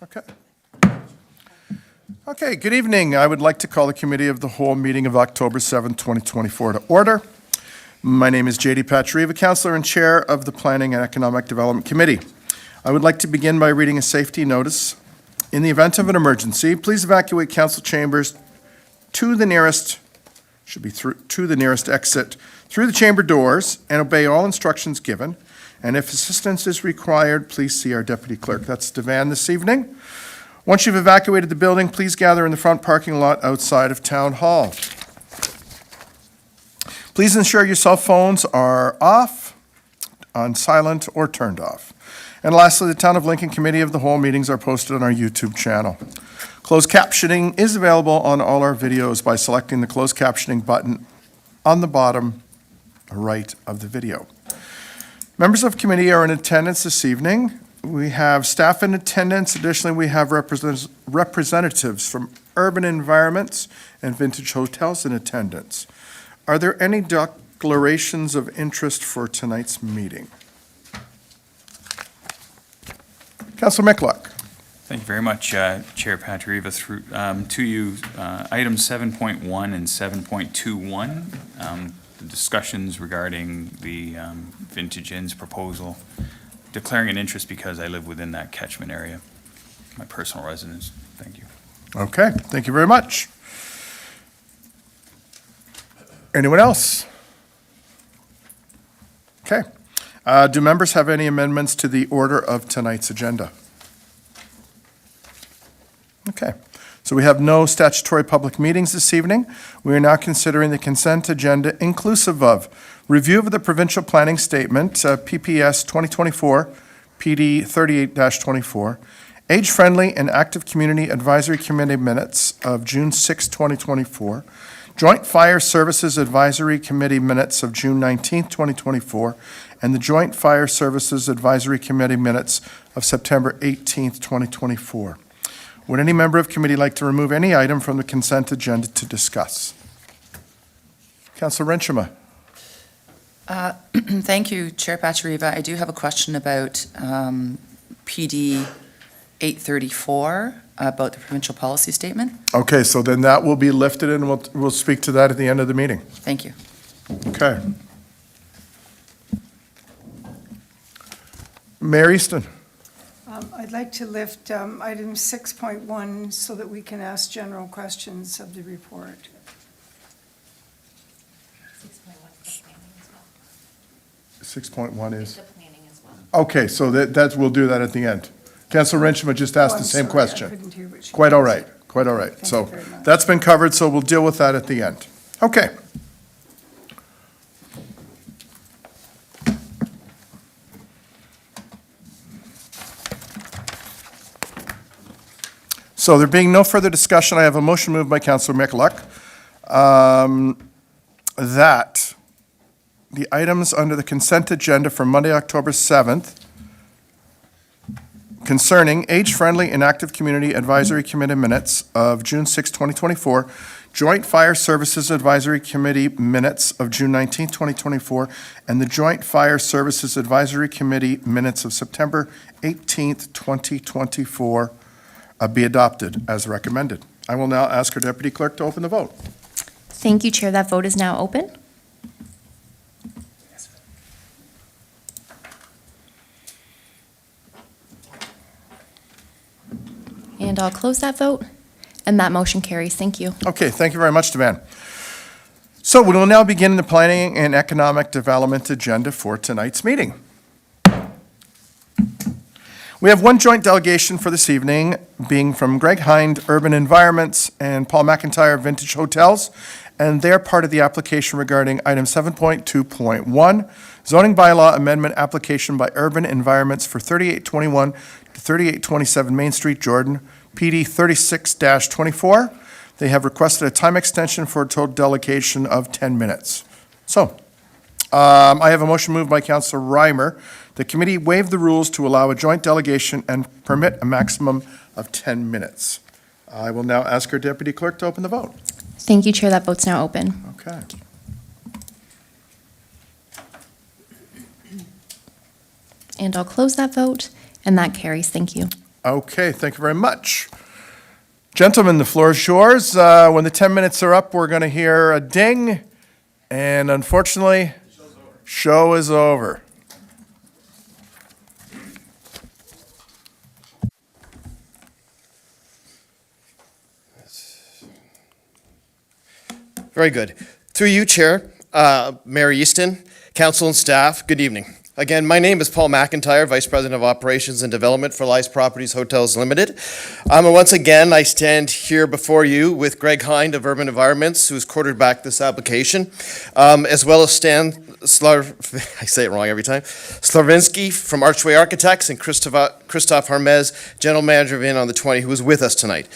Okay. Okay, good evening. I would like to call the Committee of the Whole meeting of October 7th, 2024 to order. My name is J.D. Patrieva, Councillor and Chair of the Planning and Economic Development Committee. I would like to begin by reading a safety notice. In the event of an emergency, please evacuate council chambers to the nearest exit through the chamber doors and obey all instructions given. And if assistance is required, please see our Deputy Clerk. That's Devan this evening. Once you've evacuated the building, please gather in the front parking lot outside of Town Hall. Please ensure your cell phones are off, on silent, or turned off. And lastly, the Town of Lincoln Committee of the Whole meetings are posted on our YouTube channel. Closed captioning is available on all our videos by selecting the closed captioning button on the bottom right of the video. Members of committee are in attendance this evening. We have staff in attendance. Additionally, we have representatives from Urban Environments and Vintage Hotels in attendance. Are there any declarations of interest for tonight's meeting? Councillor Michalak. Thank you very much, Chair Patrieva. To you, items 7.1 and 7.21, the discussions regarding the Vintage Inn's proposal, declaring an interest because I live within that catchment area, my personal residence. Thank you. Okay, thank you very much. Anyone else? Okay. Do members have any amendments to the order of tonight's agenda? Okay. So we have no statutory public meetings this evening. We are now considering the consent agenda inclusive of review of the provincial planning statement, PPS 2024, PD 38-24, age-friendly and active community advisory committee minutes of June 6, 2024, Joint Fire Services Advisory Committee minutes of June 19, 2024, and the Joint Fire Services Advisory Committee minutes of September 18, 2024. Would any member of committee like to remove any item from the consent agenda to discuss? Councillor Renshima. Thank you, Chair Patrieva. I do have a question about PD 834, about the provincial policy statement. Okay, so then that will be lifted and we'll speak to that at the end of the meeting. Thank you. Okay. Mayor Easton. I'd like to lift item 6.1 so that we can ask general questions of the report. 6.1 is? The planning as well. Okay, so we'll do that at the end. Councillor Renshima just asked Oh, the I'm same sorry, I question. couldn't hear what she Quite all said. right, quite all right. Thank So you very much. that's been covered, so we'll deal with that at the end. Okay. So there being no further discussion, I have a motion moved by Councillor Michalak that the items under the consent agenda for Monday, October 7th, concerning age-friendly and active community advisory committee minutes of June 6, 2024, Joint Fire Services Advisory Committee minutes of June 19, 2024, and the Joint Fire Services Advisory Committee minutes of September 18, 2024, be adopted as recommended. I will now ask our Deputy Clerk to open the vote. Thank you, Chair. That vote is now open. And I'll close that vote, and that motion carries. Thank you. Okay, thank you very much, Devan. So we will now begin the Planning and Economic Development agenda for tonight's meeting. We have one joint delegation for this evening, being from Greg Hind, Urban Environments, and Paul McIntyre, Vintage Hotels, and they're part of the application regarding item 7.2.1, zoning bylaw amendment application by Urban Environments for 3821 to 3827 Main Street, Jordan, PD 36-24. They have requested a time extension for a total delegation of 10 minutes. So, I have a motion moved by Councillor Reimer. The committee waive the rules to allow a joint delegation and permit a maximum of 10 minutes. I will now ask our Deputy Clerk to open the vote. Thank you, Chair. That vote's now open. Okay. And I'll close that vote, and that carries. Thank you. Okay, thank you very much. Gentlemen, the floor is yours. When the 10 minutes are up, we're going to hear a ding, and unfortunately, show is over. Very good. Through you, Chair, Mayor Easton, council and staff, good evening. Again, my name is Paul McIntyre, Vice President of Operations and Development for Lice Properties Hotels Limited. And once again, I stand here before you with Greg Hind of Urban Environments, who's quarterbacked this application, as well as Stan I say it wrong every time, Slavinsky from Archway Architects, and Christoph Harmez, General Manager of Inn on the 20, who is with us tonight.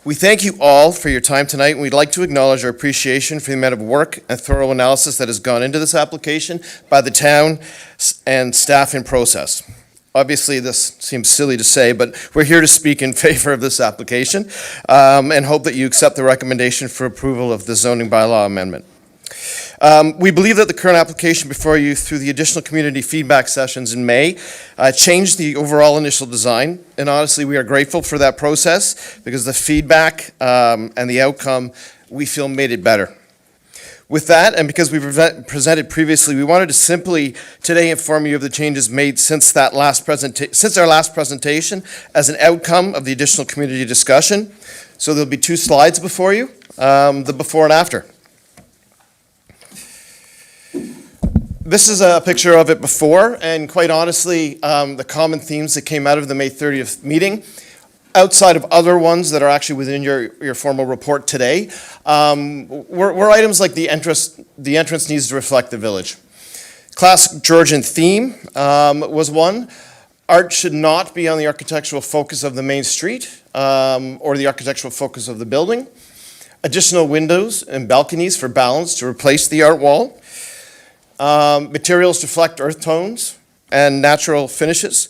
We thank you all for your time tonight, and we'd like to acknowledge our appreciation for the amount of work and thorough analysis that has gone into this application by the town and staff in process. Obviously, this seems silly to say, but we're here to speak in favor of this application and hope that you accept the recommendation for approval of the zoning bylaw amendment. We believe that the current application before you, through the additional community feedback sessions in May, changed the overall initial design. And honestly, we are grateful for that process because the feedback and the outcome, we feel, made it better. With that, and because we presented previously, we wanted to simply today inform you of the changes made since our last presentation as an outcome of the additional community discussion. So there'll be 2 slides before you, the before and after. This is a picture of it before, and quite honestly, the common themes that came out of the May 30th meeting, outside of other ones that are actually within your formal report today, were items like the entrance needs to reflect the village. Classic Georgian theme was one. Art should not be on the architectural focus of the main street or the architectural focus of the building. Additional windows and balconies for balance to replace the art wall. Materials reflect earth tones and natural finishes.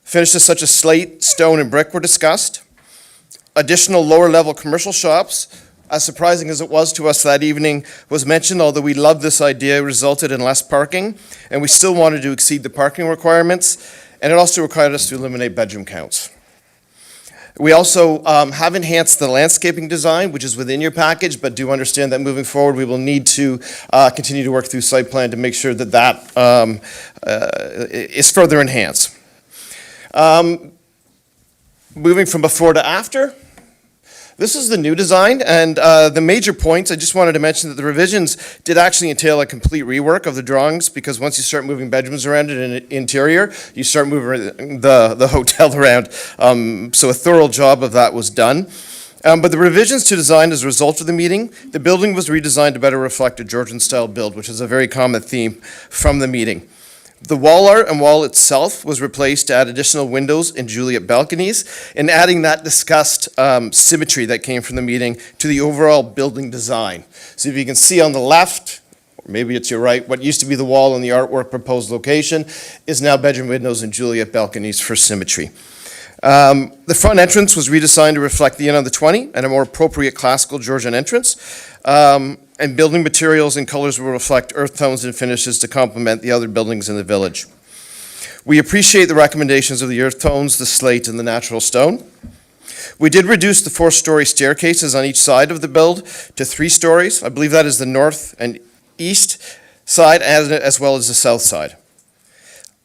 Finishes such as slate, stone, and brick were discussed. Additional lower-level commercial shops, as surprising as it was to us that evening, was mentioned, although we loved this idea, resulted in less parking, and we still wanted to exceed the parking requirements, and it also required us to eliminate bedroom counts. We also have enhanced the landscaping design, which is within your package, but do understand that moving forward, we will need to continue to work through site plan to make sure that that is further enhanced. Moving from before to after, this is the new design, and the major points, I just wanted to mention that the revisions did actually entail a complete rework of the drawings, because once you start moving bedrooms around in an interior, you start moving the hotel around, so a thorough job of that was done. But the revisions to design as a result of the meeting, the building was redesigned to better reflect a Georgian-style build, which is a very common theme from the meeting. The wall art and wall itself was replaced to add additional windows and Juliet balconies, and adding that discussed symmetry that came from the meeting to the overall building design. So if you can see on the left, or maybe it's your right, what used to be the wall in the artwork proposed location is now bedroom windows and Juliet balconies for symmetry. The front entrance was redesigned to reflect the Inn on the 20 and a more appropriate classical Georgian entrance. And building materials and colors will reflect earth tones and finishes to complement the other buildings in the village. We appreciate the recommendations of the earth tones, the slate, and the natural stone. We did reduce the 4-story staircases on each side of the build to 3 stories. I believe that is the north and east side as well as the south side.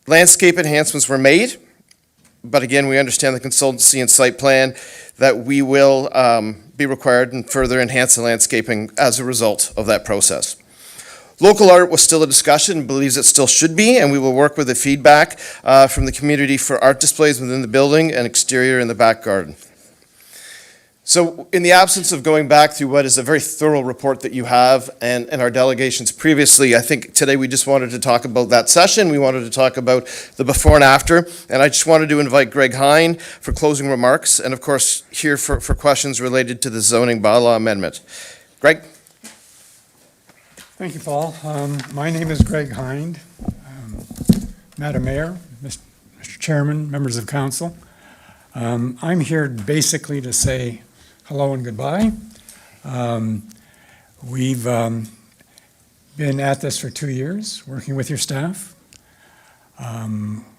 Landscape enhancements were made, but again, we understand the consultancy and site plan that we will be required and further enhance the landscaping as a result of that process. Local art was still a discussion, believes it still should be, and we will work with the feedback from the community for art displays within the building and exterior in the back garden. So in the absence of going back through what is a very thorough report that you have and our delegations previously, I think today we just wanted to talk about that session. We wanted to talk about the before and after, and I just wanted to invite Greg Hind for closing remarks, and of course here for questions related to the zoning bylaw amendment. Greg? Thank you, Paul. My name is Greg Hind. Madam Mayor, Mr. Chairman, members of council. I'm here basically to say hello and goodbye. We've been at this for 2 years, working with your staff.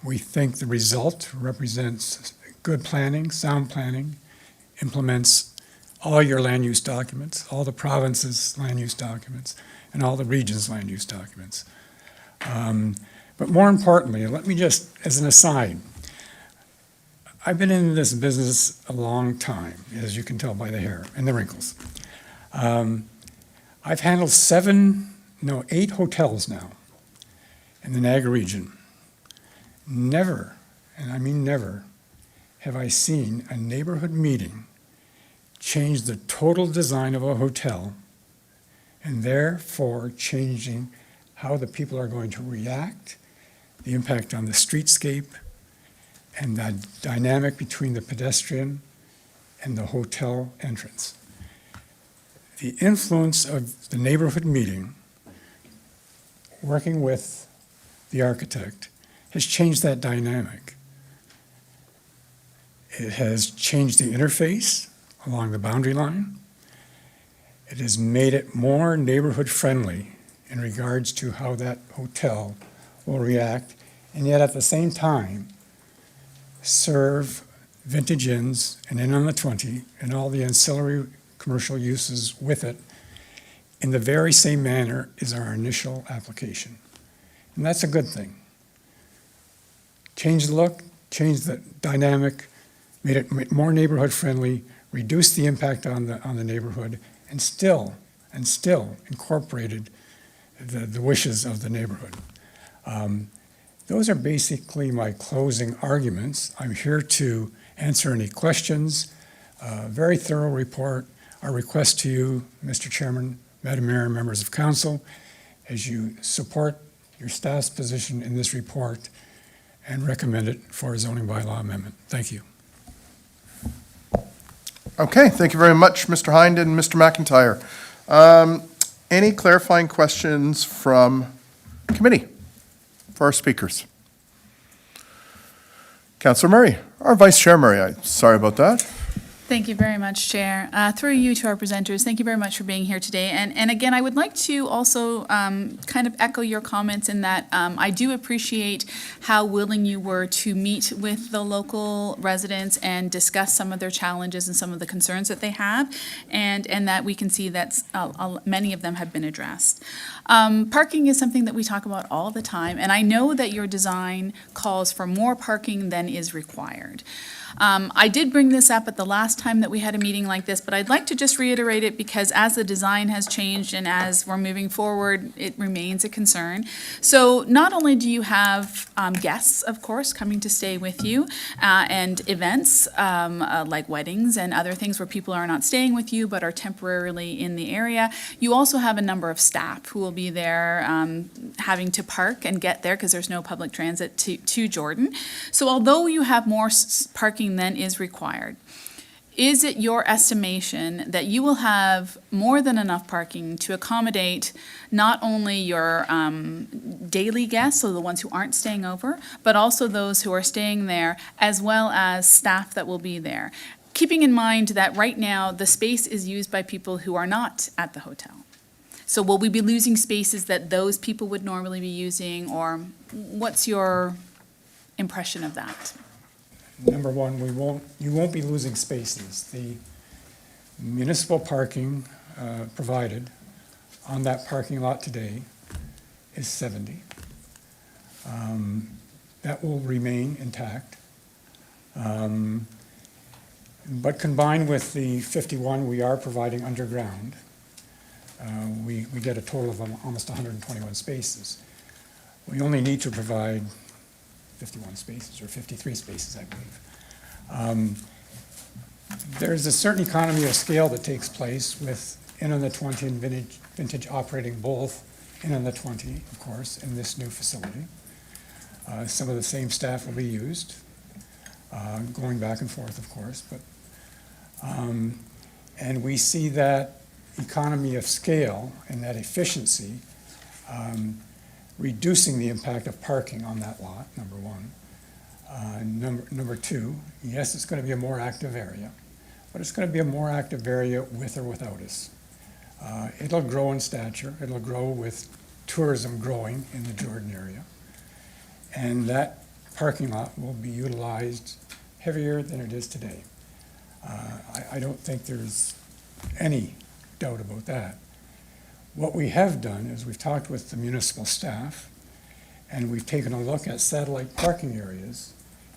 We think the result represents good planning, sound planning, implements all your land use documents, all the province's land use documents, and all the region's land use documents. But more importantly, let me just, as an aside, I've been in this business a long time, as you can tell by the hair and the wrinkles. I've handled 8 hotels now in the Niagara region. Never, and I mean never, have I seen a neighborhood meeting change the total design of a hotel and therefore changing how the people are going to react, the impact on the streetscape, and the dynamic between the pedestrian and the hotel entrance. The influence of the neighborhood meeting, working with the architect, has changed that dynamic. It has changed the interface along the boundary line. It has made it more neighborhood friendly in regards to how that hotel will react, and yet at the same time, serve Vintage Inns and Inn on the 20 and all the ancillary commercial uses with it in the very same manner as our initial application. And that's a good thing. Change the look, change the dynamic, made it more neighborhood friendly, reduced the impact on the neighborhood, and still incorporated the wishes of the neighborhood. Those are basically my closing arguments. I'm here to answer any questions. Very thorough report. Our request to you, Mr. Chairman, Madam Mayor, and members of council, as you support your staff's position in this report and recommend it for a zoning bylaw amendment. Thank you. Okay, thank you very much, Mr. Hind and Mr. McIntyre. Any clarifying questions from committee for our speakers? Councillor Murray, or Vice Chair Murray, sorry about that. Thank you very much, Chair. Through you to our presenters, thank you very much for being here today. And again, I would like to also kind of echo your comments in that I do appreciate how willing you were to meet with the local residents and discuss some of their challenges and some of the concerns that they have, and that we can see that many of them have been addressed. Parking is something that we talk about all the time, and I know that your design calls for more parking than is required. I did bring this up at the last time that we had a meeting like this, but I'd like to just reiterate it because as the design has changed and as we're moving forward, it remains a concern. So not only do you have guests, of course, coming to stay with you, and events like weddings and other things where people are not staying with you but are temporarily in the area, you also have a number of staff who will be there having to park and get there because there's no public transit to Jordan. So although you have more parking than is required, is it your estimation that you will have more than enough parking to accommodate not only your daily guests, so the ones who aren't staying over, but also those who are staying there, as well as staff that will be there? Keeping in mind that right now, the space is used by people who are not at the hotel. So will we be losing spaces that those people would normally be using, or what's your impression of that? Number one, you won't be losing spaces. The municipal parking provided on that parking lot today is 70. That will remain intact. But combined with the 51 we are providing underground, we get a total of almost 121 spaces. We only need to provide 51 spaces, or 53 spaces, I believe. There's a certain economy of scale that takes place with Inn on the 20 and Vintage operating both Inn on the 20, of course, in this new facility. Some of the same staff will be used, going back and forth, of course, but and we see that economy of scale and that efficiency reducing the impact of parking on that lot, number one. Number two, yes, it's going to be a more active area, but it's going to be a more active area with or without us. It'll grow in stature. It'll grow with tourism growing in the Jordan area. And that parking lot will be utilized heavier than it is today. I don't think there's any doubt about that. What we have done is we've talked with the municipal staff, and we've taken a look at satellite parking areas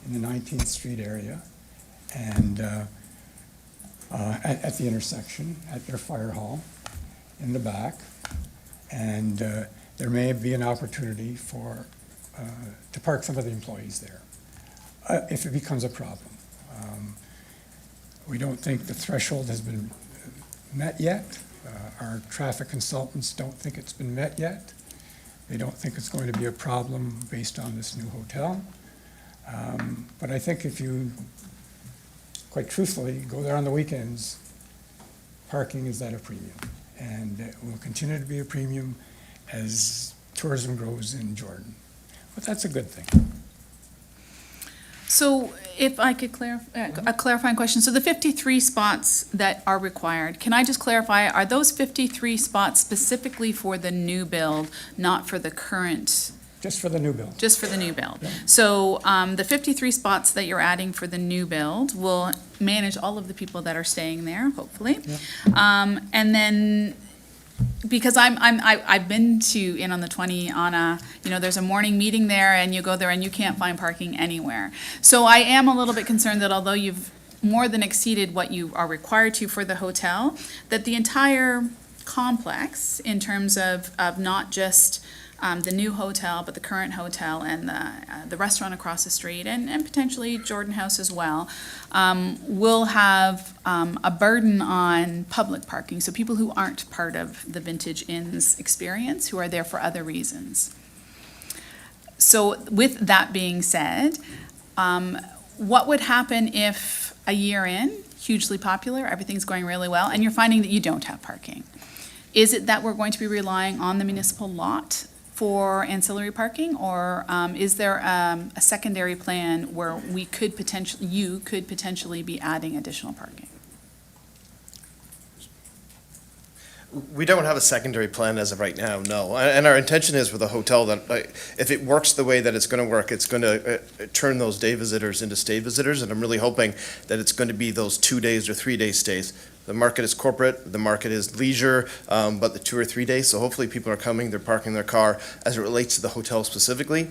in the 19th Street area and at the intersection, at their fire hall, in the back. And there may be an opportunity to park some of the employees there, if it becomes a problem. We don't think the threshold has been met yet. Our traffic consultants don't think it's been met yet. They don't think it's going to be a problem based on this new hotel. But I think if you, quite truthfully, go there on the weekends, parking is at a premium. And it will continue to be a premium as tourism grows in Jordan. But that's a good thing. So if I could a clarifying question. So the 53 spots that are required, can I just clarify, are those 53 spots specifically for the new build, not for the current, Just for the new build. just for the new build? Yeah. So the 53 spots that you're adding for the new build will manage all of the people that are staying there, hopefully. And then, because I've been to In on the 20 on there's a morning meeting there, and you go there and you can't find parking anywhere. So I am a little bit concerned that although you've more than exceeded what you are required to for the hotel, that the entire complex, in terms of not just the new hotel, but the current hotel and the restaurant across the street, and potentially Jordan House as well, will have a burden on public parking, so people who aren't part of the Vintage Inns experience, who are there for other reasons. So with that being said, what would happen if a year in, hugely popular, everything's going really well, and you're finding that you don't have parking? Is it that we're going to be relying on the municipal lot for ancillary parking, or is there a secondary plan where you could potentially be adding additional parking? We don't have a secondary plan as of right now, no. And our intention is with a hotel that, if it works the way that it's going to work, it's going to turn those day visitors into stay visitors. And I'm really hoping that it's going to be those 2 days or 3 day stays. The market is corporate, the market is leisure, but the 2 or 3 days. So hopefully people are coming, they're parking their car as it relates to the hotel specifically.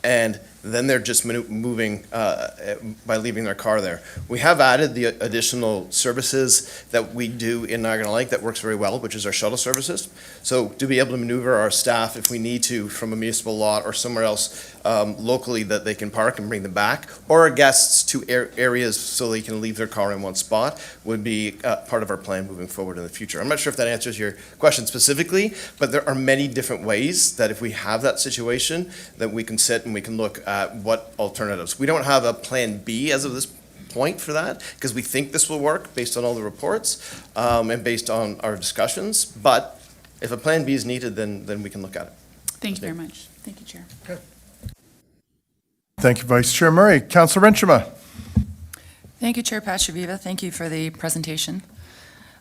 And then they're just moving by leaving their car there. We have added the additional services that we do in Niagara Lake that works very well, which is our shuttle services. So to be able to maneuver our staff if we need to from a municipal lot or somewhere else locally that they can park and bring them back, or our guests to areas so they can leave their car in one spot would be part of our plan moving forward in the future. I'm not sure if that answers your question specifically, but there are many different ways that if we have that situation that we can sit and we can look at what alternatives. We don't have a plan B as of this point for that, because we think this will work based on all the reports and based on our discussions. But if a plan B is needed, then we can look at it. Thank you very much. Thank you, Chair. Thank you, Vice Chair Murray. Councillor Renchema. Thank you, Chair Patriviva. Thank you for the presentation.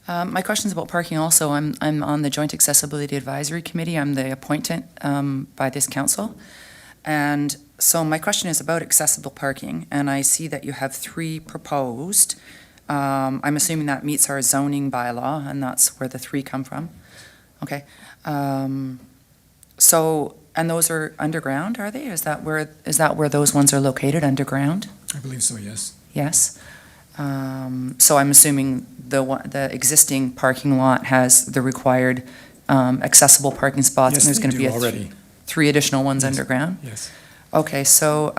My question's about parking also. I'm on the Joint Accessibility Advisory Committee. I'm the appointant by this council. And so my question is about accessible parking, and I see that you have 3 proposed. I'm assuming that meets our zoning bylaw, and that's where the 3 come from. Okay. So, and those are underground, are they? Is that where those ones are located, underground? I believe so, yes. Yes. So I'm assuming the existing parking lot has the required accessible parking spots, and Yes, there's they going to be do already. 3 additional ones Yes. underground? Yes. Okay, so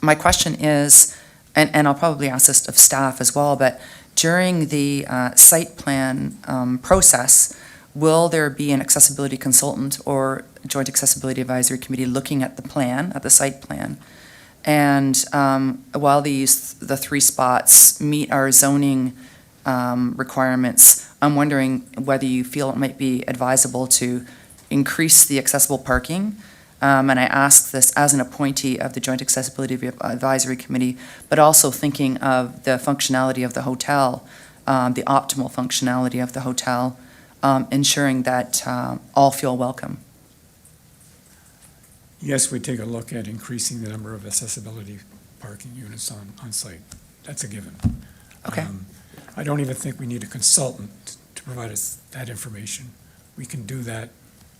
my question is, and I'll probably ask this of staff as well, but during the site plan process, will there be an accessibility consultant or Joint Accessibility Advisory Committee looking at the plan, at the site plan? And while the 3 spots meet our zoning requirements, I'm wondering whether you feel it might be advisable to increase the accessible parking. And I ask this as an appointee of the Joint Accessibility Advisory Committee, but also thinking of the functionality of the hotel, the optimal functionality of the hotel, ensuring that all feel welcome. Yes, we take a look at increasing the number of accessibility parking units on site. That's a given. Okay. I don't even think we need a consultant to provide us that information. We can do that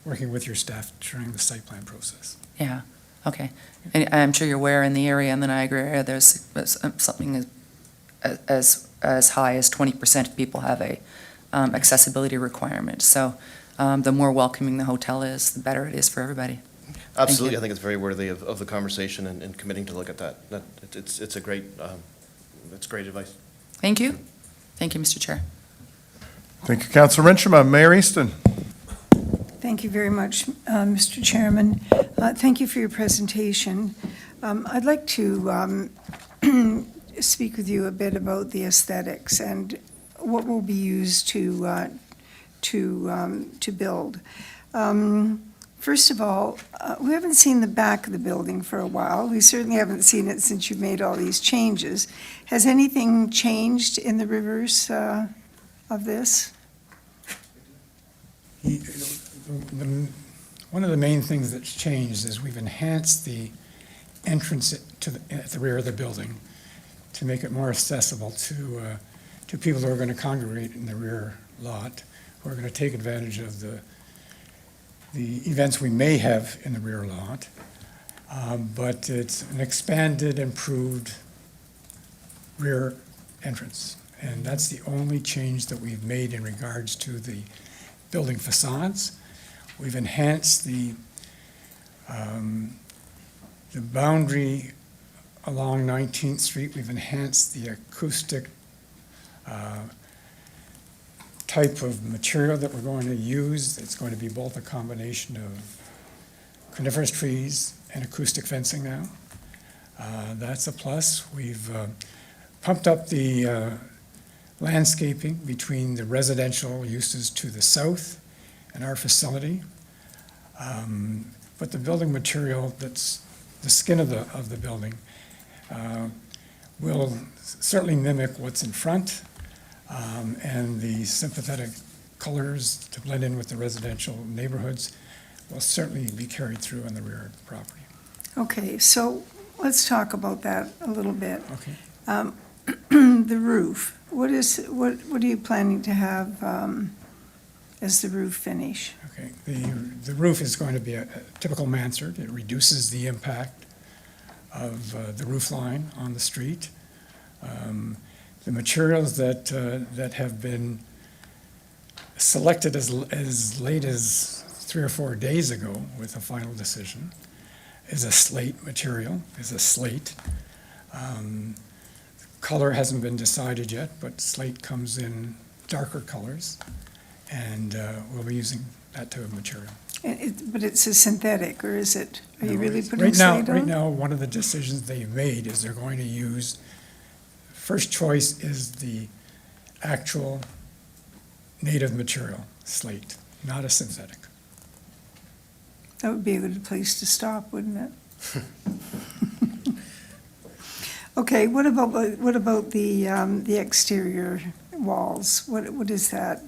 working with your staff during the site plan process. Yeah, okay. And I'm sure you're aware in the area, in the Niagara area, there's something as high as 20% of people have a accessibility requirement. So the more welcoming the hotel is, the better it is for everybody. Absolutely, I think it's very worthy of the conversation and committing to look at that. It's a great, it's great advice. Thank you. Thank you, Mr. Chair. Thank you, Councilor Rensham. Mayor Easton. Thank you very much, Mr. Chairman. Thank you for your presentation. I'd like to speak with you a bit about the aesthetics and what will be used to build. First of all, we haven't seen the back of the building for a while. We certainly haven't seen it since you've made all these changes. Has anything changed in the reverse of this? One of the main things that's changed is we've enhanced the entrance at the rear of the building to make it more accessible to people who are going to congregate in the rear lot, who are going to take advantage of the events we may have in the rear lot. But it's an expanded, improved rear entrance. And that's the only change that we've made in regards to the building facades. We've enhanced the boundary along 19th Street. We've enhanced the acoustic type of material that we're going to use. It's going to be both a combination of coniferous trees and acoustic fencing now. That's a plus. We've pumped up the landscaping between the residential uses to the south and our facility. But the building material that's the skin of the building will certainly mimic what's in front, and the sympathetic colors to blend in with the residential neighborhoods will certainly be carried through on the rear of the property. Okay, so let's talk about that a little bit. Okay. The roof, what are you planning to have as the roof finish? Okay, the roof is going to be a typical mansard. It reduces the impact of the roof line on the street. The materials that have been selected as late as 3 or 4 days ago with a final decision is a slate material, is a slate. Color hasn't been decided yet, but slate comes in darker colors, and we'll be using that type of material. But it's a synthetic, or is it, are you No, really it's- putting slate on? Right now, one of the decisions they've made is they're going to use, first choice is the actual native material, slate, not a synthetic. That would be a good place to stop, wouldn't it? Okay, what about the exterior walls? What is that?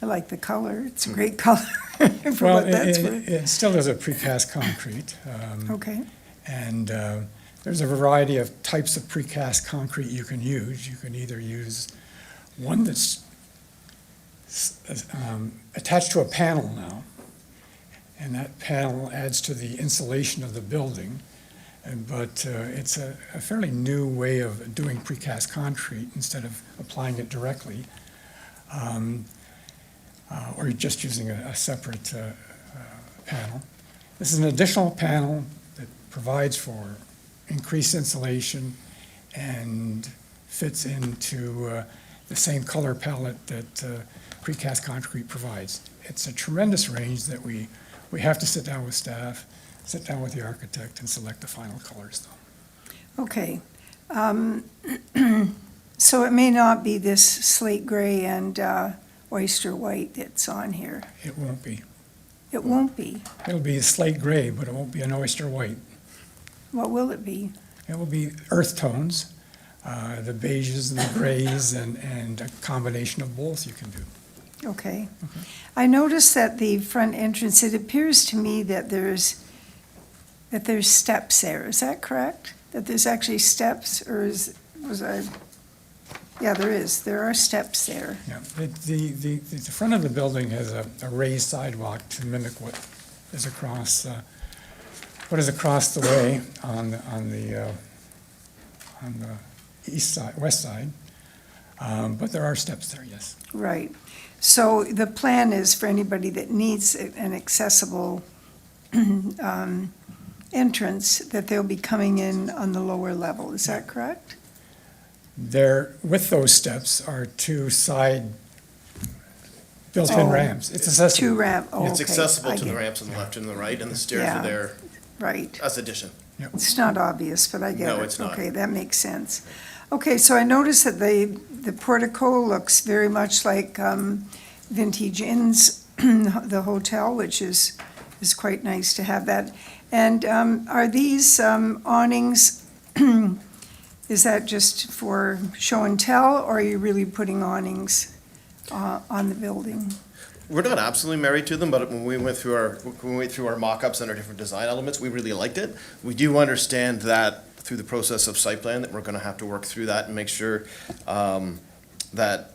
I like the color. It's a great color for Well, what that's worth. it still is a precast concrete. Okay, And there's a variety of types of precast concrete you can use. You can either use one that's attached to a panel now, and that panel adds to the insulation of the building. But it's a fairly new way of doing precast concrete instead of applying it directly, or just using a separate panel. This is an additional panel that provides for increased insulation and fits into the same color palette that precast concrete provides. It's a tremendous range that we have to sit down with staff, sit down with the architect, and select the final colors, though. okay. So it may not be this slate gray and oyster white that's on here. It won't be. It won't be. It'll be slate gray, but it won't be an oyster white. What will it be? It will be earth tones, the beiges and the grays, and a combination of both you can do. Okay. I noticed that the front entrance, it appears to me that there's steps there. Is that correct? that there's actually steps, or yeah, there are steps there. Yeah, the front of the building has a raised sidewalk to mimic what is across the way on the east side, west side. But there are steps there, yes. Right. So the plan is for anybody that needs an accessible entrance, that they'll be coming in on the lower level. Is that correct? There, with those steps, are two side built-in Oh, ramps. It's accessible. Two ramp, oh, okay. It's accessible I to the get it. ramps on the left and the right, and the stairs Yeah. are there Right. as addition. It's not obvious, but I get it. No, it's not. Okay, that makes sense. Okay, so I noticed that the portico looks very much like Vintage Inns, the hotel, which is quite nice to have that. And are these awnings, is that just for show and tell, or are you really putting awnings on the building? We're not absolutely married to them, but when we went through our mock-ups and our different design elements, we really liked it. We do understand that through the process of site plan, that we're gonna have to work through that and make sure that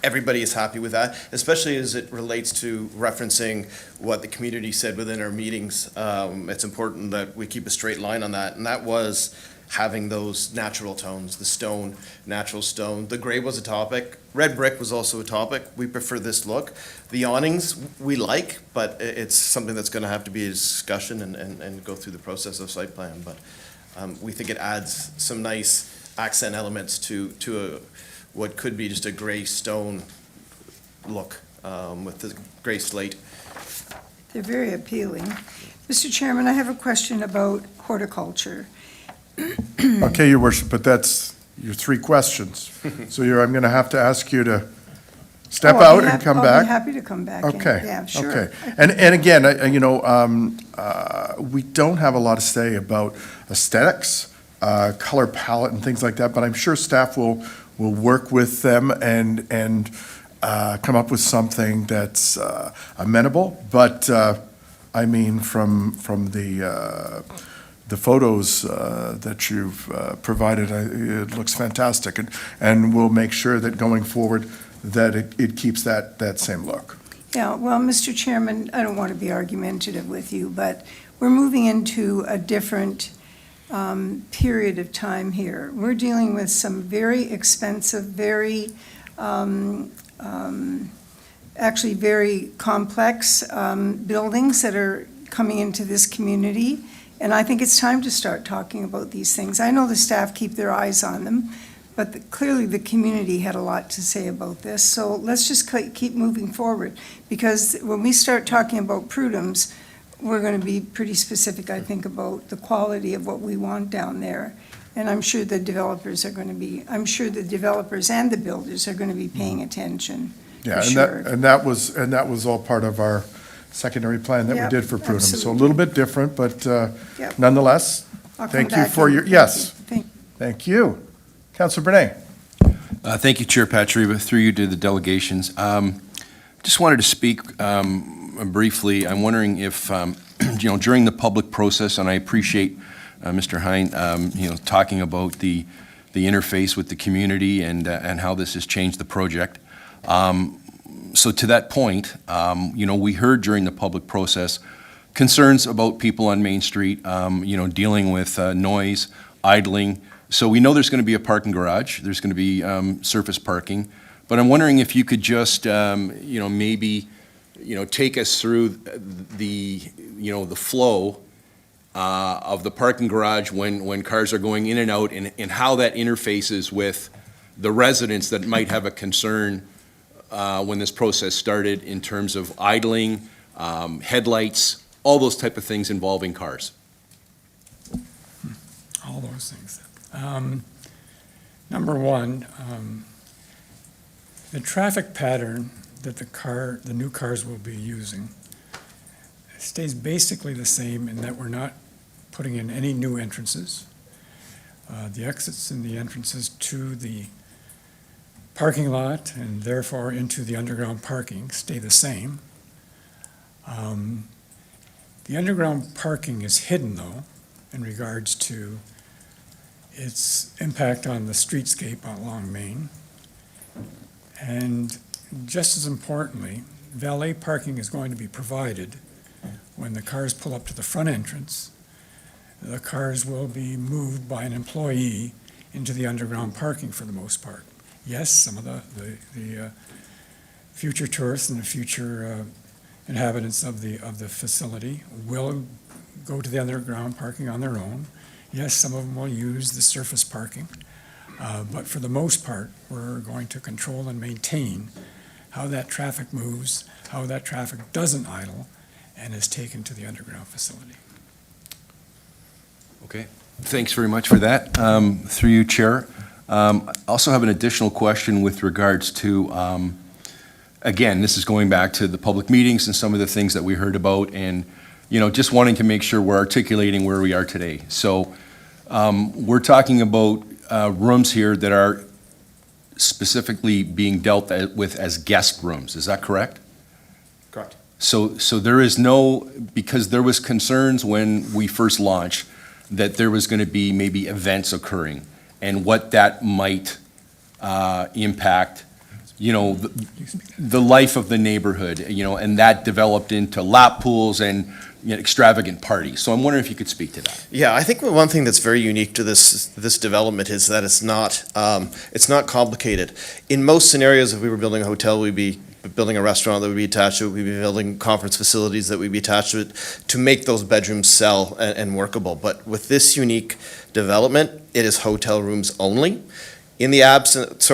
everybody is happy with that, especially as it relates to referencing what the community said within our meetings. It's important that we keep a straight line on that, and that was having those natural tones, the stone, natural stone. The gray was a topic. Red brick was also a topic. We prefer this look. The awnings, we like, but it's something that's gonna have to be a discussion and go through the process of site plan. But we think it adds some nice accent elements to what could be just a gray stone look with the gray slate. They're very appealing. Mr. Chairman, I have a question about horticulture. Okay, Your Worship, but that's your three questions. So I'm going to have to ask you to step Oh, I'll out be and hap- come I'll back. be happy to come back in. Okay. Yeah, sure. Okay. And again, we don't have a lot to say about aesthetics, color palette and things like that, but I'm sure staff will work with them and come up with something that's amenable. But, I mean, from the photos that you've provided, it looks fantastic. And we'll make sure that going forward, that it keeps that same look. Yeah, well, Mr. Chairman, I don't want to be argumentative with you, but we're moving into a different period of time here. We're dealing with some very expensive, actually very complex buildings that are coming into this community, and I think it's time to start talking about these things. I know the staff keep their eyes on them, but clearly the community had a lot to say about this, so let's just keep moving forward, because when we start talking about Prudhome's, we're going to be pretty specific, I think, about the quality of what we want down there. And I'm sure the developers and the builders are going to be paying attention, Yeah, for sure. and that was all part of our secondary plan that we Yep, did for Prudhoe. So a absolutely. little bit different, but Yep. nonetheless, I'll come thank you back for in. your, yes, Thank you. thank you. Councilor Brunei? Thank you, Chair Patriva, through you to the delegations. Just wanted to speak briefly. I'm wondering if, during the public process, and I appreciate Mr. Hine, talking about the interface with the community and how this has changed the project. So to that point, we heard during the public process concerns about people on Main Street, dealing with noise, idling. So we know there's going to be a parking garage, there's going to be surface parking, but I'm wondering if you could just, maybe, take us through the flow of the parking garage when cars are going in and out, and how that interfaces with the residents that might have a concern when this process started in terms of idling, headlights, all those type of things involving cars. All those things. Number one, the traffic pattern that the new cars will be using stays basically the same in that we're not putting in any new entrances. The exits and the entrances to the parking lot and therefore into the underground parking stay the same. The underground parking is hidden, though, in regards to its impact on the streetscape along Main. And just as importantly, valet parking is going to be provided when the cars pull up to the front entrance. The cars will be moved by an employee into the underground parking for the most part. Yes, some of the future tourists and the future inhabitants of the facility will go to the underground parking on their own. Yes, some of them will use the surface parking, but for the most part, we're going to control and maintain how that traffic moves, how that traffic doesn't idle, and is taken to the underground facility. Okay, thanks very much for that. Through you, Chair. I also have an additional question with regards to, again, this is going back to the public meetings and some of the things that we heard about, and, you know, just wanting to make sure we're articulating where we are today. So we're talking about rooms here that are specifically being dealt with as guest rooms. Is that correct? Correct. So there is no, because there was concerns when we first launched that there was going to be maybe events occurring and what that might impact, you know, the life of the neighborhood, you know, and that developed into lap pools and, you know, extravagant parties. So I'm wondering if you could speak to that. Yeah, I think one thing that's very unique to this development is that it's not complicated. In most scenarios, if we were building a hotel, we'd be building a restaurant that would be attached to it, we'd be building conference facilities that would be attached to it to make those bedrooms sell and workable. But with this unique development, it is hotel rooms only. In the absence,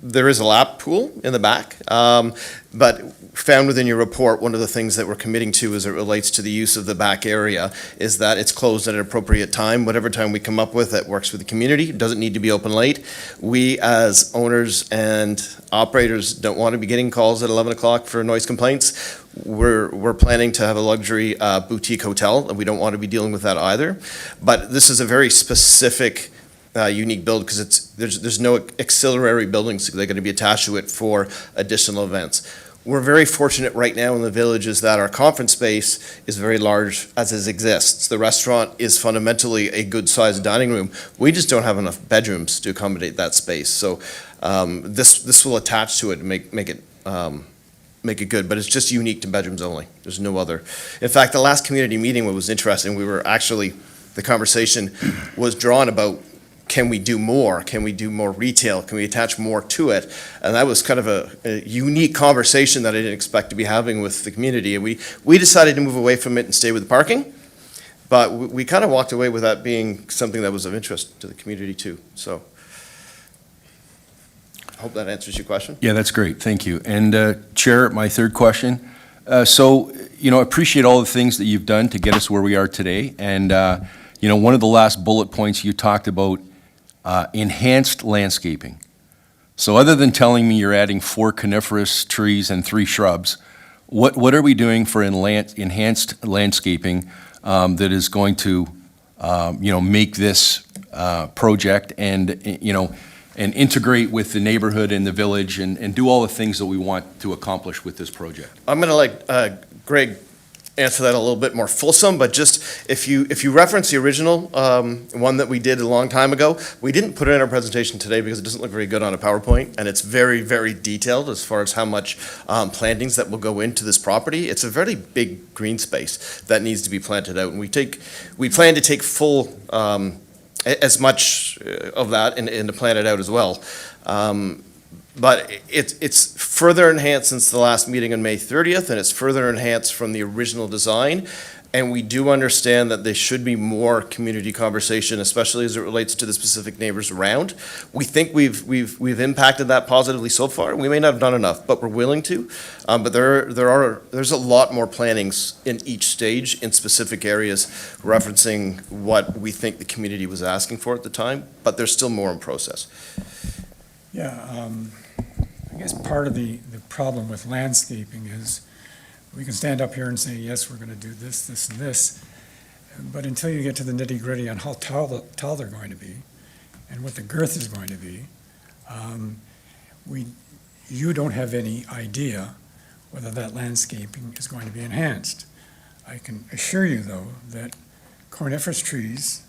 there is a lap pool in the back, but found within your report, one of the things that we're committing to as it relates to the use of the back area is that it's closed at an appropriate time, whatever time we come up with that works for the community. It doesn't need to be open late. We, as owners and operators, don't want to be getting calls at 11 o'clock for noise complaints. We're planning to have a luxury boutique hotel, and we don't want to be dealing with that either. But this is a very specific unique build because there's no auxiliary buildings that are going to be attached to it for additional events. We're very fortunate right now in the village is that our conference space is very large as it exists. The restaurant is fundamentally a good-sized dining room. We just don't have enough bedrooms to accommodate that space. So this will attach to it and make it good, but it's just unique to bedrooms only. There's no other. In fact, the last community meeting, what was interesting, the conversation was drawn about, can we do more? Can we do more retail? Can we attach more to it? And that was kind of a unique conversation that I didn't expect to be having with the community. And we decided to move away from it and stay with the parking. But we kind of walked away with that being something that was of interest to the community too. So I hope that answers your question. Yeah, that's great. Thank you. And Chair, my third question. So, you know, appreciate all the things that you've done to get us where we are today. And, you know, one of the last bullet points you talked about enhanced landscaping. So other than telling me you're adding 4 coniferous trees and 3 shrubs, what are we doing for enhanced landscaping that is going to, you know, make this project and, you know, and integrate with the neighborhood and the village and do all the things that we want to accomplish with this project? I'm going to let Greg answer that a little bit more fulsome, but just if you reference the original one that we did a long time ago, we didn't put it in our presentation today because it doesn't look very good on a PowerPoint, and it's very, very detailed as far as how much plantings that will go into this property. It's a very big green space that needs to be planted out, and we plan to take full as much of that and to plant it out as well. But it's further enhanced since the last meeting on May 30th, and it's further enhanced from the original design. And we do understand that there should be more community conversation, especially as it relates to the specific neighbors around. We think we've impacted that positively so far. We may not have done enough, but we're willing to. But there's a lot more plannings in each stage in specific areas referencing what we think the community was asking for at the time. But there's still more in process. Yeah, I guess part of the problem with landscaping is we can stand up here and say, yes, we're going to do this, this, and this, but until you get to the nitty-gritty on how tall they're going to be and what the girth is going to be, you don't have any idea whether that landscaping is going to be enhanced. I can assure you, though, that coniferous trees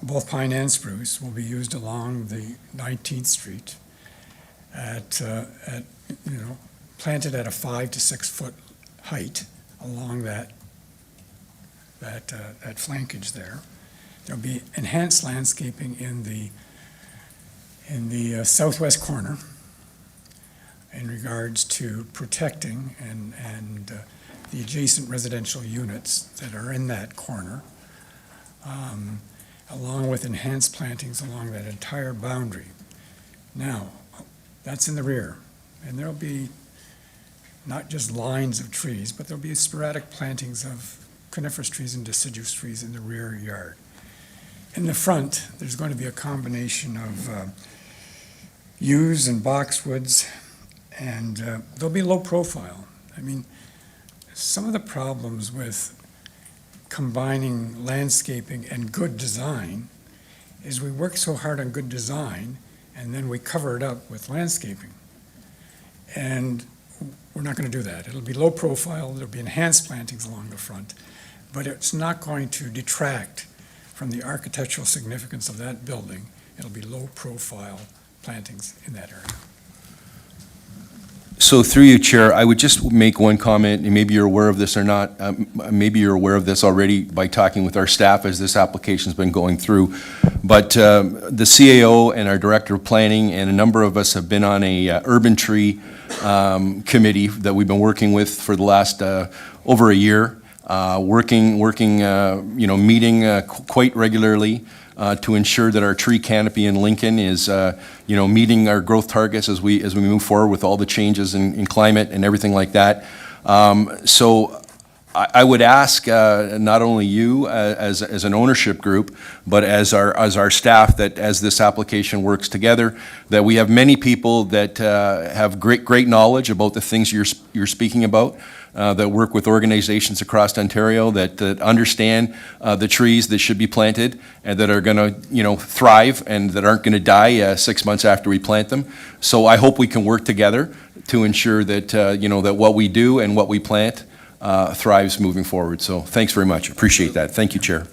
Both pine and spruce will be used along the 19th Street planted at a 5 to 6 foot height along that flankage there. There'll be enhanced landscaping in the southwest corner in regards to protecting and the adjacent residential units that are in that corner, along with enhanced plantings along that entire boundary. Now, that's in the rear, and there'll be not just lines of trees, but there'll be sporadic plantings of coniferous trees and deciduous trees in the rear yard. In the front, there's going to be a combination of yews and boxwoods, and they'll be low profile. I mean, some of the problems with combining landscaping and good design is we work so hard on good design and then we cover it up with landscaping. And we're not going to do that. It'll be low profile, there'll be enhanced plantings along the front, but it's not going to detract from the architectural significance of that building. It'll be low profile plantings in that area. So through you, Chair, I would just make one comment, and maybe you're aware of this or not. Maybe you're aware of this already by talking with our staff as this application's been going through. But the CAO and our Director of Planning and a number of us have been on a urban tree committee that we've been working with for the last over a year, meeting quite regularly to ensure that our tree canopy in Lincoln is, meeting our growth targets as we move forward with all the changes in climate and everything like that. So I would ask not only you as an ownership group, but as our staff, that as this application works together, that we have many people that have great knowledge about the things you're speaking about. That work with organizations across Ontario that understand the trees that should be planted and that are going to, thrive and that aren't going to die 6 months after we plant them. So I hope we can work together to ensure that, that what we do and what we plant thrives moving forward. So thanks very much. Appreciate that. Thank you, Chair.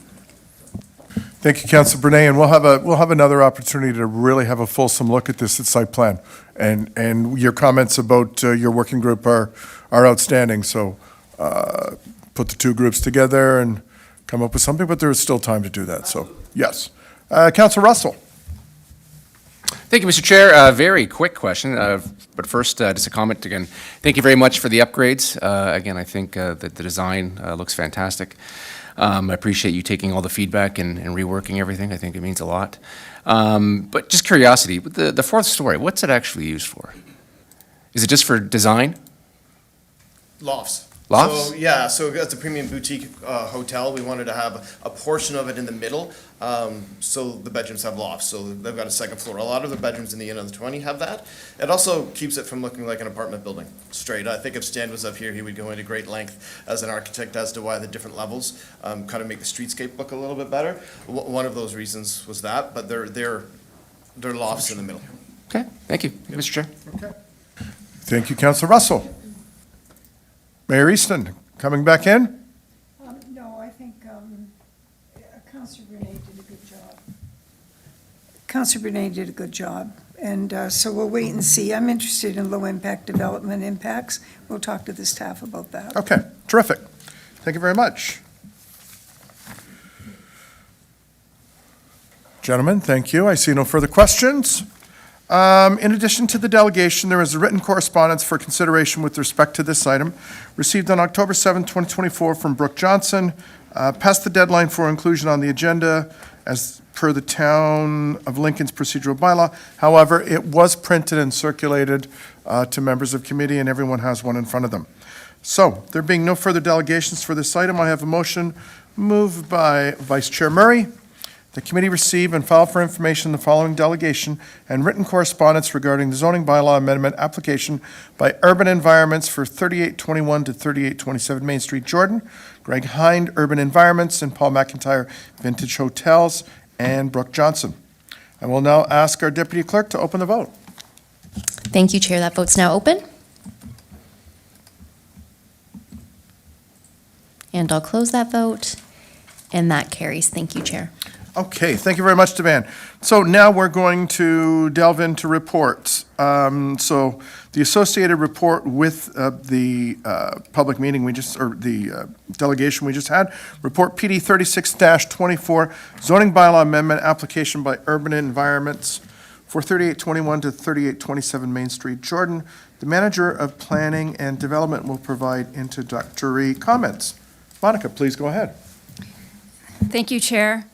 Thank you, Councilor Bernay, and we'll have another opportunity to really have a fulsome look at this at site plan. And your comments about your working group are outstanding. So put the two groups together and come up with something, but there is still time to do that. So yes, Councilor Russell. Thank you, Mr. Chair. Very quick question, but first, just a comment again. Thank you very much for the upgrades. Again, I think that the design looks fantastic. I appreciate you taking all the feedback and reworking everything. I think it means a lot. But just curiosity, the fourth story, what's it actually used for? Is it just for design? Lofts. Lofts? So, yeah, so as a premium boutique hotel, we wanted to have a portion of it in the middle, so the bedrooms have lofts, so they've got a second floor. A lot of the bedrooms in the Inn of the 20 have that. It also keeps it from looking like an apartment building, straight. I think if Stan was up here, he would go into great length as an architect as to why the different levels kind of make the streetscape look a little bit better. One of those reasons was that, but they're lofts in the middle. Okay, thank you, Mr. Chair. Okay. Thank you, Councilor Russell. Mayor Easton, coming back in? No, I think Councilor Bernay did a good job. Councilor Bernay did a good job, and so we'll wait and see. I'm interested in low-impact development impacts. We'll talk to the staff about that. Okay, terrific. Thank you very much. Gentlemen, thank you. I see no further questions. In addition to the delegation, there is a written correspondence for consideration with respect to this item received on October 7, 2024 from Brooke Johnson, past the deadline for inclusion on the agenda as per the Town of Lincoln's procedural bylaw. However, it was printed and circulated to members of committee, and everyone has one in front of them. So, there being no further delegations for this item, I have a motion moved by Vice Chair Murray. The committee receive and file for information the following delegation and written correspondence regarding the zoning bylaw amendment application by Urban Environments for 3821 to 3827 Main Street, Jordan, Greg Hind, Urban Environments, and Paul McIntyre, Vintage Hotels, and Brooke Johnson. I will now ask our deputy clerk to open the vote. Thank you, Chair. That vote's now open. And I'll close that vote. And that carries. Thank you, Chair. Okay, thank you very much, Devan. So now we're going to delve into reports. So the associated report with the public meeting we just, or the delegation we just had, report PD 36-24, zoning bylaw amendment application by Urban Environments for 3821 to 3827 Main Street, Jordan. The manager of planning and development will provide introductory comments. Monica, please go ahead. Thank you, Chair.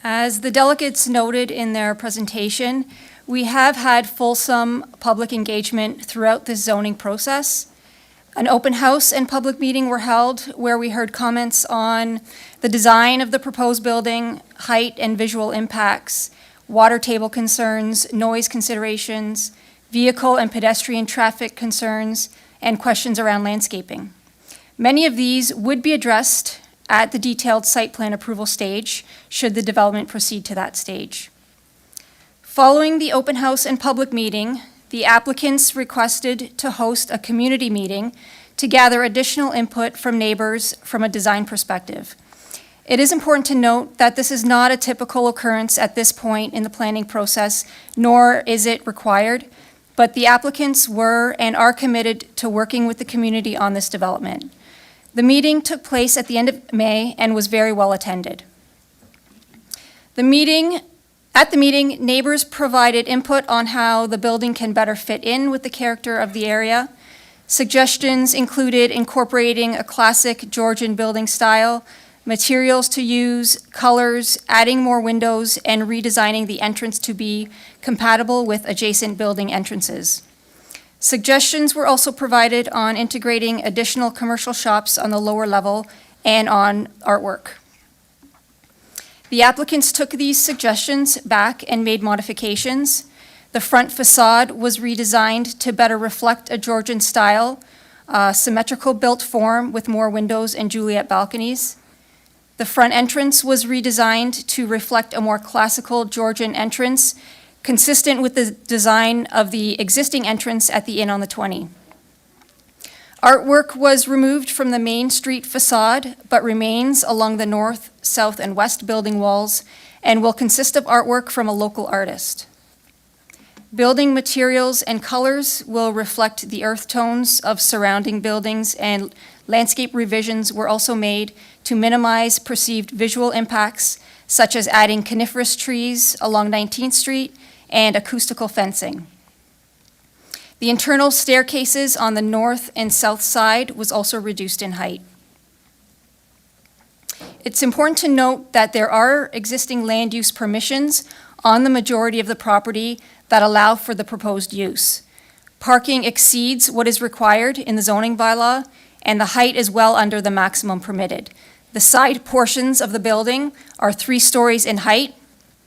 As the delegates noted in their presentation, we have had fulsome public engagement throughout this zoning process. An open house and public meeting were held where we heard comments on the design of the proposed building, height and visual impacts, water table concerns, noise considerations, vehicle and pedestrian traffic concerns, and questions around landscaping. Many of these would be addressed at the detailed site plan approval stage, should the development proceed to that stage. Following the open house and public meeting, the applicants requested to host a community meeting to gather additional input from neighbors from a design perspective. It is important to note that this is not a typical occurrence at this point in the planning process, nor is it required, but the applicants were and are committed to working with the community on this development. The meeting took place at the end of May and was very well attended. At the meeting, neighbors provided input on how the building can better fit in with the character of the area. Suggestions included incorporating a classic Georgian building style, materials to use, colors, adding more windows, and redesigning the entrance to be compatible with adjacent building entrances. Suggestions were also provided on integrating additional commercial shops on the lower level and on artwork. The applicants took these suggestions back and made modifications. The front facade was redesigned to better reflect a Georgian style, symmetrical built form with more windows and Juliet balconies. The front entrance was redesigned to reflect a more classical Georgian entrance, consistent with the design of the existing entrance at the Inn on the 20. Artwork was removed from the main street facade, but remains along the north, south, and west building walls, and will consist of artwork from a local artist. Building materials and colors will reflect the earth tones of surrounding buildings, and landscape revisions were also made to minimize perceived visual impacts, such as adding coniferous trees along 19th Street and acoustical fencing. The internal staircases on the north and south side was also reduced in height. It's important to note that there are existing land use permissions on the majority of the property that allow for the proposed use. Parking exceeds what is required in the zoning bylaw, and the height is well under the maximum permitted. The side portions of the building are 3 stories in height,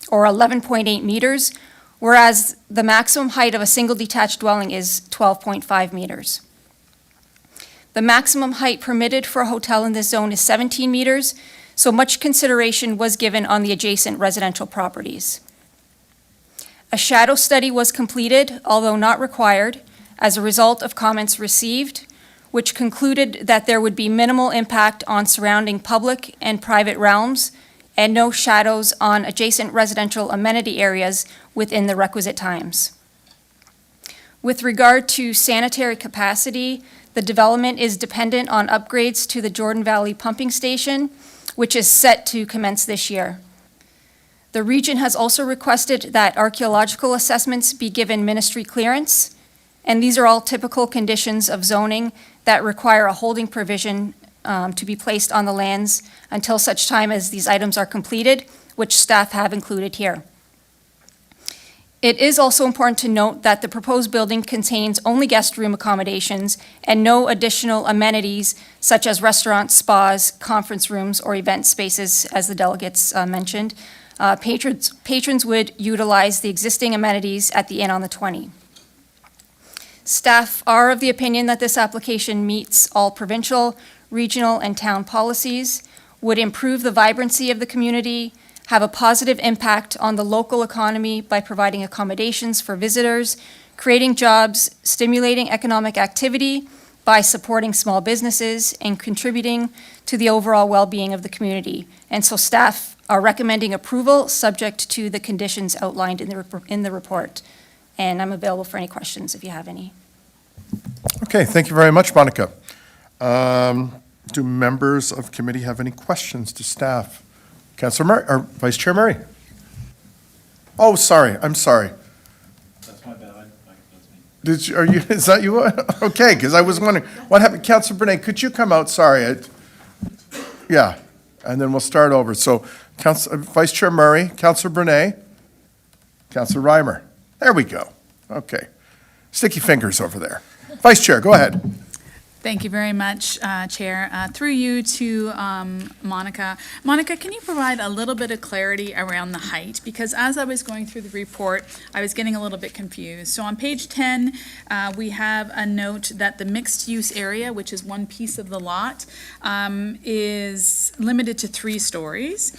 or 11.8 meters, whereas the maximum height of a single detached dwelling is 12.5 meters. The maximum height permitted for a hotel in this zone is 17 meters, so much consideration was given on the adjacent residential properties. A shadow study was completed, although not required, as a result of comments received, which concluded that there would be minimal impact on surrounding public and private realms and no shadows on adjacent residential amenity areas within the requisite times. With regard to sanitary capacity, the development is dependent on upgrades to the Jordan Valley Pumping Station, which is set to commence this year. The region has also requested that archaeological assessments be given ministry clearance, and these are all typical conditions of zoning that require a holding provision to be placed on the lands until such time as these items are completed, which staff have included here. It is also important to note that the proposed building contains only guest room accommodations and no additional amenities such as restaurants, spas, conference rooms, or event spaces, as the delegates mentioned. Patrons would utilize the existing amenities at the Inn on the 20. Staff are of the opinion that this application meets all provincial, regional, and town policies, would improve the vibrancy of the community, have a positive impact on the local economy by providing accommodations for visitors, creating jobs, stimulating economic activity, by supporting small businesses and contributing to the overall well-being of the community. And so staff are recommending approval, subject to the conditions outlined in the report. And I'm available for any questions if you have any. Okay, thank you very much, Monica. Do members of committee have any questions to staff? Councilor Murray, or Vice Chair Murray? Oh, sorry, I'm sorry. That's my bad. Is that you? Okay, because I was wondering, what happened? Councilor Brunei, could you come out? Sorry. Yeah, and then we'll start over. So Vice Chair Murray, Councilor Brunei, Councilor Reimer. There we go. Okay. Sticky fingers over there. Vice Chair, go ahead. Thank you very much, Chair. Through you to Monica. Monica, can you provide a little bit of clarity around the height? Because as I was going through the report, I was getting a little bit confused. So on page 10, we have a note that the mixed-use area, which is one piece of the lot, is limited to 3 stories.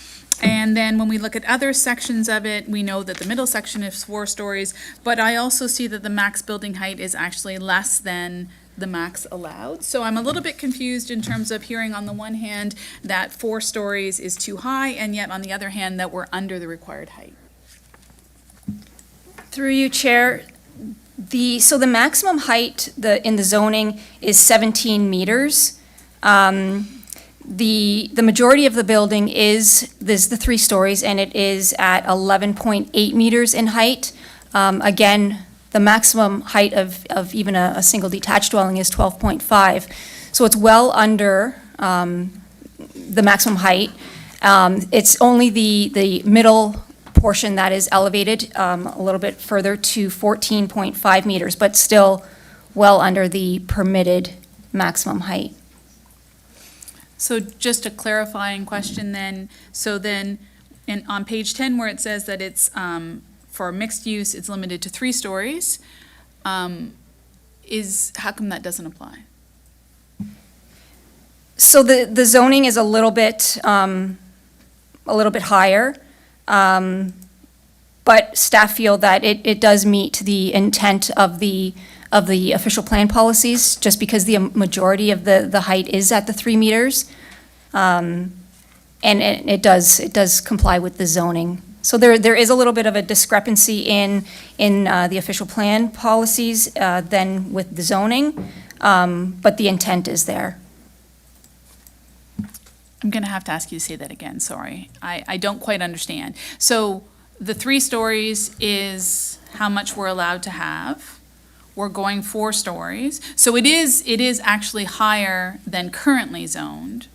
And then when we look at other sections of it, we know that the middle section is 4 stories, but I also see that the max building height is actually less than the max allowed. So I'm a little bit confused in terms of hearing on the one hand that 4 stories is too high, and yet on the other hand that we're under the required height. Through you, Chair, so the maximum height in the zoning is 17 meters. The majority of the building is the 3 stories, and it is at 11.8 meters in height. Again, the maximum height of even a single detached dwelling is 12.5. So it's well under the maximum height. It's only the middle portion that is elevated a little bit further to 14.5 meters, but still well under the permitted maximum height. So just a clarifying question then, on page 10 where it says that it's, for mixed use, it's limited to 3 stories, how come that doesn't apply? So the zoning is a little bit higher, but staff feel that it does meet the intent of the official plan policies, just because the majority of the height is at the 3 meters. And it does comply with the zoning. So there is a little bit of a discrepancy in the official plan policies than with the zoning, but the intent is there. I'm going to have to ask you to say that again, sorry. I don't quite understand. So the 3 stories is how much we're allowed to have. We're going 4 stories. So it is actually higher than currently zoned,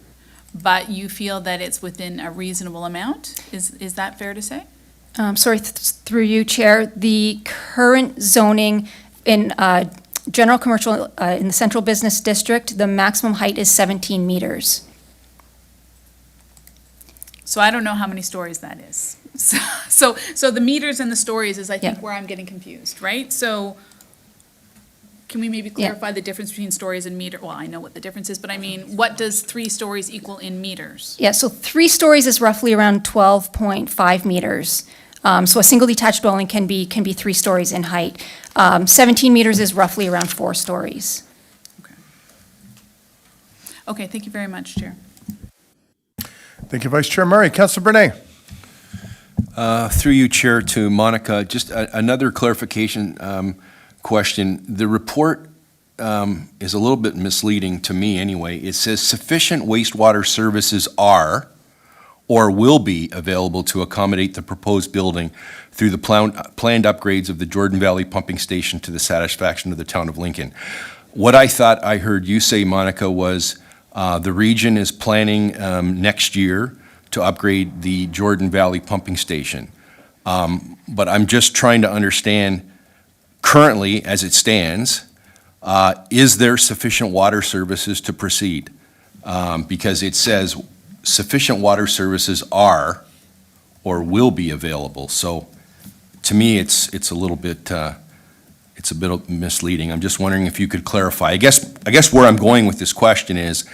but you feel that it's within a reasonable amount? Is that fair to say? Sorry, through you, Chair, the current zoning in general commercial in the central business district, the maximum height is 17 meters. So I don't know how many stories that is. So the meters and the stories is, I think, Yeah. where I'm getting confused, right? So can we maybe clarify the difference between stories and meter? Well, I know what the difference is, but I mean, what does 3 stories equal in meters? Yeah, so 3 stories is roughly around 12.5 meters. So a single detached dwelling can be 3 stories in height. 17 meters is roughly around 4 stories. Okay, thank you very much, Chair. Thank you, Vice Chair Murray. Councilor Brunei. Through you, Chair, to Monica, just another clarification question. The report is a little bit misleading to me anyway. It says sufficient wastewater services are or will be available to accommodate the proposed building through the planned upgrades of the Jordan Valley Pumping Station to the satisfaction of the town of Lincoln. What I thought I heard you say, Monica, was the region is planning next year to upgrade the Jordan Valley Pumping Station. But I'm just trying to understand, currently, as it stands, is there sufficient water services to proceed? Because it says sufficient water services are or will be available. So to me, it's a little bit, it's a bit misleading. I'm just wondering if you could clarify. I guess where I'm going with this question is,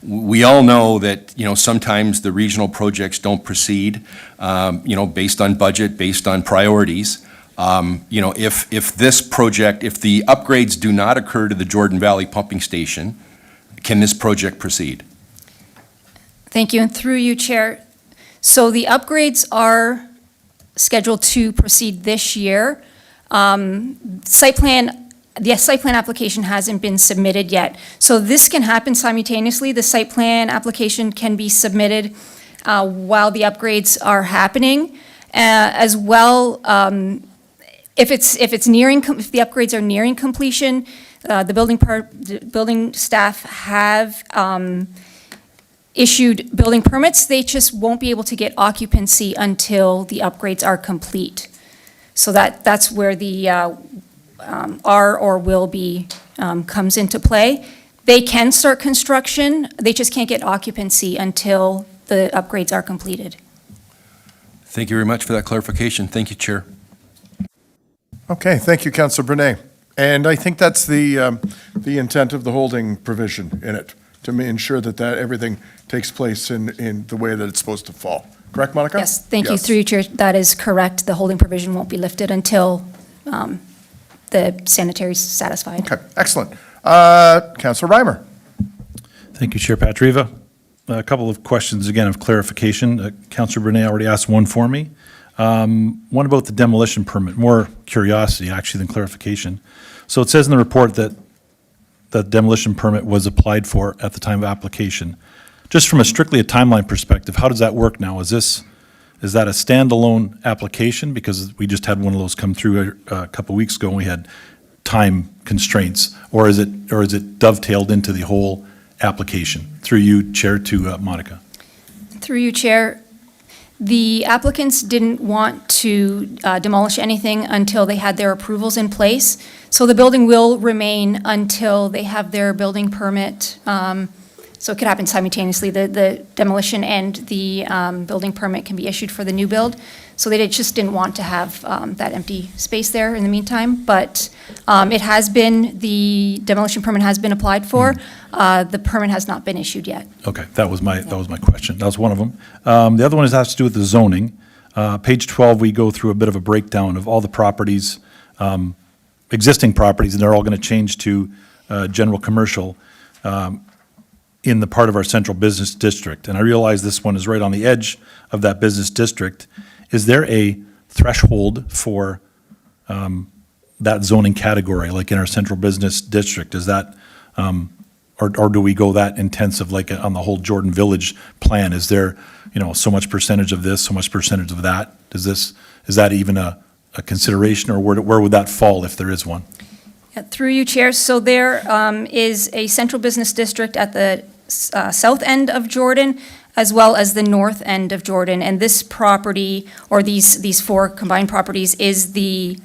we all know that, sometimes the regional projects don't proceed, based on budget, based on priorities. If this project, if the upgrades do not occur to the Jordan Valley Pumping Station, can this project proceed? Thank you, and through you, Chair. So the upgrades are scheduled to proceed this year. The site plan application hasn't been submitted yet. So this can happen simultaneously. The site plan application can be submitted while the upgrades are happening. As well, if the upgrades are nearing completion, the building staff have issued building permits. They just won't be able to get occupancy until the upgrades are complete. So that's where the are or will be comes into play. They can start construction, they just can't get occupancy until the upgrades are completed. Thank you very much for that clarification. Thank you, Chair. Okay, thank you, Councillor Brunet. And I think that's the intent of the holding provision in it, to ensure that everything takes place in the way that it's supposed to fall. Correct, Monica? Yes, thank you, Yes. through you, Chair. That is correct. The holding provision won't be lifted until the sanitary is satisfied. Okay, excellent. Councillor Reimer. Thank you, Chair Patriva. A couple of questions, again, of clarification. Councillor Brunet already asked one for me. One about the demolition permit, more curiosity, actually, than clarification. So it says in the report that the demolition permit was applied for at the time of application. Just from strictly a timeline perspective, how does that work now? Is that a standalone application? Because we just had one of those come through a couple weeks ago, and we had time constraints. Or is it dovetailed into the whole application? Through you, Chair, to Monica. Through you, Chair, the applicants didn't want to demolish anything until they had their approvals in place. So the building will remain until they have their building permit. So it could happen simultaneously. The demolition and the building permit can be issued for the new build. So they just didn't want to have that empty space there in the meantime. But the demolition permit has been applied for. The permit has not been issued yet. Okay, that was my question. That was one of them. The other one has to do with the zoning. Page 12, we go through a bit of a breakdown of all the properties, existing properties, and they're all going to change to general commercial in the part of our central business district. And I realize this one is right on the edge of that business district. Is there a threshold for that zoning category, like in our central business district? Is that, or do we go that intensive, like on the whole Jordan Village plan? Is there, so much percentage of this, so much percentage of that? Is that even a consideration, or where would that fall if there is one? Yeah, through you, Chair. So there is a central business district at the south end of Jordan, as well as the north end of Jordan. And this property, or these four combined properties, is the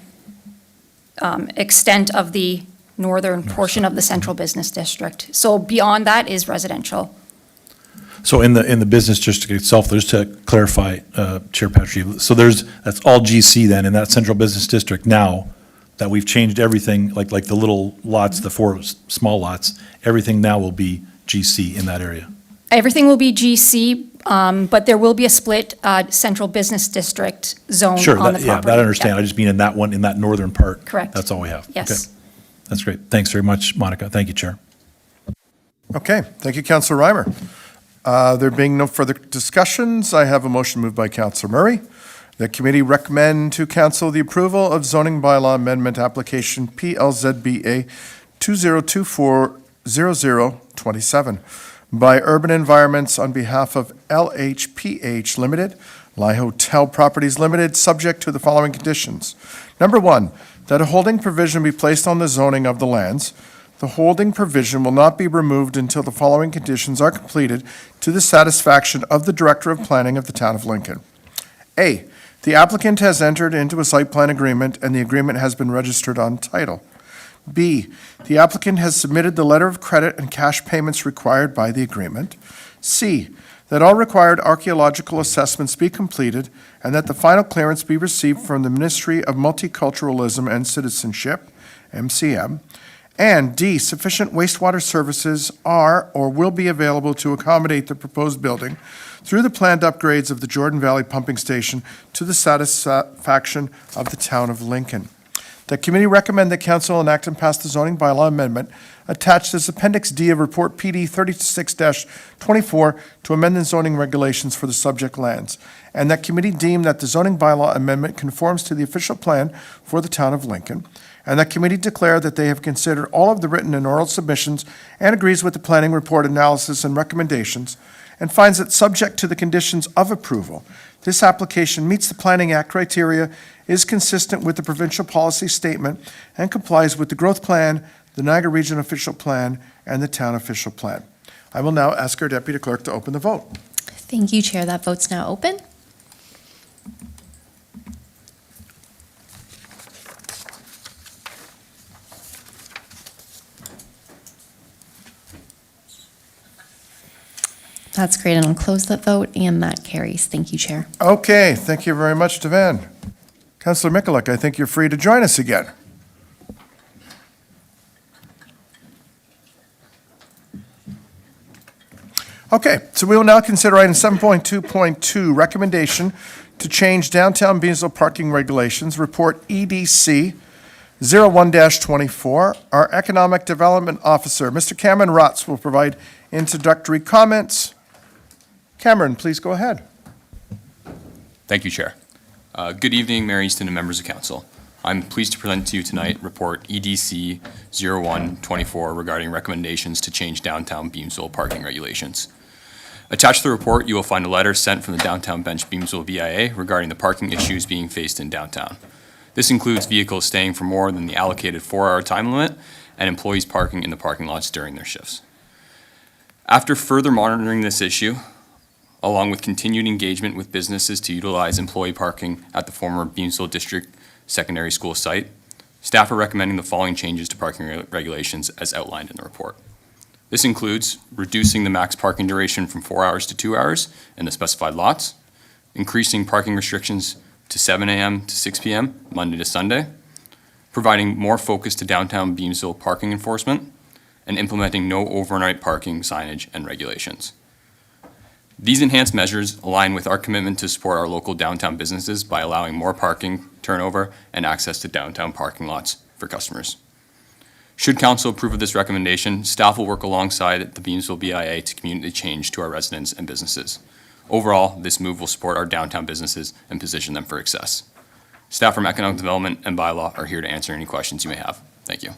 extent of the northern portion of the central business district. So beyond that is residential. So in the business district itself, just to clarify, Chair Patrick, so that's all GC then in that central business district now, that we've changed everything, like the little lots, the four small lots, everything now will be GC in that area? Everything will be GC, but there will be a split central business district zone on the property. Sure, that I understand. Yeah. I just mean in that one, in that northern part. Correct. That's all we have. Yes. Okay. That's great. Thanks very much, Monica. Thank you, Chair. Okay, thank you, Councillor Reimer. There being no further discussions, I have a motion moved by Councillor Murray. The committee recommend to council the approval of zoning bylaw amendment application PLZBA 2024-0027 by Urban Environments on behalf of LHPH Limited, Lie Hotel Properties Limited, subject to the following conditions. Number one, that a holding provision be placed on the zoning of the lands. The holding provision will not be removed until the following conditions are completed to the satisfaction of the Director of Planning of the Town of Lincoln. A, the applicant has entered into a site plan agreement and the agreement has been registered on title. B, the applicant has submitted the letter of credit and cash payments required by the agreement. C, that all required archaeological assessments be completed and that the final clearance be received from the Ministry of Multiculturalism and Citizenship, MCM. And D, sufficient wastewater services are or will be available to accommodate the proposed building through the planned upgrades of the Jordan Valley Pumping Station to the satisfaction of the town of Lincoln. The committee recommend that council enact and pass the zoning bylaw amendment attached as Appendix D of Report PD 36-24 to amend the zoning regulations for the subject lands, and that committee deem that the zoning bylaw amendment conforms to the official plan for the town of Lincoln, and that committee declare that they have considered all of the written and oral submissions and agrees with the planning report analysis and recommendations, and finds that subject to the conditions of approval, this application meets the Planning Act criteria, is consistent with the provincial policy statement, and complies with the growth plan, the Niagara Region official plan, and the town official plan. I will now ask our deputy clerk to open the vote. Thank you, Chair. That vote's now open. That's great, and I'll close that vote, and that carries. Thank you, Chair. Okay, thank you very much, Devan. Councillor Mikulik, I think you're free to join us again. Okay, so we will now consider item 7.2.2, recommendation to change downtown Beamsville parking regulations, report EDC 01-24. Our Economic Development Officer, Mr. Cameron Rotz, will provide introductory comments. Cameron, please go ahead. Thank you, Chair. Good evening, Mayor Easton and members of council. I'm pleased to present to you tonight report EDC 01-24 regarding recommendations to change downtown Beamsville parking regulations. Attached to the report, you will find a letter sent from the Downtown Bench Beamsville BIA regarding the parking issues being faced in downtown. This includes vehicles staying for more than the allocated 4-hour time limit and employees parking in the parking lots during their shifts. After further monitoring this issue, along with continued engagement with businesses to utilize employee parking at the former Beamsville District Secondary School site, staff are recommending the following changes to parking regulations as outlined in the report. This includes reducing the max parking duration from 4 hours to 2 hours in the specified lots, increasing parking restrictions to 7 a.m. to 6 p.m. Monday to Sunday, providing more focus to downtown Beamsville parking enforcement, and implementing no overnight parking signage and regulations. These enhanced measures align with our commitment to support our local downtown businesses by allowing more parking turnover and access to downtown parking lots for customers. Should council approve of this recommendation, staff will work alongside the Beamsville BIA to communicate the change to our residents and businesses. Overall, this move will support our downtown businesses and position them for success. Staff from Economic Development and Bylaw are here to answer any questions you may have. Thank you.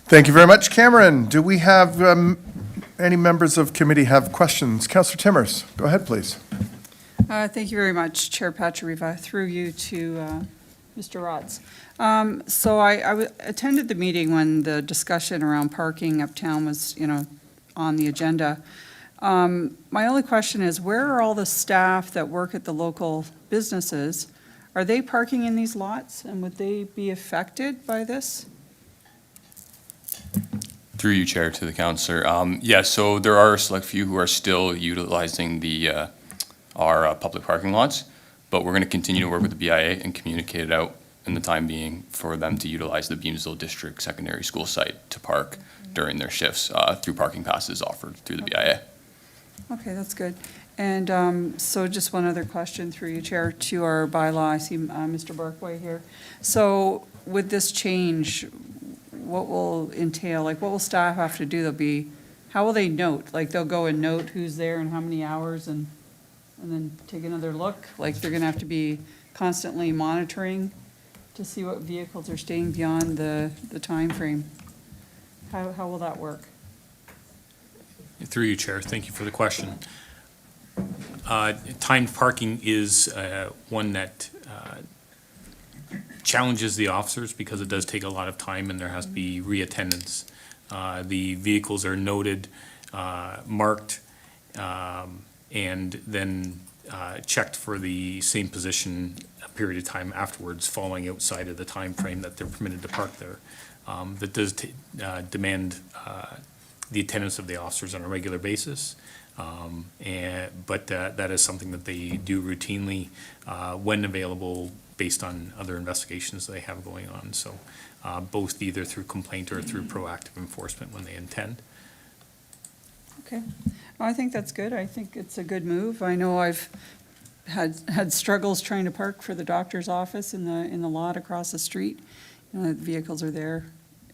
Thank you very much, Cameron. Do we have any members of committee have questions? Councillor Timmers, go ahead, please. Thank you very much, Chair Patrieva. Through you to Mr. Rotz. So I attended the meeting when the discussion around parking uptown was, on the agenda. My only question is, where are all the staff that work at the local businesses? Are they parking in these lots, and would they be affected by this? Through you, Chair, to the councillor. Yeah, so there are a select few who are still utilizing our public parking lots, but we're going to continue to work with the BIA and communicate it out in the time being for them to utilize the Beamsville District Secondary School site to park during their shifts through parking passes offered through the BIA. Okay, that's good. And so just one other question through you, Chair, to our bylaw. I see Mr. Barkway here. So with this change, what will entail? Like, what will staff have to do? How will they note? Like, they'll go and note who's there and how many hours and then take another look? Like, they're going to have to be constantly monitoring to see what vehicles are staying beyond the time frame. How will that work? Through you, Chair. Thank you for the question. Timed parking is one that challenges the officers because it does take a lot of time and there has to be reattendance. The vehicles are noted, marked, and then checked for the same position a period of time afterwards, falling outside of the time frame that they're permitted to park there. That does demand the attendance of the officers on a regular basis. But that is something that they do routinely when available based on other investigations they have going on. So both either through complaint or through proactive enforcement when they intend. Okay. I think that's good. I think it's a good move. I know I've had struggles trying to park for the doctor's office in the lot across the street. The vehicles are there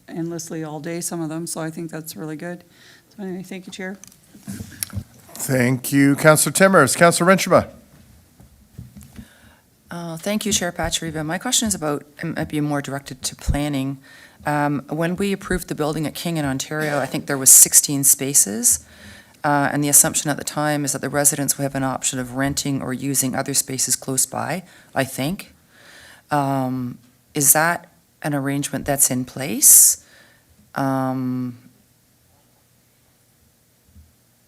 endlessly all day, some of them, so I think that's really good. So anyway, thank you, Chair. Thank you, Councillor Timmers. Councillor Renshima. Thank you, Chair Patriva. My question is about, it might be more directed to planning. When we approved the building at King in Ontario, I think there was 16 spaces, and the assumption at the time is that the residents would have an option of renting or using other spaces close by, I think. Is that an arrangement that's in place?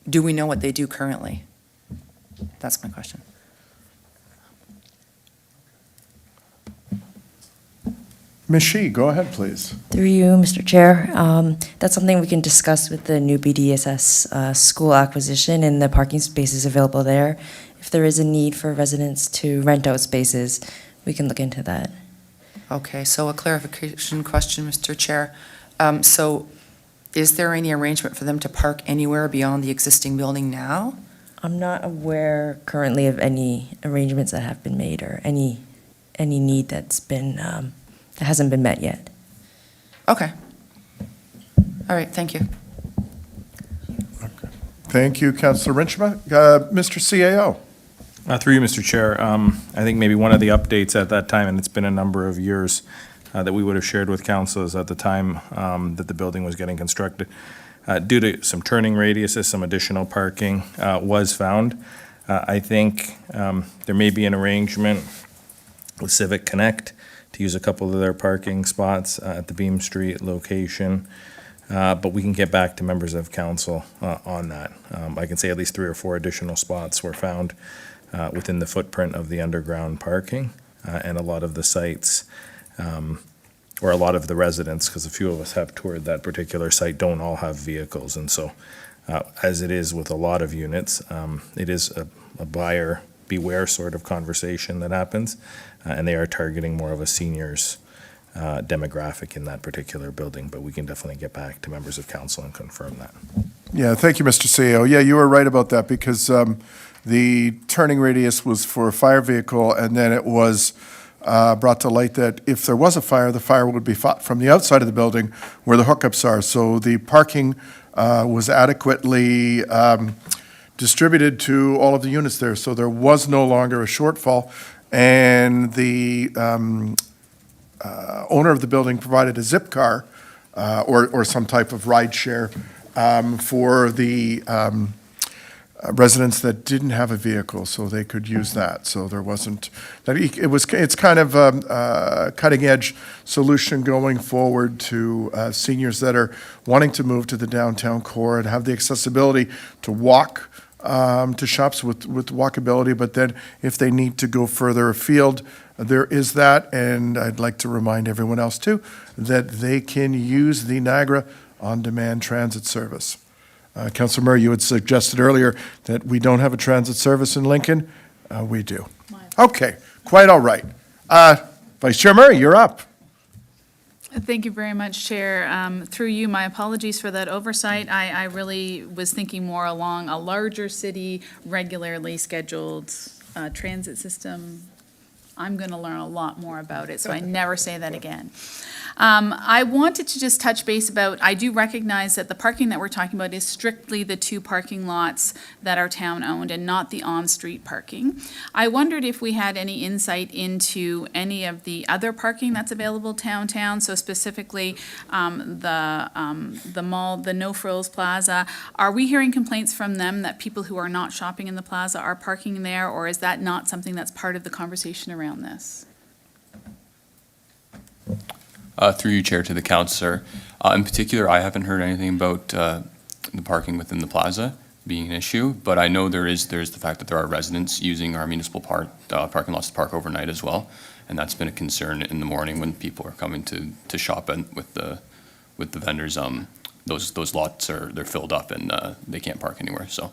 Do we know what they do currently? That's my question. Ms. Shi, go ahead, please. Through you, Mr. Chair. That's something we can discuss with the new BDSS school acquisition and the parking spaces available there. If there is a need for residents to rent out spaces, we can look into that. Okay, so a clarification question, Mr. Chair. So is there any arrangement for them to park anywhere beyond the existing building now? I'm not aware currently of any arrangements that have been made or any need that's been, that hasn't been met yet. Okay. All right, thank you. Thank you, Councillor Renshima. Mr. CAO. Through you, Mr. Chair. I think maybe one of the updates at that time, and it's been a number of years, that we would have shared with council is at the time that the building was getting constructed. Due to some turning radiuses, some additional parking was found. I think there may be an arrangement with Civic Connect to use a couple of their parking spots at the Beam Street location. But we can get back to members of council on that. I can say at least 3 or 4 additional spots were found within the footprint of the underground parking, and a lot of the sites, or a lot of the residents, because a few of us have toured that particular site, don't all have vehicles. And so, as it is with a lot of units, it is a buyer beware sort of conversation that happens, and they are targeting more of a seniors demographic in that particular building, but we can definitely get back to members of council and confirm that. Yeah, thank you, Mr. CEO. Yeah, you were right about that, because the turning radius was for a fire vehicle, and then it was brought to light that if there was a fire, the fire would be fought from the outside of the building where the hookups are. So the parking was adequately distributed to all of the units there, so there was no longer a shortfall, and the owner of the building provided a zip car or some type of ride share for the residents that didn't have a vehicle, so they could use that. So there wasn't that. It's kind of a cutting edge solution going forward to seniors that are wanting to move to the downtown core and have the accessibility to walk to shops with walkability, but then if they need to go further afield, there is that. And I'd like to remind everyone else too that they can use the Niagara on-demand transit service. Councillor Murray, you had suggested earlier that we don't have a transit service in Lincoln. We do. Okay, quite all right. Vice Chair Murray, you're up. Thank you very much, Chair. Through you, my apologies for that oversight. I really was thinking more along a larger city, regularly scheduled transit system. I'm going to learn a lot more about it, so I never say that again. I wanted to just touch base about, I do recognize that the parking that we're talking about is strictly the 2 parking lots that are town-owned and not the on-street parking. I wondered if we had any insight into any of the other parking that's available downtown, so specifically the mall, the No Frills Plaza. Are we hearing complaints from them that people who are not shopping in the plaza are parking there, or is that not something that's part of the conversation around this? Through you, Chair, to the councillor. In particular, I haven't heard anything about the parking within the plaza being an issue, but I know there's the fact that there are residents using our municipal parking lots to park overnight as well, and that's been a concern in the morning when people are coming to shop with the vendors. Those lots they're filled up and they can't park anywhere. So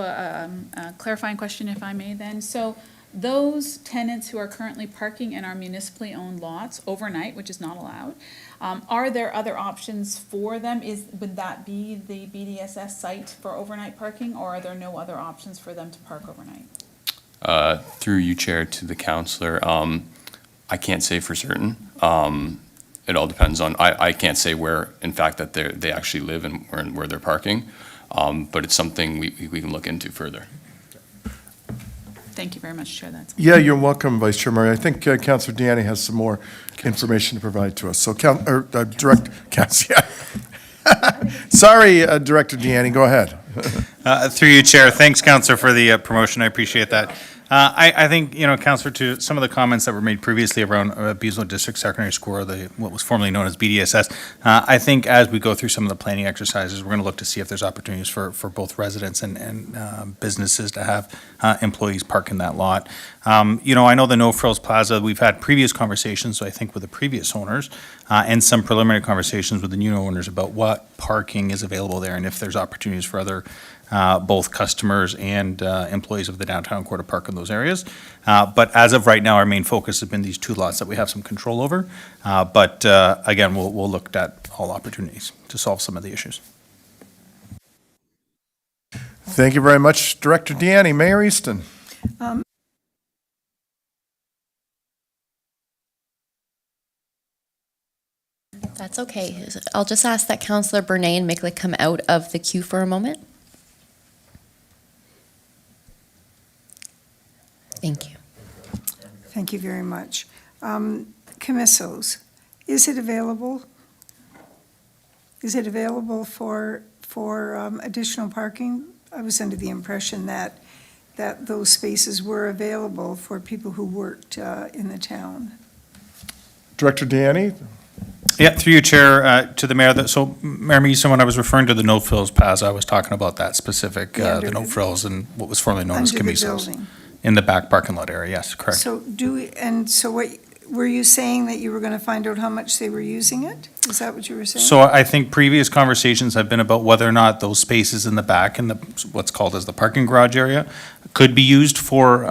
a clarifying question, if I may then. So those tenants who are currently parking in our municipally owned lots overnight, which is not allowed, are there other options for them? Would that be the BDSS site for overnight parking, or are there no other options for them to park overnight? Through you, Chair, to the counselor, I can't say for certain. It all depends on, I can't say where, in fact, that they actually live and where they're parking, but it's something we can look into further. Thank you very much, Chair. That's Yeah, you're welcome, Vice Chair Murray. I think Councillor Deanne has some more information to provide to us. So, Sorry, Director Deanne, go ahead. Through you, Chair. Thanks, Councillor, for the promotion. I appreciate that. I think, Councillor, to some of the comments that were made previously around Beazley District Secondary School, or what was formerly known as BDSS, I think as we go through some of the planning exercises, we're going to look to see if there's opportunities for both residents and businesses to have employees park in that lot. I know the No Frills Plaza, we've had previous conversations, I think, with the previous owners, and some preliminary conversations with the new owners about what parking is available there and if there's opportunities for other both customers and employees of the downtown core to park in those areas. But as of right now, our main focus has been these two lots that we have some control over. But again, we'll look at all opportunities to solve some of the issues. Thank you very much, Director Deanne. Mayor Easton. That's okay. I'll just ask that Councillor Bernay and Miklik come out of the queue for a moment. Thank you. Thank you very much. Camissos, is it available? Is it available for additional parking? I was under the impression that those spaces were available for people who worked in the town. Director Deanne? Yeah, through you, Chair, to the Mayor. So, Mayor Meason, when I was referring to the No Frills Plaza, I was talking about that specific, the No Frills and what was formerly known as Under the Camissos. building. In the back parking lot area, yes, correct. So what, were you saying that you were going to find out how much they were using it? Is that what you were saying? So I think previous conversations have been about whether or not those spaces in the back in the, what's called as the parking garage area, could be used for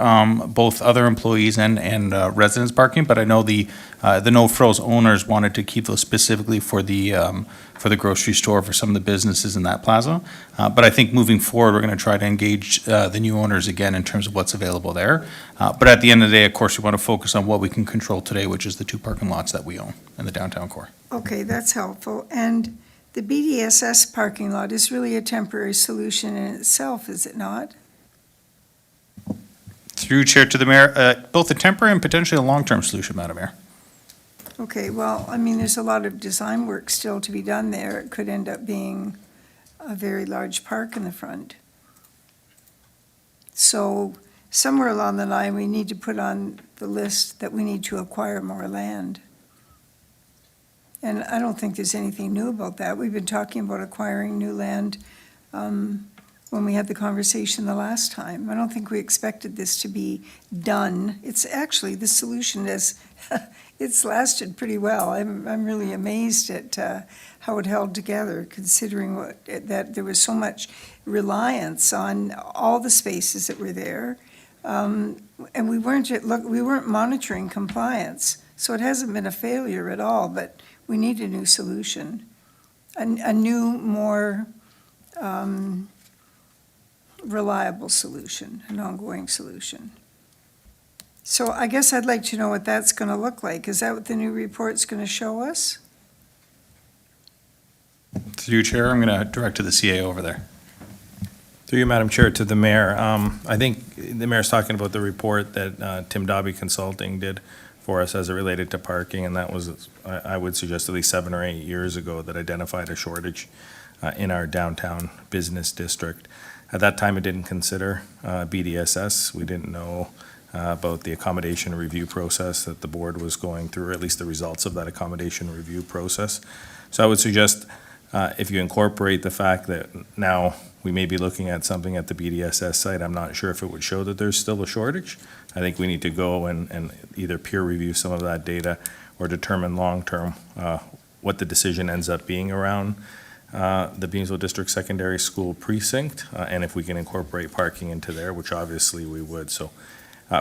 both other employees and residents parking, but I know the No Frills owners wanted to keep those specifically for the grocery store, for some of the businesses in that plaza. But I think moving forward, we're going to try to engage the new owners again in terms of what's available there. But at the end of the day, of course, we want to focus on what we can control today, which is the two parking lots that we own in the downtown core. Okay, that's helpful. And the BDSS parking lot is really a temporary solution in itself, is it not? Through Chair to the Mayor, both a temporary and potentially a long-term solution, Madam Mayor. Okay, well, I mean, there's a lot of design work still to be done there. It could end up being a very large park in the front. So somewhere along the line, we need to put on the list that we need to acquire more land. And I don't think there's anything new about that. We've been talking about acquiring new land when we had the conversation the last time. I don't think we expected this to be done. It's actually, the solution is, it's lasted pretty well. I'm really amazed at how it held together, considering that there was so much reliance on all the spaces that were there. And we weren't monitoring compliance. So it hasn't been a failure at all, but we need a new solution, a new, more reliable solution, an ongoing solution. So I guess I'd like to know what that's going to look like. Is that what the new report's going to show us? Through you, Chair, I'm going to direct to the CA over there. Through you, Madam Chair, to the Mayor. I think the Mayor's talking about the report that Tim Dobby Consulting did for us as it related to parking, and that was, I would suggest, at least 7 or 8 years ago, that identified a shortage in our downtown business district. At that time, it didn't consider BDSS. We didn't know about the accommodation review process that the board was going through, or at least the results of that accommodation review process. So I would suggest if you incorporate the fact that now we may be looking at something at the BDSS site, I'm not sure if it would show that there's still a shortage. I think we need to go and either peer review some of that data or determine long-term what the decision ends up being around the Beamsville District Secondary School precinct, and if we can incorporate parking into there, which obviously we would. So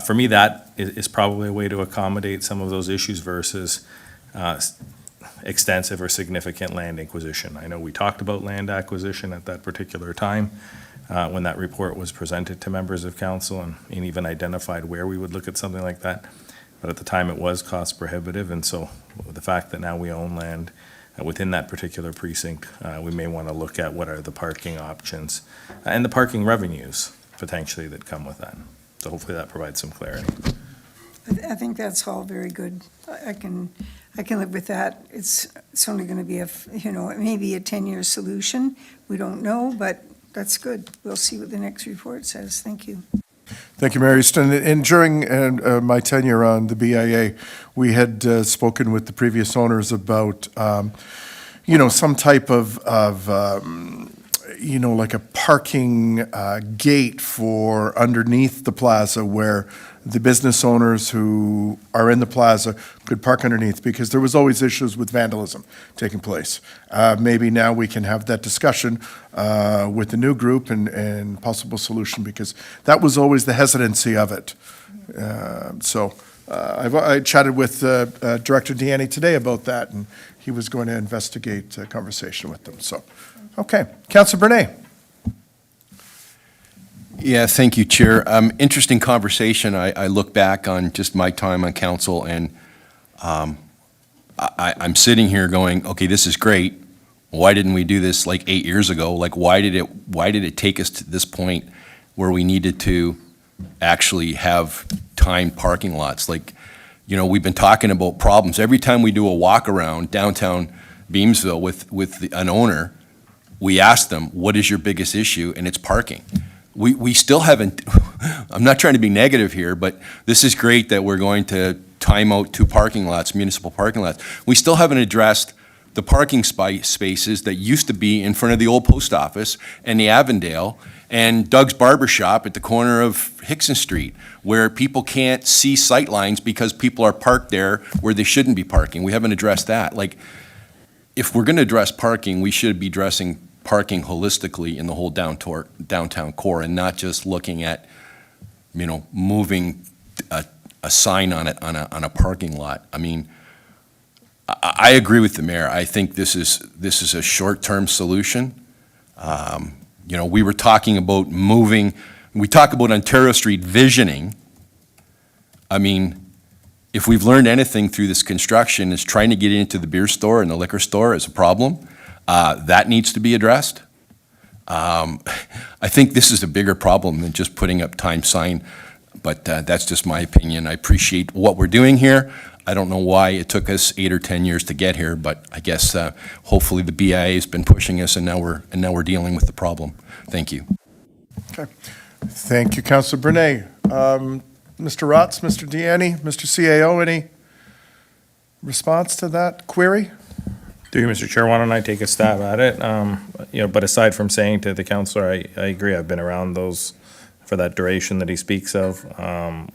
For me, that is probably a way to accommodate some of those issues versus extensive or significant land acquisition. I know we talked about land acquisition at that particular time when that report was presented to members of council and even identified where we would look at something like that. But at the time, it was cost prohibitive, and so the fact that now we own land within that particular precinct, we may want to look at what are the parking options and the parking revenues potentially that come with that. So hopefully that provides some clarity. I think that's all very good. I can live with that. It's only going to be maybe a 10-year solution. We don't know, but that's good. We'll see what the next report says. Thank you. Thank you, Mary Easton. And during my tenure on the BIA, we had spoken with the previous owners about, some type of like a parking gate for underneath the plaza where the business owners who are in the plaza could park underneath, because there was always issues with vandalism taking place. Maybe now we can have that discussion with the new group and possible solution, because that was always the hesitancy of it. I chatted with Director Deanne today about that, and he was going to investigate a conversation with them. So, okay. Councilor Bernay. Yeah, thank you, Chair. Interesting conversation. I look back on just my time on council, and I'm sitting here going, okay, this is great. Why didn't we do this like 8 years ago? Like, why did it take us to this point where we needed to actually have timed parking lots? Like, we've been talking about problems. Every time we do a walk around downtown Beamsville with an owner, we ask them, what is your biggest issue? And it's parking. We still haven't, I'm not trying to be negative here, but this is great that we're going to time out 2 parking lots, municipal parking lots. We still haven't addressed the parking spaces that used to be in front of the old post office and the Avondale and Doug's Barber Shop at the corner of Hickson Street, where people can't see sight lines because people are parked there where they shouldn't be parking. We haven't addressed that. Like, if we're going to address parking, we should be addressing parking holistically in the whole downtown core, and not just looking at, moving a sign on it on a parking lot. I mean, I agree with the mayor. I think this is a short-term solution. We were talking about moving. We talk about Ontario Street visioning. I mean, if we've learned anything through this construction, is trying to get into the beer store and the liquor store is a problem. That needs to be addressed. I think this is a bigger problem than just putting up time sign, but that's just my opinion. I appreciate what we're doing here. I don't know why it took us 8 or 10 years to get here, but I guess hopefully the BIA has been pushing us, and now we're dealing with the problem. Thank you. Okay. Thank you, Councilor Bernay. Mr. Rotz, Mr. Deanne, Mr. CAO, any response to that query? Through you, Mr. Chair, why don't I take a stab at it? But aside from saying to the councillor, I agree, I've been around those for that duration that he speaks of.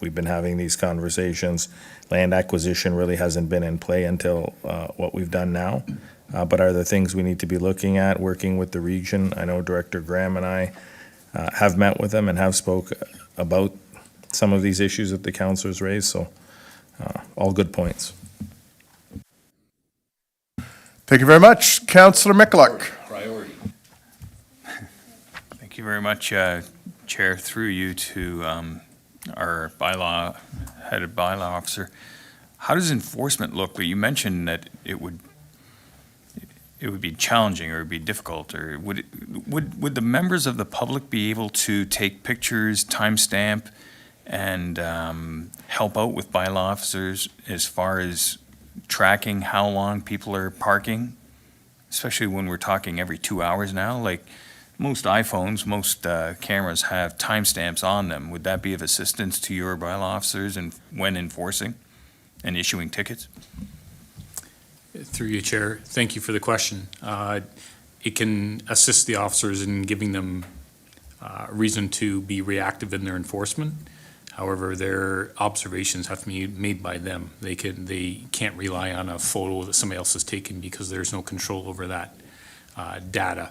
We've been having these conversations. Land acquisition really hasn't been in play until what we've done now. But are there things we need to be looking at, working with the region? I know Director Graham and I have met with them and have spoke about some of these issues that the councillors raised, so all good points. Thank you very much. Councillor Michalak. Priority. Thank you very much, Chair, through you to our head of bylaw officer. How does enforcement look? You mentioned that it would be challenging, or it would be difficult, or would the members of the public be able to take pictures, timestamp, and help out with bylaw officers as far as tracking how long people are parking, especially when we're talking every 2 hours now? Like, most iPhones, most cameras have timestamps on them. Would that be of assistance to your bylaw officers when enforcing and issuing tickets? Through you, Chair, thank you for the question. It can assist the officers in giving them reason to be reactive in their enforcement. However, their observations have to be made by them. They can't rely on a photo that somebody else has taken, because there's no control over that data.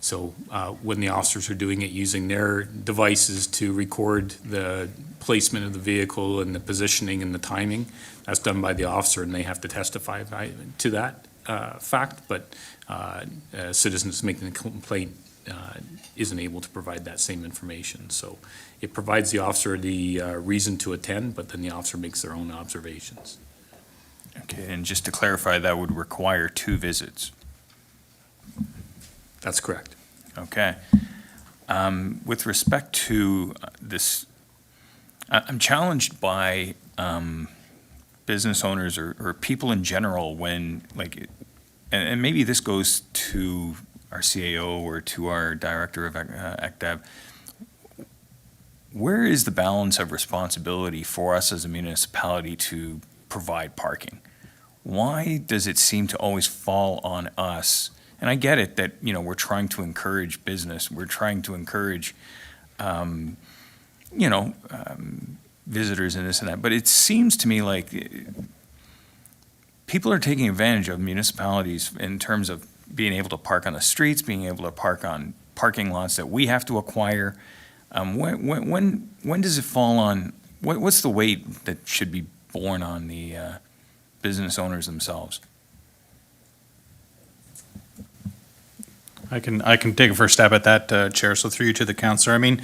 So when the officers are doing it using their devices to record the placement of the vehicle and the positioning and the timing, that's done by the officer, and they have to testify to that fact. But citizens making the complaint isn't able to provide that same information. So it provides the officer the reason to attend, but then the officer makes their own observations. Okay, and just to clarify, that would require 2 visits. That's correct. Okay. With respect to this, I'm challenged by business owners or people in general when, like, and maybe this goes to our CAO or to our Director of ECDAB, where is the balance of responsibility for us as a municipality to provide parking? Why does it seem to always fall on us? And I get it that, you know, we're trying to encourage business, we're trying to encourage, visitors and this and that, but it seems to me like people are taking advantage of municipalities in terms of being able to park on the streets, being able to park on parking lots that we have to acquire. When does it fall on, what's the weight that should be borne on the business owners themselves? I can take a first stab at that, Chair, so through you to the councillor. I mean,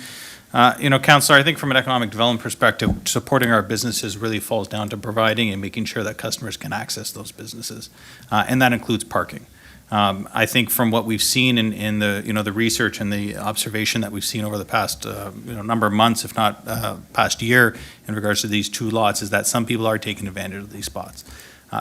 councillor, I think from an economic development perspective, supporting our businesses really falls down to providing and making sure that customers can access those businesses, and that includes parking. I think from what we've seen in the research and the observation that we've seen over the past number of months, if not past year, in regards to these 2 lots, is that some people are taking advantage of these spots.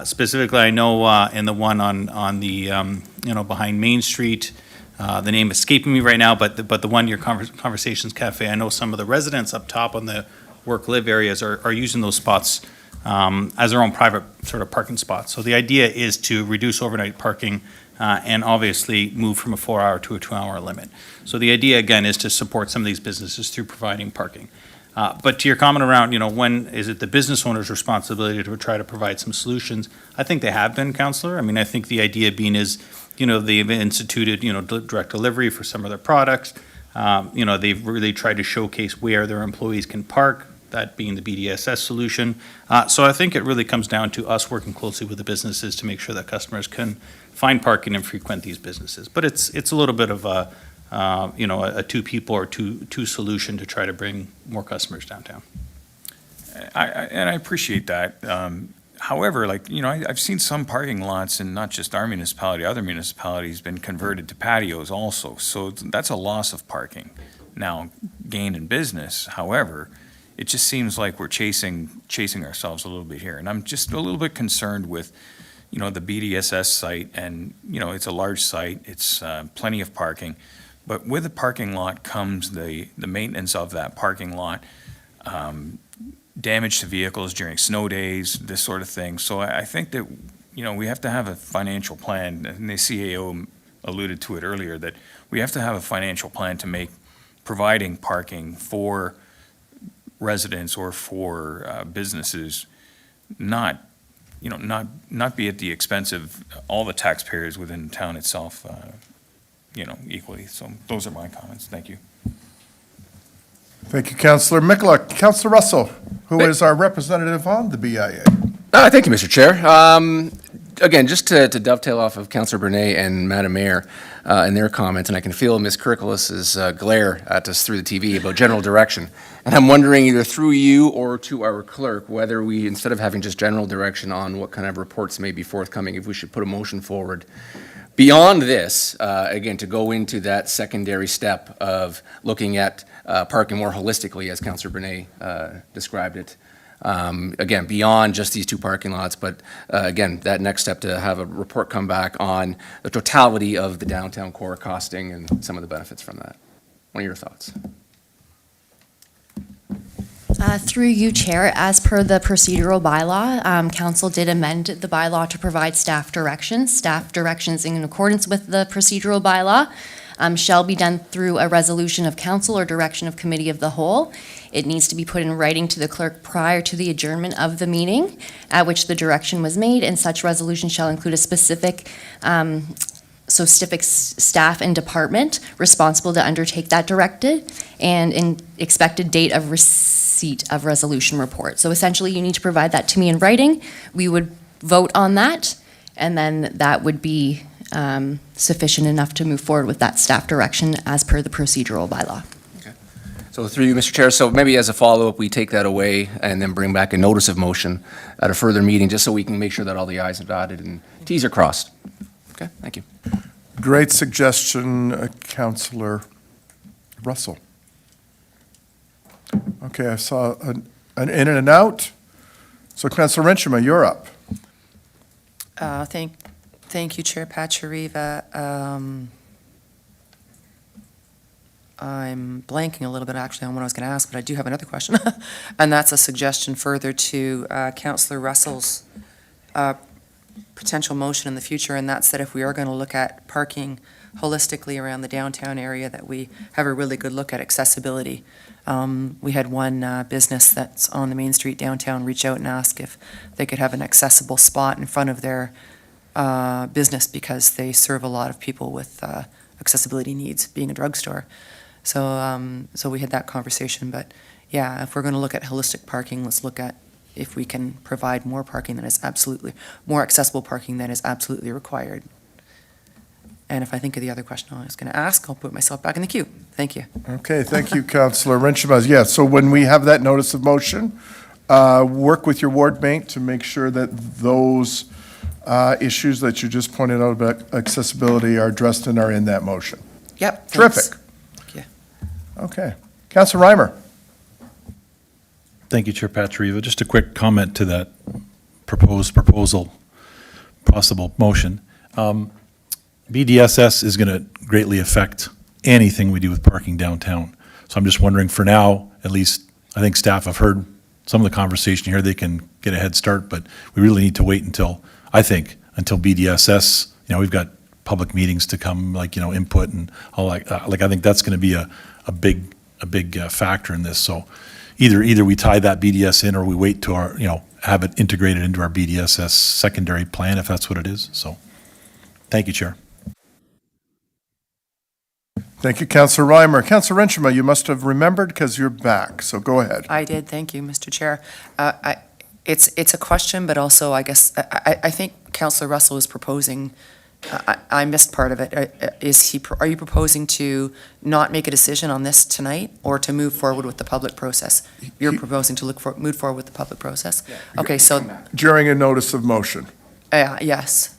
Specifically, I know in the one on the behind Main Street. The name escaping me right now, but the one near Conversations Cafe, I know some of the residents up top on the work-live areas are using those spots as their own private sort of parking spots. So the idea is to reduce overnight parking and obviously move from a 4-hour to a 2-hour limit. So the idea, again, is to support some of these businesses through providing parking. But to your comment around, when is it the business owner's responsibility to try to provide some solutions? I think they have been, Councillor. I mean, I think the idea being is, they've instituted, direct delivery for some of their products. They've really tried to showcase where their employees can park, that being the BDSS solution. So I think it really comes down to us working closely with the businesses to make sure that customers can find parking and frequent these businesses. But it's a little bit of a 2 people or two solution to try to bring more customers downtown. I appreciate that. However, I've seen some parking lots, and not just our municipality, other municipalities been converted to patios also. So that's a loss of parking. Now, gain in business, however, it just seems like we're chasing ourselves a little bit here. And I'm just a little bit concerned with, the BDSS site, and, it's a large site, it's plenty of parking. But with the parking lot comes the maintenance of that parking lot, damage to vehicles during snow days, this sort of thing. So I think that, we have to have a financial plan, and the CAO alluded to it earlier, that we have to have a financial plan to make providing parking for residents or for businesses not be at the expense of all the taxpayers within the town itself, equally. So those are my comments. Thank you. Thank you, Councillor Mikula. Councillor Russell, who is our representative on the BIA. Thank you, Mr. Chair. Again, just to dovetail off of Councillor Bernay and Madam Mayor and their comments, and I can feel Ms. Kirkolas's glare at us through the TV about general direction. And I'm wondering, either through you or to our clerk, whether we, instead of having just general direction on what kind of reports may be forthcoming, if we should put a motion forward beyond this, again, to go into that secondary step of looking at parking more holistically, as Councillor Bernay described it. Again, beyond just these 2 parking lots, but again, that next step to have a report come back on the totality of the downtown core costing and some of the benefits from that. What are your thoughts? Through you, Chair, as per the procedural bylaw, Council did amend the bylaw to provide staff directions. Staff directions in accordance with the procedural bylaw shall be done through a resolution of council or direction of committee of the whole. It needs to be put in writing to the clerk prior to the adjournment of the meeting at which the direction was made, and such resolution shall include a specific so staff and department responsible to undertake that directed, and in expected date of receipt of resolution report. So essentially, you need to provide that to me in writing. We would vote on that, and then that would be sufficient enough to move forward with that staff direction as per the procedural bylaw. So through you, Mr. Chair, so maybe as a follow-up, we take that away and then bring back a notice of motion at a further meeting, just so we can make sure that all the i's are dotted and t's are crossed. Okay, thank you. Great suggestion, Councillor Russell. Okay, I saw an in and an out. So Councillor Renchema, you're up. Thank you, Chair Pachariva. I'm blanking a little bit actually on what I was going to ask, but I do have another question. And that's a suggestion further to Councillor Russell's potential motion in the future, and that's that if we are going to look at parking holistically around the downtown area, that we have a really good look at accessibility. We had one business that's on the Main Street downtown reach out and ask if they could have an accessible spot in front of their business because they serve a lot of people with accessibility needs, being a drugstore. So we had that conversation, but yeah, if we're going to look at holistic parking, let's look at if we can provide more parking that is absolutely, more accessible parking that is absolutely required. And if I think of the other question I was going to ask, I'll put myself back in the queue. Thank you. Okay, thank you, Councillor Renchema. Yeah, so when we have that notice of motion, work with your ward mate to make sure that those issues that you just pointed out about accessibility are addressed and are in that motion. Yep. Terrific. Thanks. Yeah. Okay. Councillor Reimer. Thank you, Chair Pachariva. Just a quick comment to that proposal, possible motion. BDSS is going to greatly affect anything we do with parking downtown. So I'm just wondering, for now, at least, I think staff have heard some of the conversation here. They can get a head start, but we really need to wait until BDSS, we've got public meetings to come, input and all that. I think that's going to be a big factor in this. So either we tie that BDS in or we wait to have it integrated into our BDSS secondary plan, if that's what it is. So, thank you, Chair. Thank you, Councillor Reimer. Councillor Renchema, you must have remembered because you're back, so go ahead. I did, thank you, Mr. Chair. It's a question, but also I guess, I think Councillor Russell is proposing, I missed part of it. Are you proposing to not make a decision on this tonight or to move forward with the public process? You're proposing to move forward with the public process? Okay, so. During a notice of motion. Yes.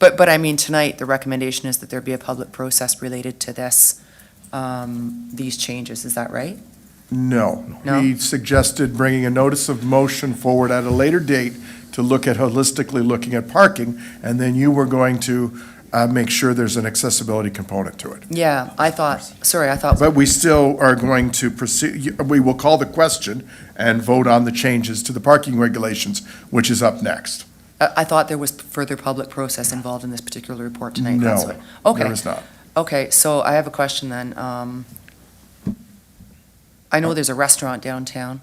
But I mean, tonight, the recommendation is that there be a public process related to this, these changes, is that right? No. No? We suggested bringing a notice of motion forward at a later date to look at holistically looking at parking, and then you were going to make sure there's an accessibility component to it. Yeah, I thought. But we still are going to proceed, we will call the question and vote on the changes to the parking regulations, which is up next. I thought there was further public process involved in this particular report tonight. No, Okay. there is not. Okay, so I have a question then. I know there's a restaurant downtown,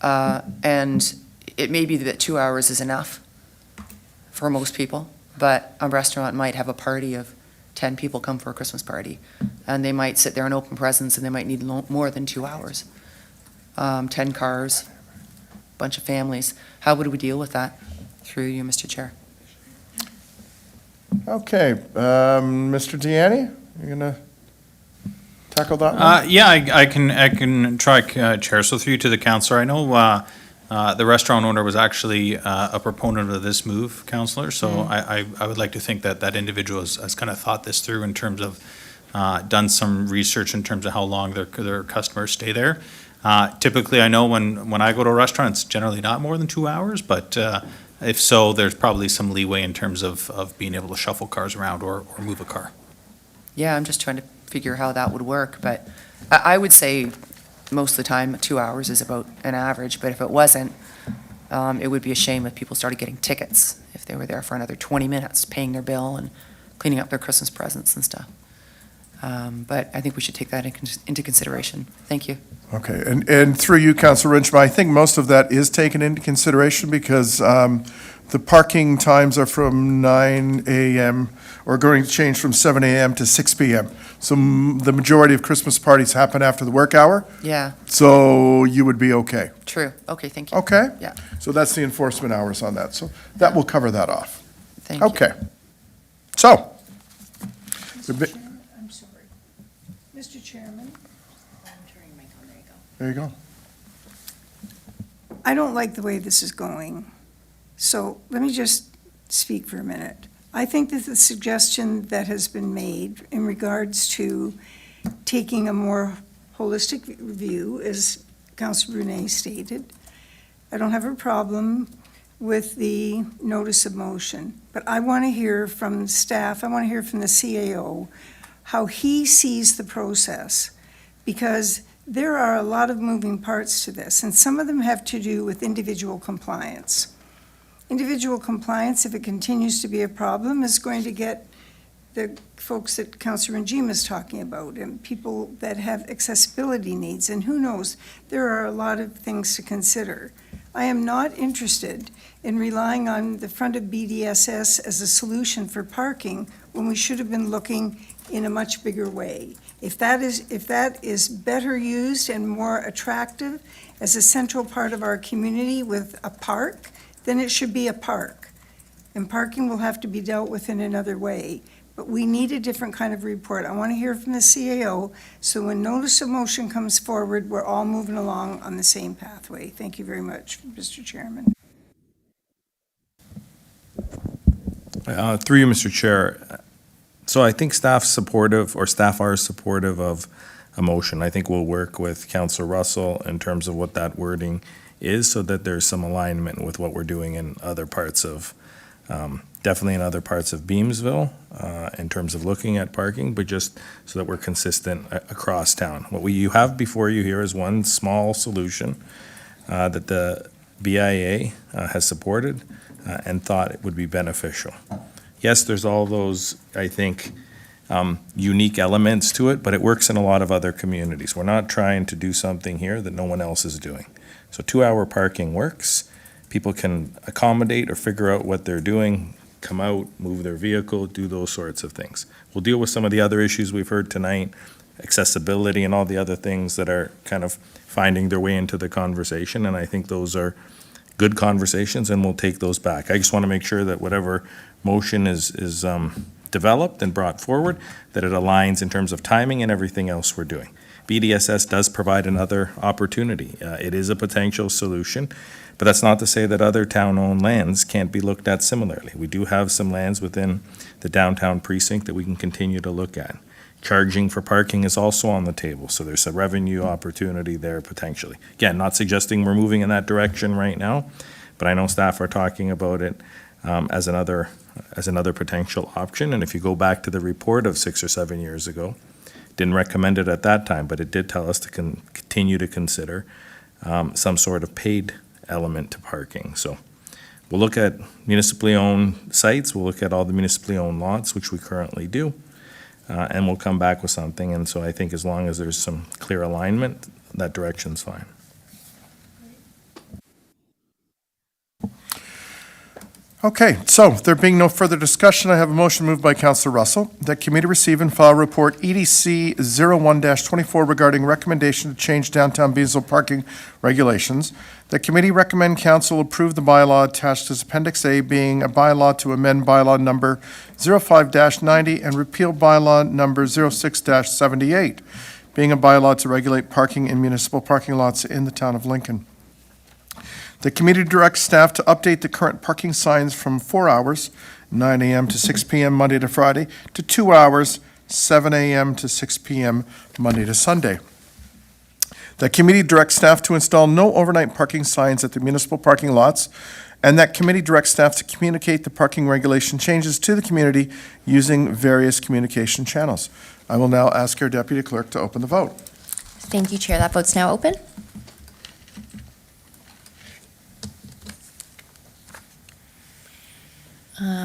and it may be that 2 hours is enough for most people, but a restaurant might have a party of 10 people come for a Christmas party, and they might sit there and open presents, and they might need more than 2 hours. 10 cars, bunch of families. How would we deal with that? Through you, Mr. Chair. Okay, Mr. Deanne, you're going to tackle that one? Yeah, I can try, Chair. So through you to the councillor, I know the restaurant owner was actually a proponent of this move, councillor. So I would like to think that that individual has kind of thought this through in terms of done some research in terms of how long their customers stay there. Typically, I know when I go to a restaurant, it's generally not more than 2 hours, but if so, there's probably some leeway in terms of being able to shuffle cars around or move a car. Yeah, I'm just trying to figure how that would work, but I would say most of the time 2 hours is about an average, but if it wasn't, it would be a shame if people started getting tickets if they were there for another 20 minutes, paying their bill and cleaning up their Christmas presents and stuff. But I think we should take that into consideration. Thank you. Okay, and through you, Councillor Renchema, I think most of that is taken into consideration because The parking times are from 9 a.m., or going to change from 7 a.m. to 6 p.m. So the majority of Christmas parties happen after the work hour, Yeah, so you would be okay. true. Okay, thank you. Okay? Yeah. So that's the enforcement hours on that. So that will cover that off. Thank you. Okay. So. the bi- I'm sorry. Mr. Chairman, There you go. I don't like the way this is going. So let me just speak for a minute. I think that the suggestion that has been made in regards to taking a more holistic view, as Councilor Brunet stated, I don't have a problem with the notice of motion, but I want to hear from staff, I want to hear from the CAO, how he sees the process, because there are a lot of moving parts to this, and some of them have to do with individual compliance. Individual compliance, if it continues to be a problem, is going to get the folks that Councilor Njima is talking about, and people that have accessibility needs, and who knows, there are a lot of things to consider. I am not interested in relying on the front of BDSS as a solution for parking when we should have been looking in a much bigger way. If that is better used and more attractive as a central part of our community with a park, then it should be a park. And parking will have to be dealt with in another way. But we need a different kind of report. I want to hear from the CAO, so when notice of motion comes forward, we're all moving along on the same pathway. Thank you very much, Mr. Chairman. Through you, Mr. Chair. So I think staff are supportive of a motion. I think we'll work with Councilor Russell in terms of what that wording is, so that there's some alignment with what we're doing in other parts of, definitely in other parts of Beamsville, in terms of looking at parking, but just so that we're consistent across town. What you have before you here is one small solution that the BIA has supported and thought it would be beneficial. Yes, there's all those, I think, unique elements to it, but it works in a lot of other communities. We're not trying to do something here that no one else is doing. So 2-hour parking works. People can accommodate or figure out what they're doing, come out, move their vehicle, do those sorts of things. We'll deal with some of the other issues we've heard tonight, accessibility and all the other things that are kind of finding their way into the conversation, and I think those are good conversations, and we'll take those back. I just want to make sure that whatever motion is developed and brought forward, that it aligns in terms of timing and everything else we're doing. BDSS does provide another opportunity. It is a potential solution, but that's not to say that other town-owned lands can't be looked at similarly. We do have some lands within the downtown precinct that we can continue to look at. Charging for parking is also on the table, so there's a revenue opportunity there potentially. Again, not suggesting we're moving in that direction right now, but I know staff are talking about it as another potential option. And if you go back to the report of 6 or 7 years ago, didn't recommend it at that time, but it did tell us to continue to consider some sort of paid element to parking. So we'll look at municipally owned sites, we'll look at all the municipally owned lots, which we currently do, and we'll come back with something. And so I think as long as there's some clear alignment, that direction's fine. Okay, so there being no further discussion, I have a motion moved by Councilor Russell that committee receive and file report EDC 01-24 regarding recommendation to change downtown Beamsville parking regulations. The committee recommend council approve the bylaw attached as Appendix A, being a bylaw to amend bylaw number 05-90 and repeal bylaw number 06-78, being a bylaw to regulate parking in municipal parking lots in the town of Lincoln. The committee directs staff to update the current parking signs from 4 hours, 9 a.m. to 6 p.m. Monday to Friday, to 2 hours, 7 a.m. to 6 p.m. Monday to Sunday. The committee directs staff to install no overnight parking signs at the municipal parking lots, and that committee directs staff to communicate the parking regulation changes to the community using various communication channels. I will now ask our deputy clerk to open the vote. Thank you, Chair. That vote's now open.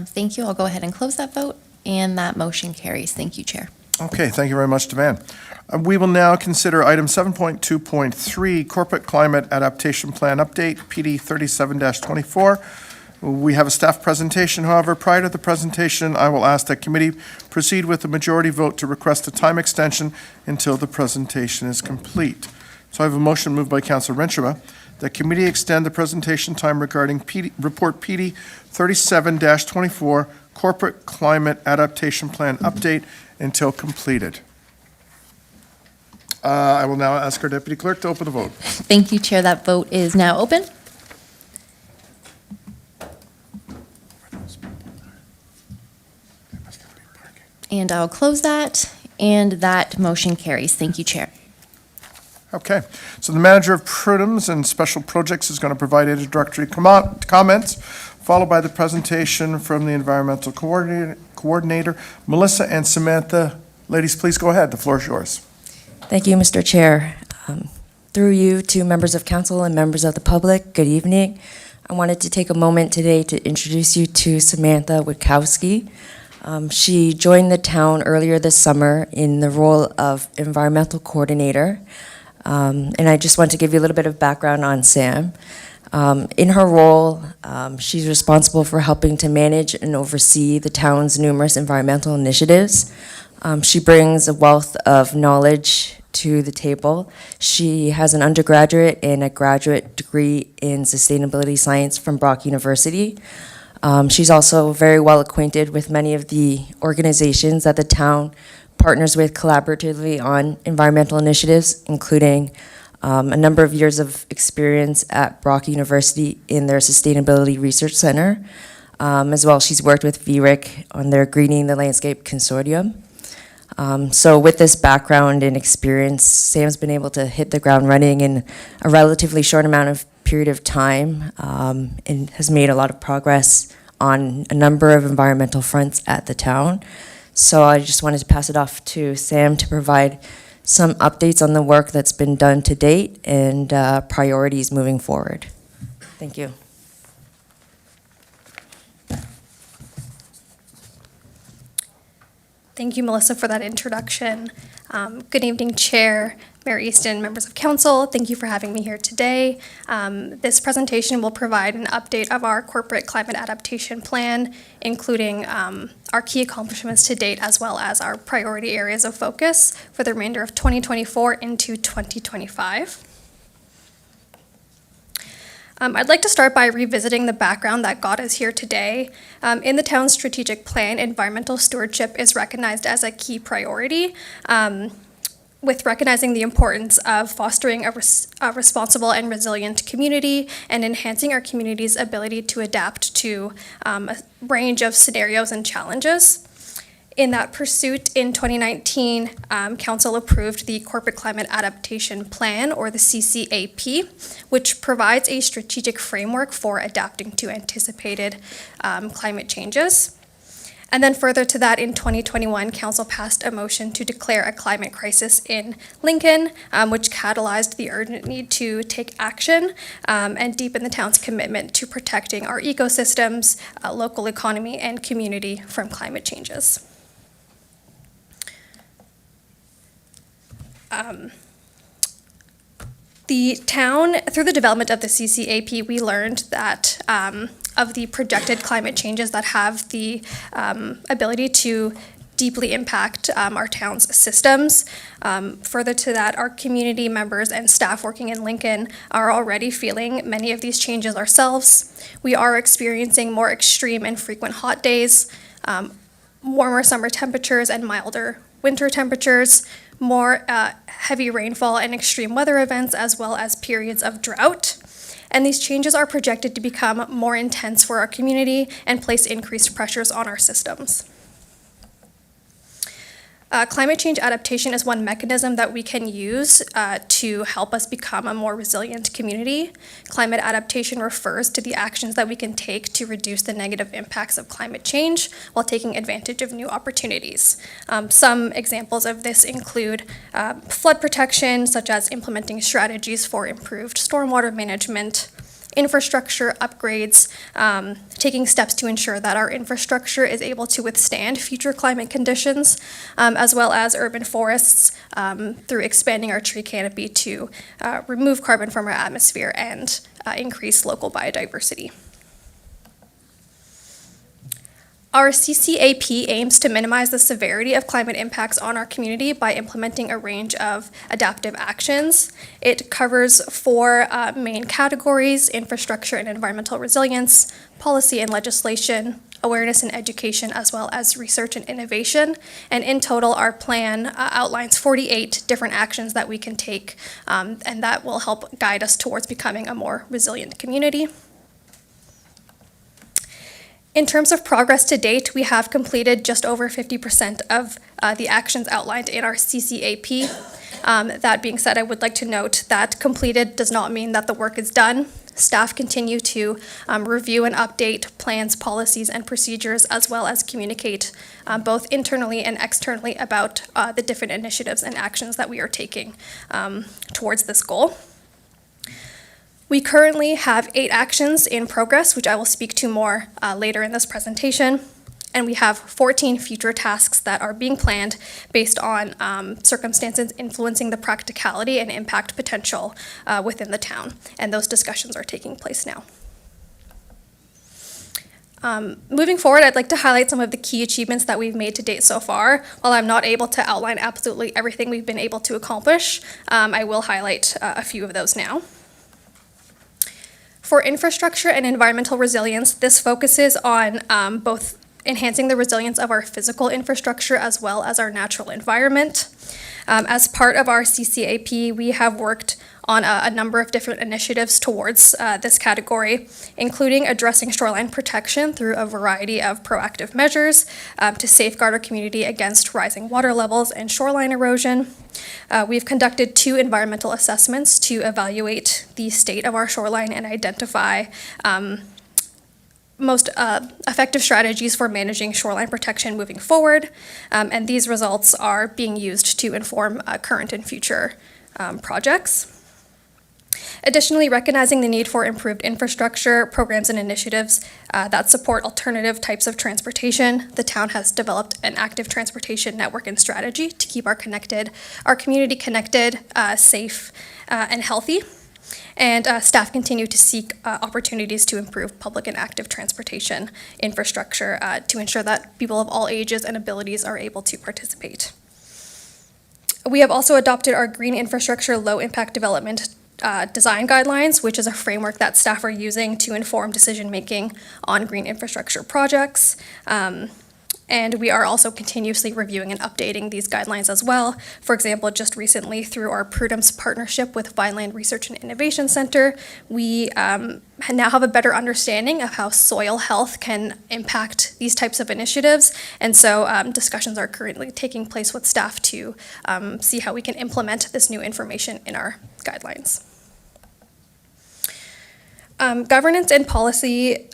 Thank you. I'll go ahead and close that vote, and that motion carries. Thank you, Chair. Okay, thank you very much, Devan. We will now consider item 7.2.3, Corporate Climate Adaptation Plan Update, PD 37-24. We have a staff presentation. However, prior to the presentation, I will ask that committee proceed with a majority vote to request a time extension until the presentation is complete. So I have a motion moved by Councilor Renshaw that committee extend the presentation time regarding Report PD 37-24 Corporate Climate Adaptation Plan Update until completed. I will now ask our Deputy Clerk to open the vote. Thank you, Chair. That vote is now open. And I'll close that, and that motion carries. Thank you, Chair. Okay, so the manager of Prudhome's and Special Projects is going to provide introductory comments, followed by the presentation from the environmental coordinator, Melissa and Samantha. Ladies, please go ahead. The floor is yours. Thank you, Mr. Chair. Through you to members of council and members of the public, good evening. I wanted to take a moment today to introduce you to Samantha Witkowski. She joined the town earlier this summer in the role of environmental coordinator. And I just want to give you a little bit of background on Sam. In her role, she's responsible for helping to manage and oversee the town's numerous environmental initiatives. She brings a wealth of knowledge to the table. She has an undergraduate and a graduate degree in sustainability science from Brock University. She's also very well acquainted with many of the organizations that the town partners with collaboratively on environmental initiatives, including a number of years of experience at Brock University in their Sustainability Research Center. As well, she's worked with VRIC on their Greening the Landscape Consortium. So with this background and experience, Sam's been able to hit the ground running in a relatively short period of time and has made a lot of progress on a number of environmental fronts at the town. So I just wanted to pass it off to Sam to provide some updates on the work that's been done to date and priorities moving forward. Thank you. Thank you, Melissa, for that introduction. Good evening, Chair, Mayor Easton, members of council. Thank you for having me here today. This presentation will provide an update of our corporate climate adaptation plan, including our key accomplishments to date, as well as our priority areas of focus for the remainder of 2024 into 2025. I'd like to start by revisiting the background that got us here today. In the town's strategic plan, environmental stewardship is recognized as a key priority, with recognizing the importance of fostering a responsible and resilient community and enhancing our community's ability to adapt to a range of scenarios and challenges. In that pursuit, in 2019, Council approved the Corporate Climate Adaptation Plan, or the CCAP, which provides a strategic framework for adapting to anticipated climate changes. And then further to that, in 2021, Council passed a motion to declare a climate crisis in Lincoln, which catalyzed the urgent need to take action and deepen the town's commitment to protecting our ecosystems, local economy, and community from climate changes. The town, through the development of the CCAP, we learned that of the projected climate changes that have the ability to deeply impact our town's systems. Further to that, our community members and staff working in Lincoln are already feeling many of these changes ourselves. We are experiencing more extreme and frequent hot days, warmer summer temperatures and milder winter temperatures, more heavy rainfall and extreme weather events, as well as periods of drought. And these changes are projected to become more intense for our community and place increased pressures on our systems. Climate change adaptation is one mechanism that we can use to help us become a more resilient community. Climate adaptation refers to the actions that we can take to reduce the negative impacts of climate change while taking advantage of new opportunities. Some examples of this include flood protection, such as implementing strategies for improved stormwater management, infrastructure upgrades, taking steps to ensure that our infrastructure is able to withstand future climate conditions, as well as urban forests through expanding our tree canopy to remove carbon from our atmosphere and increase local biodiversity. Our CCAP aims to minimize the severity of climate impacts on our community by implementing a range of adaptive actions. It covers four main categories: infrastructure and environmental resilience, policy and legislation, awareness and education, as well as research and innovation. And in total, our plan outlines 48 different actions that we can take, and that will help guide us towards becoming a more resilient community. In terms of progress to date, we have completed just over 50% of the actions outlined in our CCAP. That being said, I would like to note that completed does not mean that the work is done. Staff continue to review and update plans, policies, and procedures, as well as communicate both internally and externally about the different initiatives and actions that we are taking towards this goal. We currently have 8 actions in progress, which I will speak to more later in this presentation. And we have 14 future tasks that are being planned based on circumstances influencing the practicality and impact potential within the town. And those discussions are taking place now. Moving forward, I'd like to highlight some of the key achievements that we've made to date so far. While I'm not able to outline absolutely everything we've been able to accomplish, I will highlight a few of those now. For infrastructure and environmental resilience, this focuses on both enhancing the resilience of our physical infrastructure as well as our natural environment. As part of our CCAP, we have worked on a number of different initiatives towards this category, including addressing shoreline protection through a variety of proactive measures to safeguard our community against rising water levels and shoreline erosion. We've conducted 2 environmental assessments to evaluate the state of our shoreline and identify most effective strategies for managing shoreline protection moving forward, and these results are being used to inform current and future projects. Additionally, recognizing the need for improved infrastructure, programs, and initiatives that support alternative types of transportation, the town has developed an active transportation network and strategy to keep our community connected, safe, and healthy. And staff continue to seek opportunities to improve public and active transportation infrastructure to ensure that people of all ages and abilities are able to participate. We have also adopted our Green Infrastructure Low Impact Development Design Guidelines, which is a framework that staff are using to inform decision-making on green infrastructure projects. And we are also continuously reviewing and updating these guidelines as well. For example, just recently through our Prudence partnership with Vineland Research and Innovation Center, we now have a better understanding of how soil health can impact these types of initiatives. And so discussions are currently taking place with staff to see how we can implement this new information in our guidelines. Governance and policy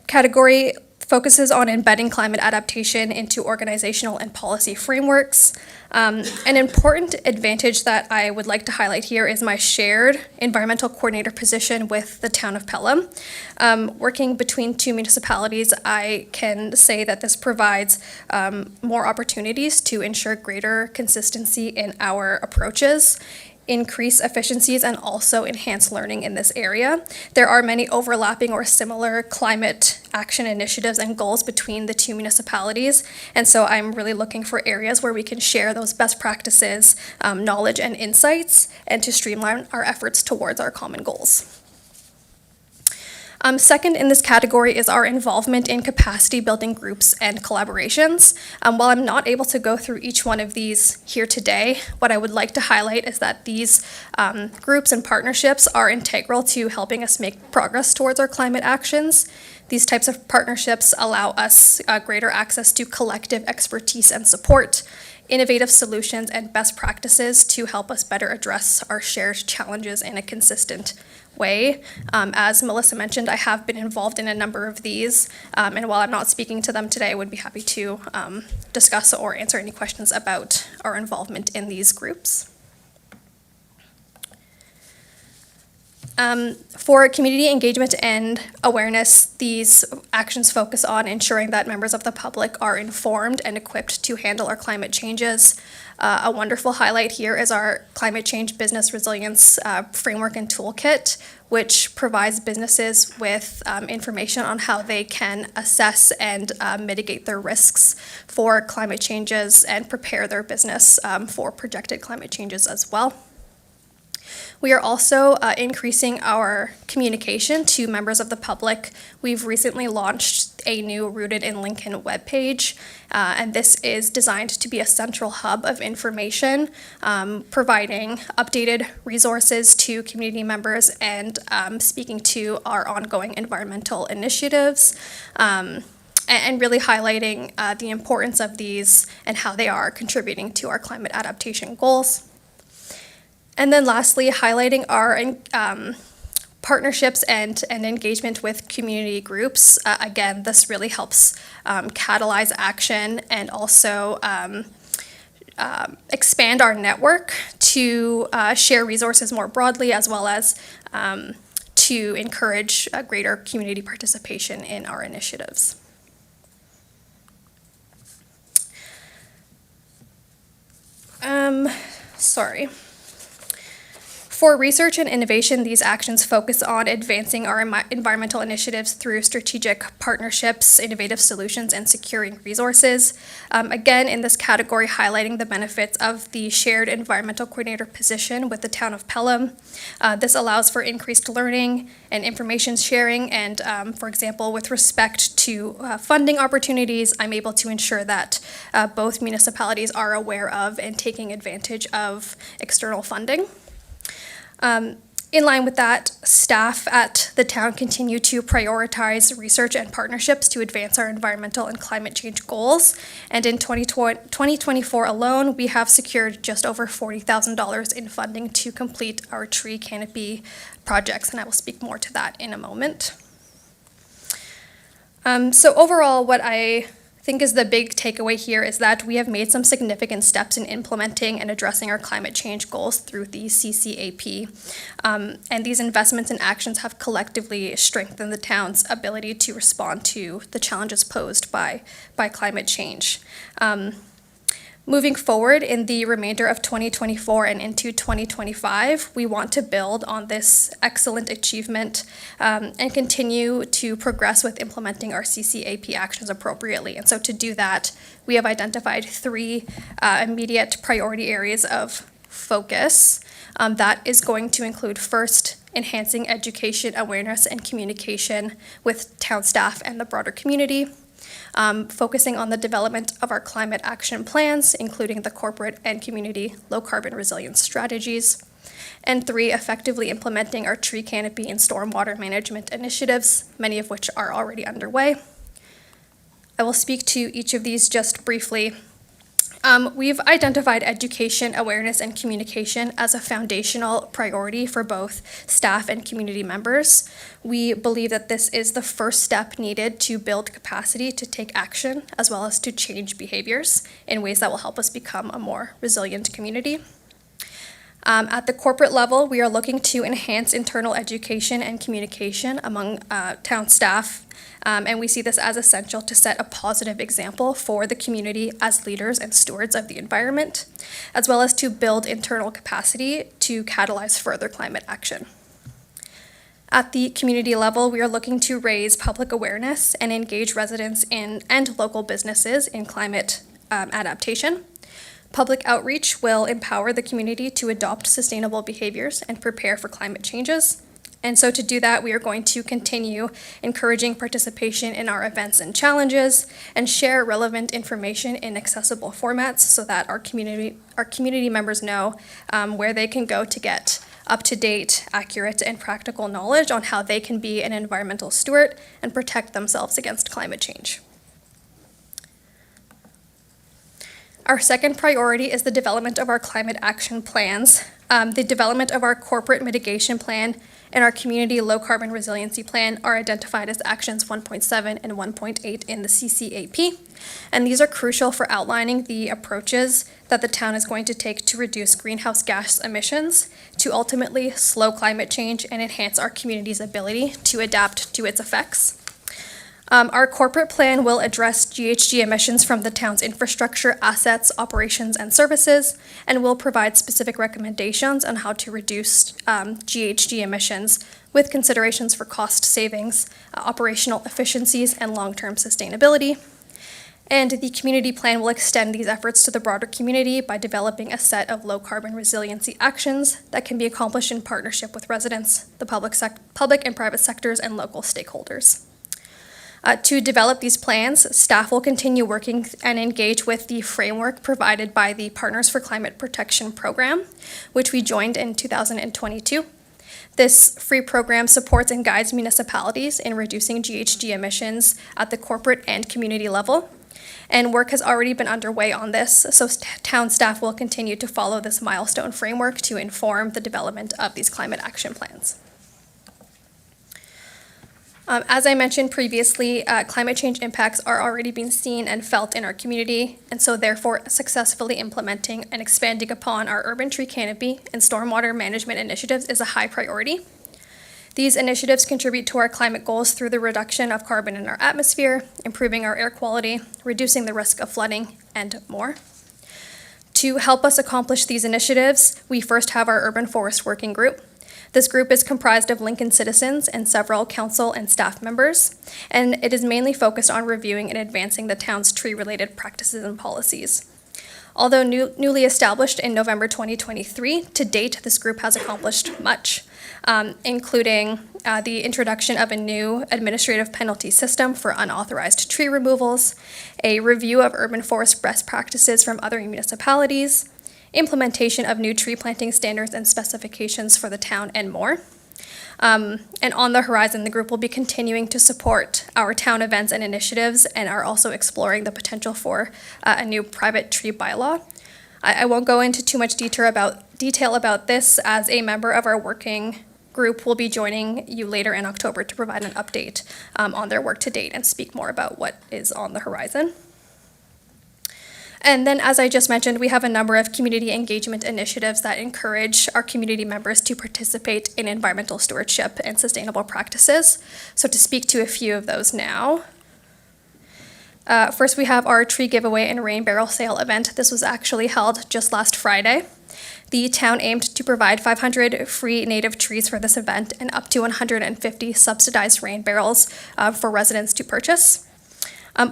category focuses on embedding climate adaptation into organizational and policy frameworks. An important advantage that I would like to highlight here is my shared environmental coordinator position with the town of Pelham. Working between 2 municipalities, I can say that this provides more opportunities to ensure greater consistency in our approaches, increase efficiencies, and also enhance learning in this area. There are many overlapping or similar climate action initiatives and goals between the 2 municipalities, and so I'm really looking for areas where we can share those best practices, knowledge, and insights, and to streamline our efforts towards our common goals. Second in this category is our involvement in capacity building groups and collaborations. While I'm not able to go through each one of these here today, what I would like to highlight is that these groups and partnerships are integral to helping us make progress towards our climate actions. These types of partnerships allow us greater access to collective expertise and support, innovative solutions, and best practices to help us better address our shared challenges in a consistent way. As Melissa mentioned, I have been involved in a number of these, and while I'm not speaking to them today, I would be happy to discuss or answer any questions about our involvement in these groups. For community engagement and awareness, these actions focus on ensuring that members of the public are informed and equipped to handle our climate changes. A wonderful highlight here is our climate change business resilience framework and toolkit, which provides businesses with information on how they can assess and mitigate their risks for climate changes and prepare their business for projected climate changes as well. We are also increasing our communication to members of the public. We've recently launched a new Rooted in Lincoln webpage, and this is designed to be a central hub of information, providing updated resources to community members and speaking to our ongoing environmental initiatives. And really highlighting the importance of these and how they are contributing to our climate adaptation goals. And then lastly, highlighting our partnerships and engagement with community groups. Again, this really helps catalyze action and also expand our network to share resources more broadly, as well as to encourage greater community participation in our initiatives. Sorry. For research and innovation, these actions focus on advancing our environmental initiatives through strategic partnerships, innovative solutions, and securing resources. Again, in this category, highlighting the benefits of the shared environmental coordinator position with the town of Pelham. This allows for increased learning and information sharing, and for example, with respect to funding opportunities, I'm able to ensure that both municipalities are aware of and taking advantage of external funding. In line with that, staff at the town continue to prioritize research and partnerships to advance our environmental and climate change goals. And in 2024 alone, we have secured just over $40,000 in funding to complete our tree canopy projects, and I will speak more to that in a moment. So overall, what I think is the big takeaway here is that we have made some significant steps in implementing and addressing our climate change goals through the CCAP. And these investments and actions have collectively strengthened the town's ability to respond to the challenges posed by climate change. Moving forward in the remainder of 2024 and into 2025, we want to build on this excellent achievement and continue to progress with implementing our CCAP actions appropriately. And so to do that, we have identified 3 immediate priority areas of focus. That is going to include, first, enhancing education, awareness, and communication with town staff and the broader community. Focusing on the development of our climate action plans, including the corporate and community low-carbon resilience strategies. And 3, effectively implementing our tree canopy and stormwater management initiatives, many of which are already underway. I will speak to each of these just briefly. We've identified education, awareness, and communication as a foundational priority for both staff and community members. We believe that this is the first step needed to build capacity to take action, as well as to change behaviors in ways that will help us become a more resilient community. At the corporate level, we are looking to enhance internal education and communication among town staff. And we see this as essential to set a positive example for the community as leaders and stewards of the environment, as well as to build internal capacity to catalyze further climate action. At the community level, we are looking to raise public awareness and engage residents and local businesses in climate adaptation. Public outreach will empower the community to adopt sustainable behaviors and prepare for climate changes. And so to do that, we are going to continue encouraging participation in our events and challenges and share relevant information in accessible formats so that our community members know where they can go to get up-to-date, accurate, and practical knowledge on how they can be an environmental steward and protect themselves against climate change. Our second priority is the development of our climate action plans. The development of our corporate mitigation plan in our Community Low Carbon Resiliency Plan are identified as actions 1.7 and 1.8 in the CCAP. And these are crucial for outlining the approaches that the town is going to take to reduce greenhouse gas emissions, to ultimately slow climate change and enhance our community's ability to adapt to its effects. Our corporate plan will address GHG emissions from the town's infrastructure, assets, operations, and services, and will provide specific recommendations on how to reduce GHG emissions with considerations for cost savings, operational efficiencies, and long-term sustainability. And the community plan will extend these efforts to the broader community by developing a set of low-carbon resiliency actions that can be accomplished in partnership with residents, the public and private sectors, and local stakeholders. To develop these plans, staff will continue working and engage with the framework provided by the Partners for Climate Protection program, which we joined in 2022. This free program supports and guides municipalities in reducing GHG emissions at the corporate and community level. And work has already been underway on this, so town staff will continue to follow this milestone framework to inform the development of these climate action plans. As I mentioned previously, climate change impacts are already being seen and felt in our community, and so therefore successfully implementing and expanding upon our urban tree canopy and stormwater management initiatives is a high priority. These initiatives contribute to our climate goals through the reduction of carbon in our atmosphere, improving our air quality, reducing the risk of flooding, and more. To help us accomplish these initiatives, we first have our Urban Forest Working Group. This group is comprised of Lincoln citizens and several council and staff members, and it is mainly focused on reviewing and advancing the town's tree-related practices and policies. Although newly established in November 2023, to date, this group has accomplished much, including the introduction of a new administrative penalty system for unauthorized tree removals, a review of urban forest best practices from other municipalities, implementation of new tree planting standards and specifications for the town, and more. And on the horizon, the group will be continuing to support our town events and initiatives and are also exploring the potential for a new private tree bylaw. I won't go into too much detail about this, as a member of our working group will be joining you later in October to provide an update on their work to date and speak more about what is on the horizon. And then, as I just mentioned, we have a number of community engagement initiatives that encourage our community members to participate in environmental stewardship and sustainable practices. So to speak to a few of those now. First, we have our tree giveaway and rain barrel sale event. This was actually held just last Friday. The town aimed to provide 500 free native trees for this event and up to 150 subsidized rain barrels for residents to purchase.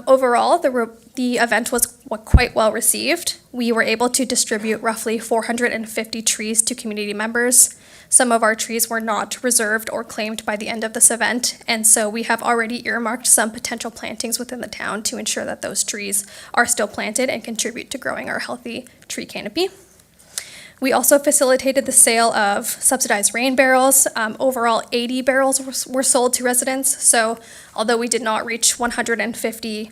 Overall, the event was quite well received. We were able to distribute roughly 450 trees to community members. Some of our trees were not reserved or claimed by the end of this event, and so we have already earmarked some potential plantings within the town to ensure that those trees are still planted and contribute to growing our healthy tree canopy. We also facilitated the sale of subsidized rain barrels. Overall, 80 barrels were sold to residents. So although we did not reach 150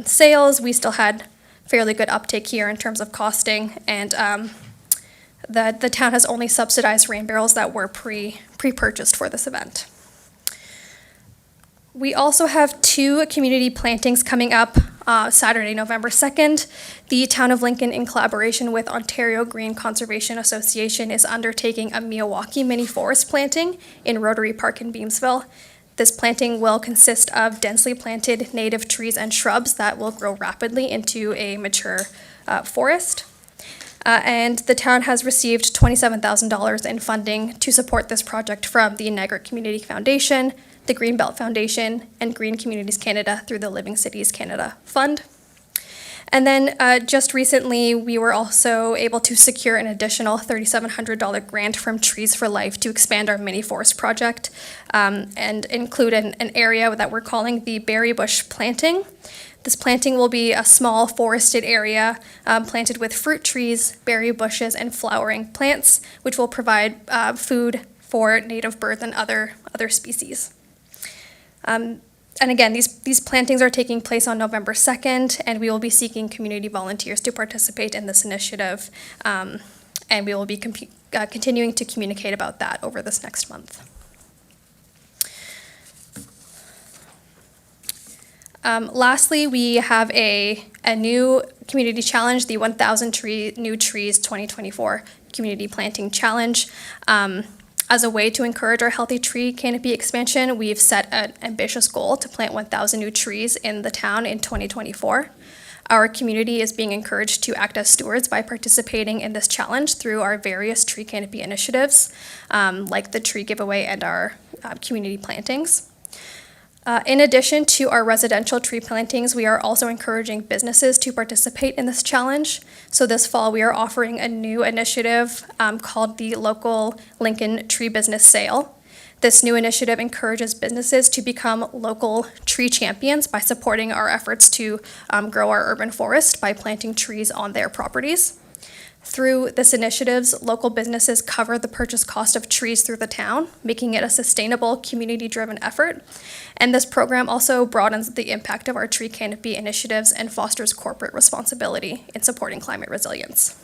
sales, we still had fairly good uptake here in terms of costing. And the town has only subsidized rain barrels that were pre-purchased for this event. We also have 2 community plantings coming up Saturday, November 2nd. The Town of Lincoln, in collaboration with Ontario Green Conservation Association, is undertaking a Milwaukee mini forest planting in Rotary Park in Beamsville. This planting will consist of densely planted native trees and shrubs that will grow rapidly into a mature forest. And the town has received $27,000 in funding to support this project from the Niagara Community Foundation, the Greenbelt Foundation, and Green Communities Canada through the Living Cities Canada Fund. And then just recently, we were also able to secure an additional $3,700 grant from Trees for Life to expand our mini forest project and include an area that we're calling the Berry Bush Planting. This planting will be a small forested area planted with fruit trees, berry bushes, and flowering plants, which will provide food for native birds and other species. And again, these plantings are taking place on November 2nd, and we will be seeking community volunteers to participate in this initiative, and we will be continuing to communicate about that over this next month. Lastly, we have a new community challenge, the 1,000 New Trees 2024 Community Planting Challenge. As a way to encourage our healthy tree canopy expansion, we've set an ambitious goal to plant 1,000 new trees in the town in 2024. Our community is being encouraged to act as stewards by participating in this challenge through our various tree canopy initiatives, like the tree giveaway and our community plantings. In addition to our residential tree plantings, we are also encouraging businesses to participate in this challenge. So this fall, we are offering a new initiative called the Local Lincoln Tree Business Sale. This new initiative encourages businesses to become local tree champions by supporting our efforts to grow our urban forest by planting trees on their properties. Through this initiative, local businesses cover the purchase cost of trees through the town, making it a sustainable, community-driven effort. And this program also broadens the impact of our tree canopy initiatives and fosters corporate responsibility in supporting climate resilience.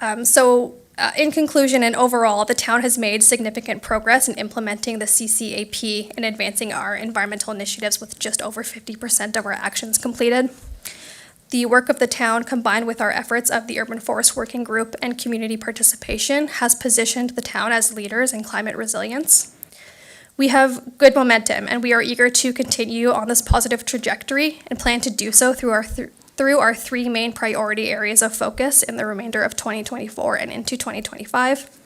In conclusion and overall, the town has made significant progress in implementing the CCAP and advancing our environmental initiatives with just over 50% of our actions completed. The work of the town, combined with our efforts of the Urban Forest Working Group and community participation, has positioned the town as leaders in climate resilience. We have good momentum, and we are eager to continue on this positive trajectory and plan to do so through our three main priority areas of focus in the remainder of 2024 and into 2025.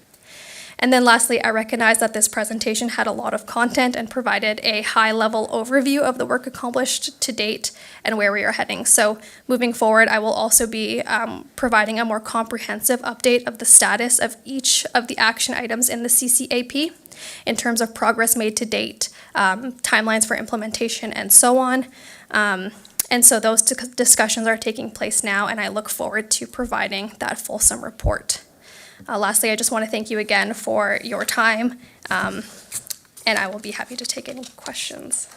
And then lastly, I recognize that this presentation had a lot of content and provided a high-level overview of the work accomplished to date and where we are heading. So moving forward, I will also be providing a more comprehensive update of the status of each of the action items in the CCAP in terms of progress made to date, timelines for implementation, and so on. And so those discussions are taking place now, and I look forward to providing that fulsome report. Lastly, I just want to thank you again for your time, and I will be happy to take any questions.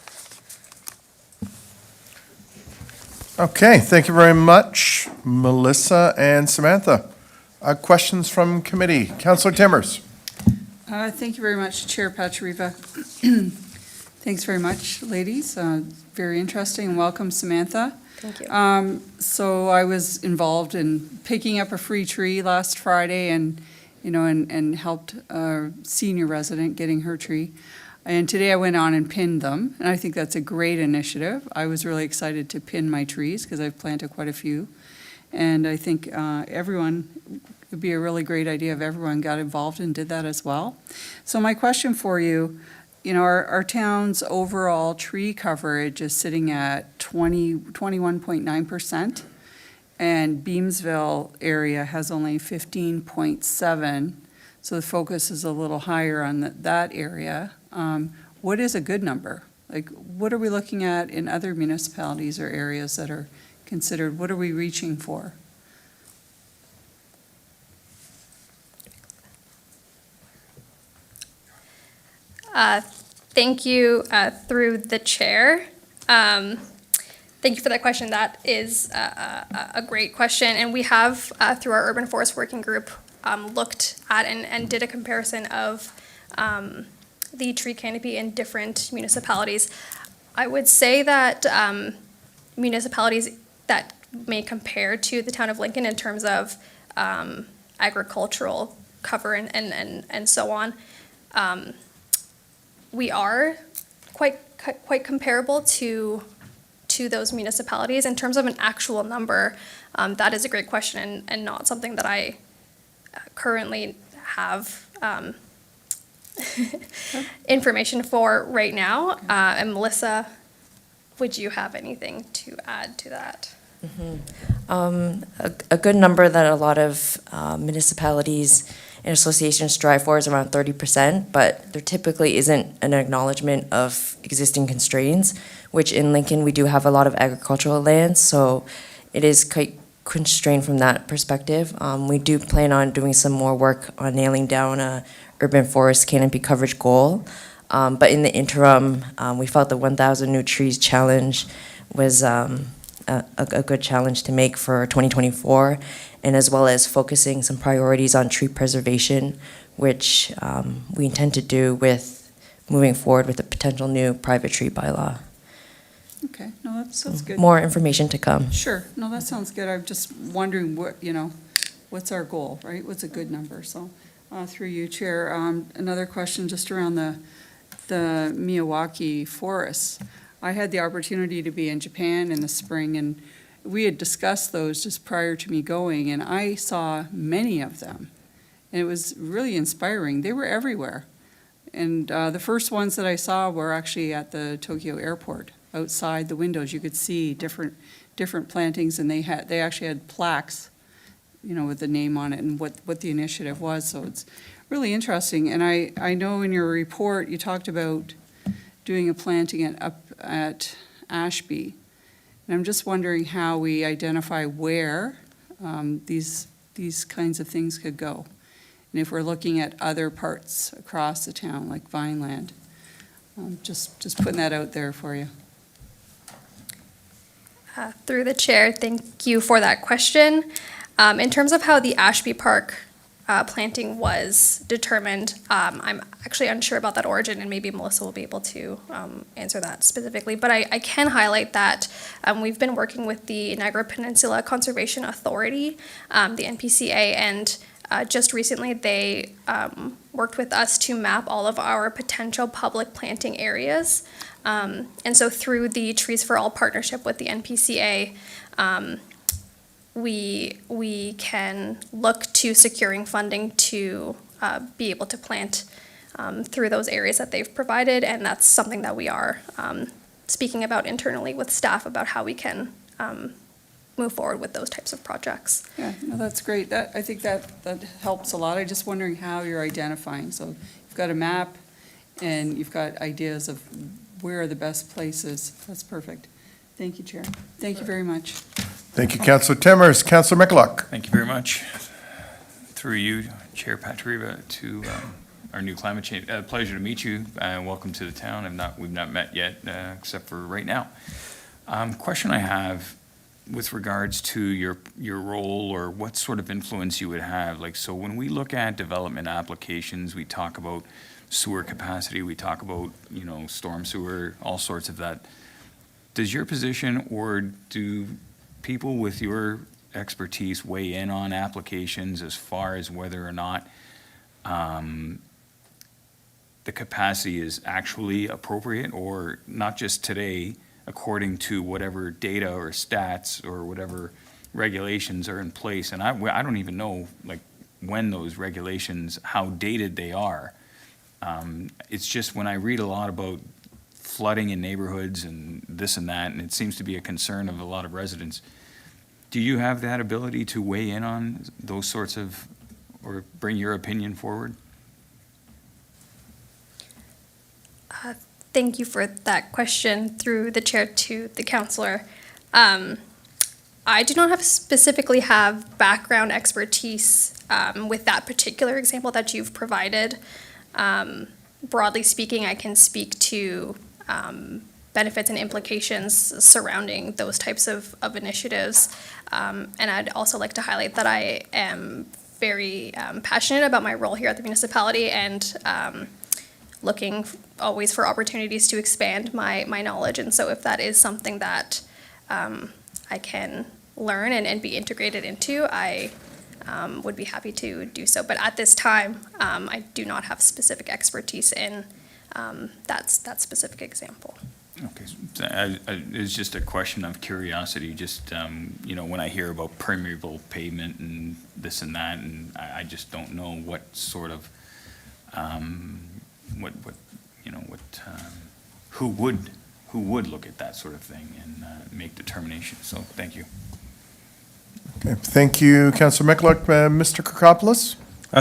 Okay, thank you very much, Melissa and Samantha. Questions from committee? Councillor Timmers. Thank you very much, Chair Patriva. Thanks very much, ladies. Very interesting. Welcome, Samantha. Thank you. So I was involved in picking up a free tree last Friday and helped a senior resident getting her tree. And today I went on and pinned them, and I think that's a great initiative. I was really excited to pin my trees because I've planted quite a few. And I think it would be a really great idea if everyone got involved and did that as well. So my question for you, our town's overall tree coverage is sitting at 21.9%, and Beamsville area has only 15.7%, so the focus is a little higher on that area. What is a good number? Like, what are we looking at in other municipalities or areas that are considered? What are we reaching for? Thank you through the chair. Thank you for that question. That is a great question. And we have, through our Urban Forest Working Group, looked at and did a comparison of the tree canopy in different municipalities. I would say that municipalities that may compare to the town of Lincoln in terms of agricultural cover and so on, we are quite comparable to those municipalities. In terms of an actual number, that is a great question and not something that I currently have information for right now. And Melissa, would you have anything to add to that? A good number that a lot of municipalities and associations strive for is around 30%, but there typically isn't an acknowledgement of existing constraints, which in Lincoln we do have a lot of agricultural land, so it is quite constrained from that perspective. We do plan on doing some more work on nailing down a urban forest canopy coverage goal, but in the interim, we felt the 1,000 New Trees Challenge was a good challenge to make for 2024, and as well as focusing some priorities on tree preservation, which we intend to do with moving forward with a potential new private tree bylaw. Okay, no, that's good. More information to come. Sure, no, that sounds good. I'm just wondering what, what's our goal, right? What's a good number? So, through you, Chair, another question just around the Miyawaki forests. I had the opportunity to be in Japan in the spring, and we had discussed those just prior to me going, and I saw many of them. And it was really inspiring. They were everywhere. And the first ones that I saw were actually at the Tokyo airport. Outside the windows, you could see different plantings, and they actually had plaques, with the name on it and what the initiative was. So it's really interesting. And I know in your report you talked about doing a planting up at Ashby, and I'm just wondering how we identify where these kinds of things could go, and if we're looking at other parts across the town like Vineland. Just putting that out there for you. Through the chair, thank you for that question. In terms of how the Ashby Park planting was determined, I'm actually unsure about that origin, and maybe Melissa will be able to answer that specifically. But I can highlight that we've been working with the Niagara Peninsula Conservation Authority, the NPCA, and just recently they worked with us to map all of our potential public planting areas. And so through the Trees for All partnership with the NPCA, we can look to securing funding to be able to plant through those areas that they've provided, and that's something that we are speaking about internally with staff about how we can move forward with those types of projects. Yeah, no, that's great. I think that helps a lot. I'm just wondering how you're identifying. So you've got a map and you've got ideas of where are the best places. That's perfect. Thank you, Chair. Thank you very much. Thank you, Councillor Timmers. Councillor McCulloch. Thank you very much. Through you, Chair Patriva, to our new climate change. Pleasure to meet you. Welcome to the town. We've not met yet, except for right now. Question I have with regards to your role, or what sort of influence you would have. So when we look at development applications, we talk about sewer capacity, we talk about, storm sewer, all sorts of that. Does your position, or do people with your expertise weigh in on applications as far as whether or not the capacity is actually appropriate, or not just today, according to whatever data or stats or whatever regulations are in place? And I don't even know when those regulations, how dated they are. It's just when I read a lot about flooding in neighborhoods and this and that, and it seems to be a concern of a lot of residents. Do you have that ability to weigh in on those sorts of, or bring your opinion forward? Thank you for that question through the chair to the councillor. I do not specifically have background expertise with that particular example that you've provided. Broadly speaking, I can speak to benefits and implications surrounding those types of initiatives. And I'd also like to highlight that I am very passionate about my role here at the municipality, and looking always for opportunities to expand my knowledge. And so if that is something that I can learn and be integrated into, I would be happy to do so. But at this time, I do not have specific expertise in that specific example. Okay, so it's just a question of curiosity, just, when I hear about permeable pavement and this and that, and I just don't know what sort of, who would look at that sort of thing and make determinations. So thank you. Okay, thank you, Councillor McCulloch. Mr. Kirkopoulos?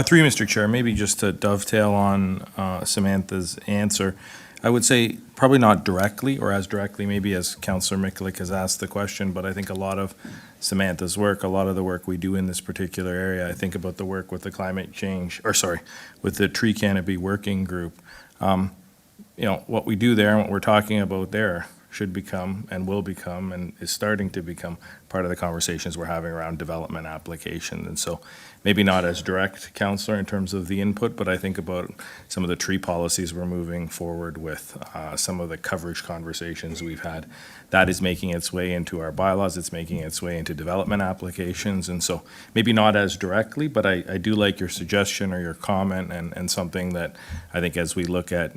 Through you, Mr. Chair, maybe just to dovetail on Samantha's answer, I would say probably not directly, or as directly maybe as Councillor McCulloch has asked the question, but I think a lot of Samantha's work, a lot of the work we do in this particular area, I think about the work with the climate change, with the tree canopy working group. What we do there and what we're talking about there should become and will become and is starting to become part of the conversations we're having around development applications. And so maybe not as direct, Councillor, in terms of the input, but I think about some of the tree policies we're moving forward with, some of the coverage conversations we've had. That is making its way into our bylaws, it's making its way into development applications, and so maybe not as directly, but I do like your suggestion or your comment, and something that I think as we look at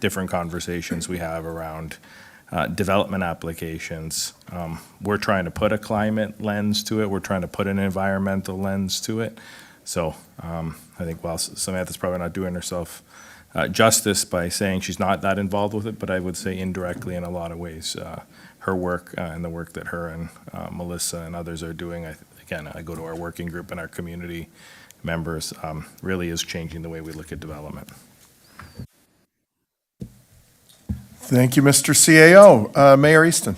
different conversations we have around development applications, we're trying to put a climate lens to it, we're trying to put an environmental lens to it. So I think while Samantha's probably not doing herself justice by saying she's not that involved with it, but I would say indirectly in a lot of ways, her work and the work that her and Melissa and others are doing, again, I go to our working group and our community members, really is changing the way we look at development. Thank you, Mr. CAO. Mayor Easton.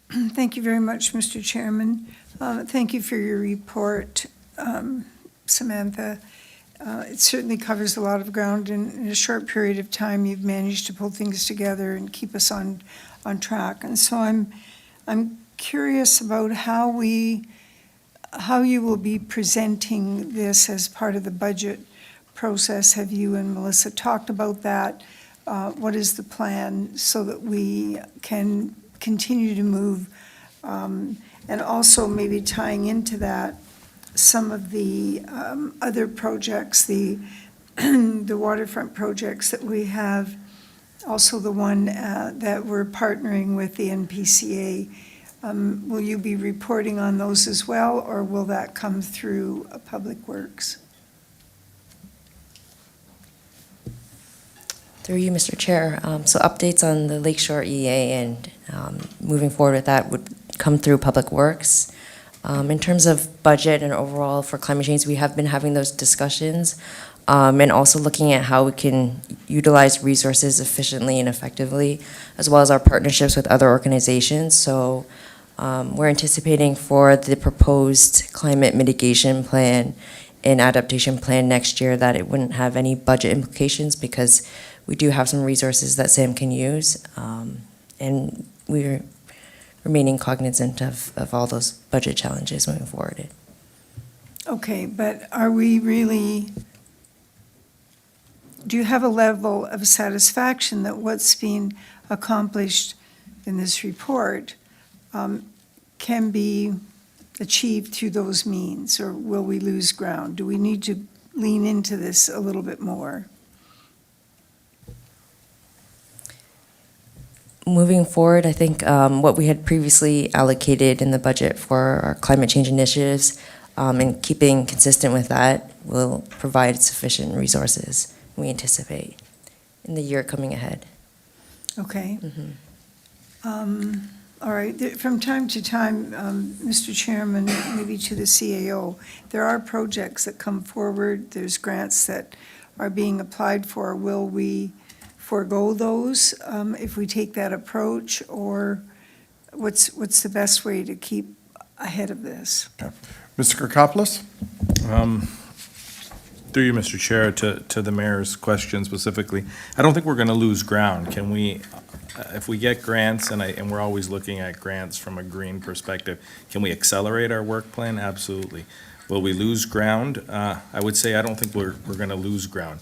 Thank you very much, Mr. Chairman. Thank you for your report, Samantha. It certainly covers a lot of ground. In a short period of time, you've managed to pull things together and keep us on track. And so I'm curious about how you will be presenting this as part of the budget process. Have you and Melissa talked about that? What is the plan so that we can continue to move? And also maybe tying into that, some of the other projects, the waterfront projects that we have, also the one that we're partnering with the NPCA. Will you be reporting on those as well, or will that come through Public Works? Through you, Mr. Chair. So updates on the Lakeshore EA and moving forward with that would come through Public Works. In terms of budget and overall for climate change, we have been having those discussions and also looking at how we can utilize resources efficiently and effectively, as well as our partnerships with other organizations. So we're anticipating for the proposed climate mitigation plan and adaptation plan next year that it wouldn't have any budget implications because we do have some resources that SAM can use. And we're remaining cognizant of all those budget challenges moving forward. Okay, but are we really, do you have a level of satisfaction that what's being accomplished in this report can be achieved through those means, or will we lose ground? Do we need to lean into this a little bit more? Moving forward, I think what we had previously allocated in the budget for our climate change initiatives and keeping consistent with that will provide sufficient resources, we anticipate, in the year coming ahead. Okay. All right. From time to time, Mr. Chairman, maybe to the CAO, there are projects that come forward. There's grants that are being applied for. Will we forego those if we take that approach, or what's the best way to keep ahead of this? Okay. Mr. Kirkopoulos? Through you, Mr. Chair, to the mayor's question specifically, I don't think we're going to lose ground. Can we, if we get grants, and we're always looking at grants from a green perspective, can we accelerate our work plan? Absolutely. Will we lose ground? I would say I don't think we're going to lose ground.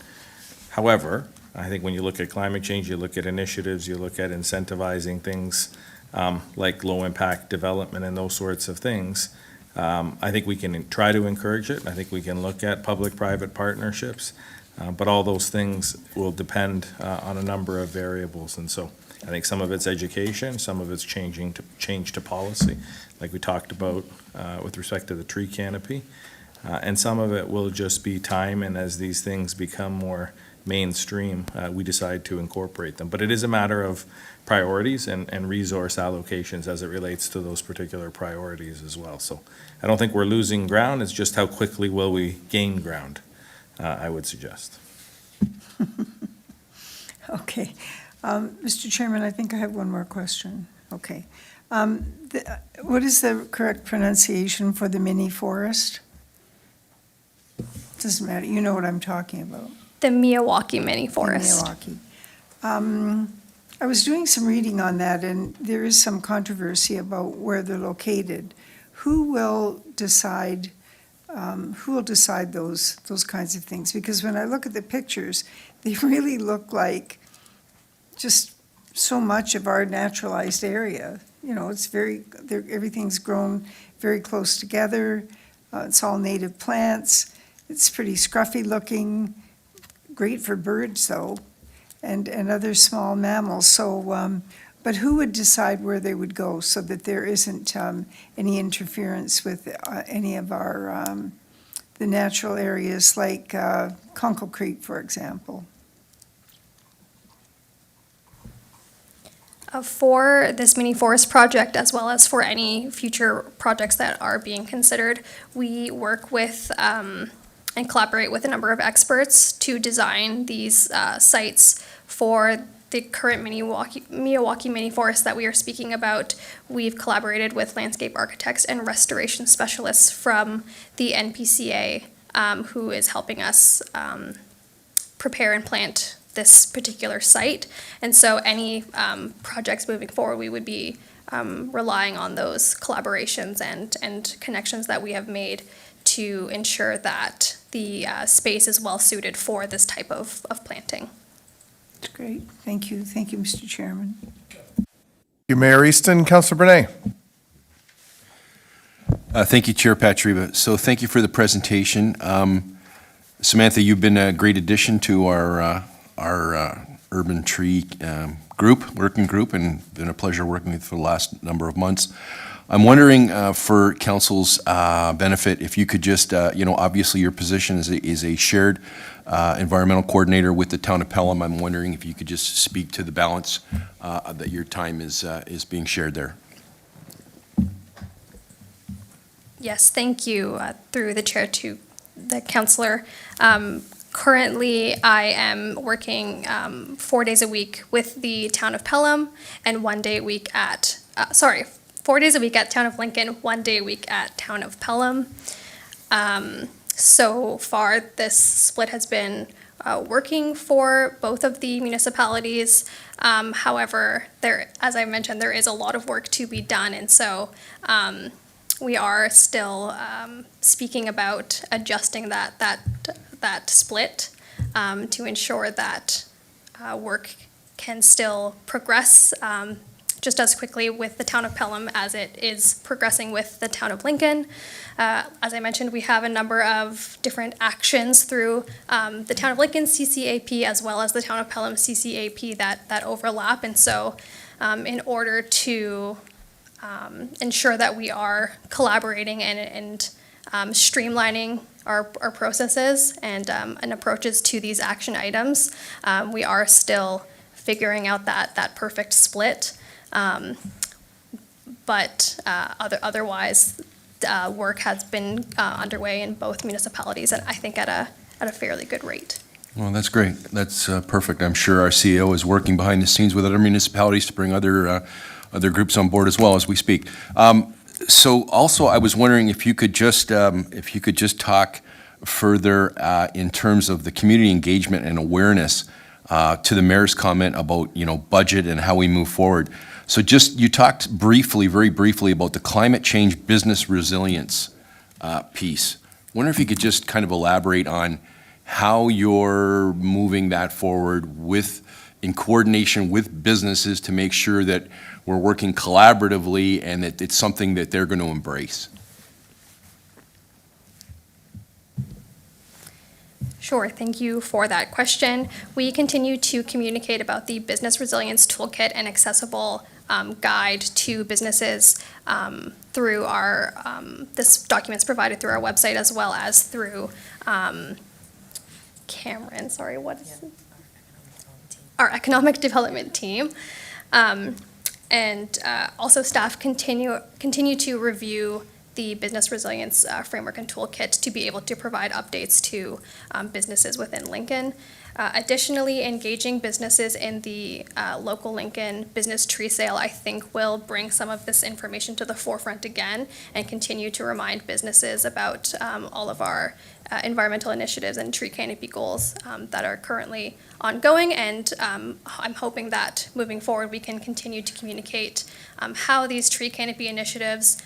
However, I think when you look at climate change, you look at initiatives, you look at incentivizing things like low-impact development and those sorts of things. I think we can try to encourage it. I think we can look at public-private partnerships, but all those things will depend on a number of variables. And so I think some of it's education, some of it's change to policy, like we talked about with respect to the tree canopy, and some of it will just be time, and as these things become more mainstream, we decide to incorporate them. But it is a matter of priorities and resource allocations as it relates to those particular priorities as well. So I don't think we're losing ground, it's just how quickly will we gain ground, I would suggest. Okay. Mr. Chairman, I think I have one more question. Okay. What is the correct pronunciation for the mini forest? Doesn't matter, you know what I'm talking about. The Miyawaki Mini Forest. Miyawaki. I was doing some reading on that, and there is some controversy about where they're located. Who will decide those kinds of things? Because when I look at the pictures, they really look like just so much of our naturalized area. You know, everything's grown very close together. It's all native plants. It's pretty scruffy looking, great for birds though, and other small mammals. So, but who would decide where they would go so that there isn't any interference with any of our, the natural areas like Conkle Creek, for example? For this mini forest project, as well as for any future projects that are being considered, we work with and collaborate with a number of experts to design these sites for the current Miyawaki mini forest that we are speaking about. We've collaborated with landscape architects and restoration specialists from the NPCA, who is helping us prepare and plant this particular site. And so any projects moving forward, we would be relying on those collaborations and connections that we have made to ensure that the space is well suited for this type of planting. That's great. Thank you. Thank you, Mr. Chairman. Thank you, Mayor Easton. Councillor Brunei. Thank you, Chair Patriva. So thank you for the presentation. Samantha, you've been a great addition to our urban tree working group, and been a pleasure working with you for the last number of months. I'm wondering, for council's benefit, if you could just, obviously your position is a shared environmental coordinator with the town of Pelham. I'm wondering if you could just speak to the balance that your time is being shared there. Yes, thank you, through the chair to the councillor. Currently, I am working 4 days a week with the town of Pelham and 1 day a week at, 4 days a week at Town of Lincoln, 1 day a week at Town of Pelham. So far, this split has been working for both of the municipalities. However, as I mentioned, there is a lot of work to be done, and so we are still speaking about adjusting that split to ensure that work can still progress just as quickly with the town of Pelham as it is progressing with the town of Lincoln. As I mentioned, we have a number of different actions through the town of Lincoln CCAP as well as the town of Pelham CCAP that overlap. And so in order to ensure that we are collaborating and streamlining our processes and approaches to these action items, we are still figuring out that perfect split. But otherwise, work has been underway in both municipalities, and I think at a fairly good rate. Well, that's great. That's perfect. I'm sure our CEO is working behind the scenes with other municipalities to bring other groups on board as well as we speak. So also, I was wondering if you could just talk further in terms of the community engagement and awareness to the mayor's comment about budget and how we move forward. So you talked very briefly about the climate change business resilience piece. Wonder if you could just kind of elaborate on how you're moving that forward in coordination with businesses to make sure that we're working collaboratively and that it's something that they're going to embrace. Sure, thank you for that question. We continue to communicate about the Business Resilience Toolkit and accessible guide to businesses through our, this document's provided through our website as well as through Cameron, sorry, what is it? Our economic development team. And also staff continue to review the Business Resilience Framework and Toolkit to be able to provide updates to businesses within Lincoln. Additionally, engaging businesses in the local Lincoln business tree sale, I think, will bring some of this information to the forefront again and continue to remind businesses about all of our environmental initiatives and tree canopy goals that are currently ongoing. And I'm hoping that moving forward, we can continue to communicate how these tree canopy initiatives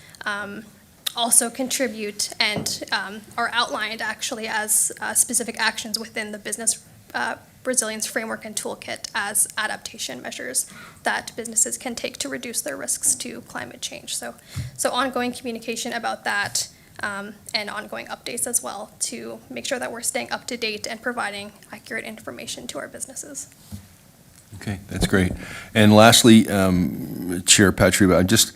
also contribute and are outlined actually as specific actions within the Business Resilience Framework and Toolkit as adaptation measures that businesses can take to reduce their risks to climate change. So ongoing communication about that and ongoing updates as well to make sure that we're staying up to date and providing accurate information to our businesses. Okay, that's great. And lastly, Chair Patriva, just,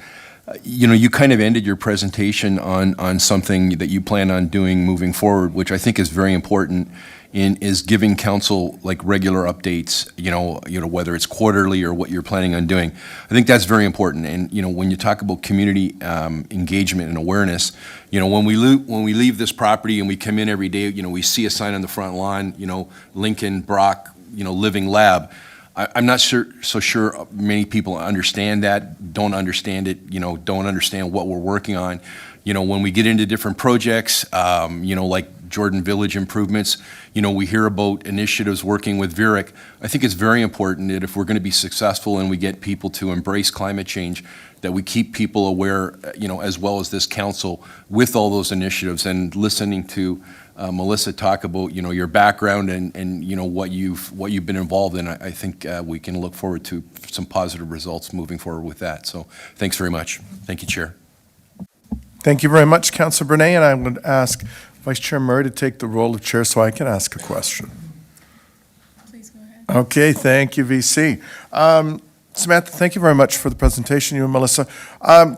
you kind of ended your presentation on something that you plan on doing moving forward, which I think is very important, is giving council like regular updates, whether it's quarterly or what you're planning on doing. I think that's very important. And, when you talk about community engagement and awareness, when we leave this property and we come in every day, we see a sign on the front lawn, Lincoln Brock, Living Lab. I'm not so sure many people understand that, don't understand it, don't understand what we're working on. When we get into different projects, like Jordan Village improvements, we hear about initiatives working with VERIC. I think it's very important that if we're going to be successful and we get people to embrace climate change, that we keep people aware, as well as this council, with all those initiatives. And listening to Melissa talk about, your background and what you've been involved in, I think we can look forward to some positive results moving forward with that. So thanks very much. Thank you, Chair. Thank you very much, Councillor Bernay, and I would ask Vice Chair Murray to take the role of chair so I can ask a question. Please go ahead. Okay, thank you, VC. Samantha, thank you very much for the presentation, you and Melissa.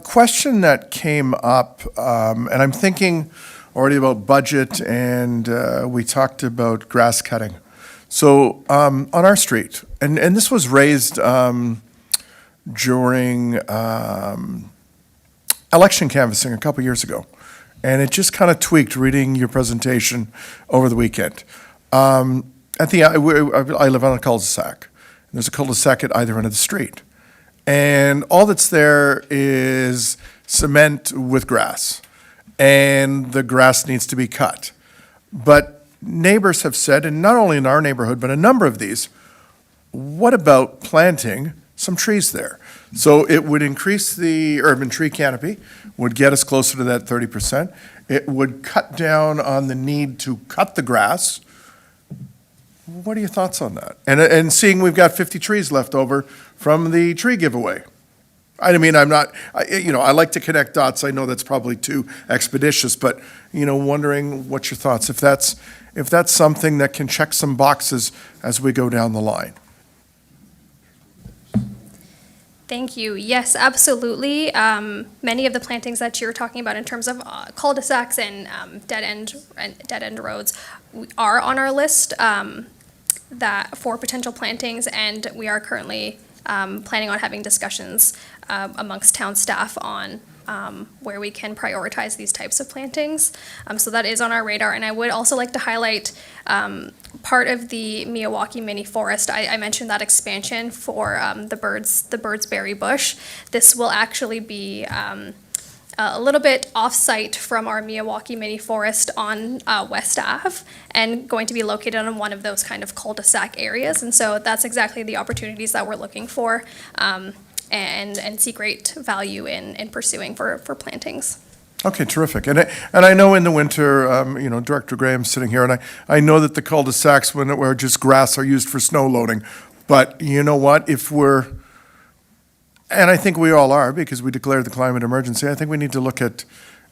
Question that came up, and I'm thinking already about budget, and we talked about grass cutting. So on our street, and this was raised during election canvassing a couple years ago, and it just kind of tweaked reading your presentation over the weekend. I live on a cul-de-sac. There's a cul-de-sac at either end of the street, and all that's there is cement with grass, and the grass needs to be cut. But neighbors have said, and not only in our neighborhood, but a number of these, what about planting some trees there? So it would increase the urban tree canopy, would get us closer to that 30%. It would cut down on the need to cut the grass. What are your thoughts on that? And seeing we've got 50 trees left over from the tree giveaway. I mean, I like to connect dots. I know that's probably too expeditious, but, wondering what your thoughts, if that's something that can check some boxes as we go down the line. Thank you. Yes, absolutely. Many of the plantings that you're talking about in terms of cul-de-sacs and dead-end roads are on our list that for potential plantings, and we are currently planning on having discussions amongst town staff on where we can prioritize these types of plantings. So that is on our radar. And I would also like to highlight part of the Miyawaki Mini Forest. I mentioned that expansion for the Bird's Berry Bush. This will actually be a little bit off-site from our Miyawaki Mini Forest on West Ave, and going to be located on one of those kind of cul-de-sac areas. And so that's exactly the opportunities that we're looking for and see great value in pursuing for plantings. Okay, terrific. And I know in the winter, Director Graham's sitting here, and I know that the cul-de-sacs where just grass are used for snow loading. But you know what? And I think we all are, because we declared the climate emergency, I think we need to look at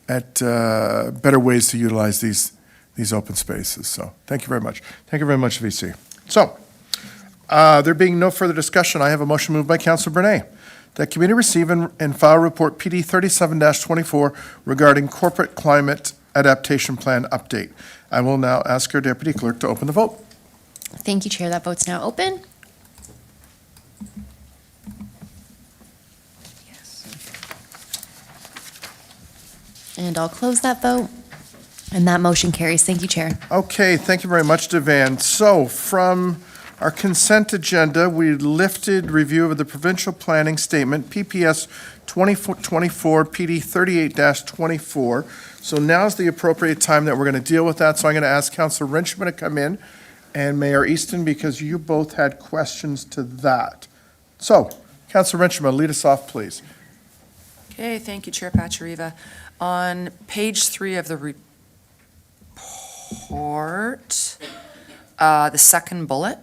better ways to utilize these open spaces. So thank you very much. Thank you very much, VC. So there being no further discussion, I have a motion moved by Councillor Bernay that committee receive and file report PD 37-24 regarding corporate climate adaptation plan update. I will now ask our deputy clerk to open the vote. Thank you, Chair. That vote's now open. And I'll close that vote. And that motion carries. Thank you, Chair. Okay, thank you very much, Devan. So from our consent agenda, we lifted review of the provincial planning statement, PPS 2024 PD 38-24. So now's the appropriate time that we're going to deal with that. So I'm going to ask Councillor Wrenchman to come in and Mayor Easton, because you both had questions to that. So, Councillor Wrenchman, lead us off, please. Okay, thank you, Chair Pachariva. On page 3 of the report, the second bullet,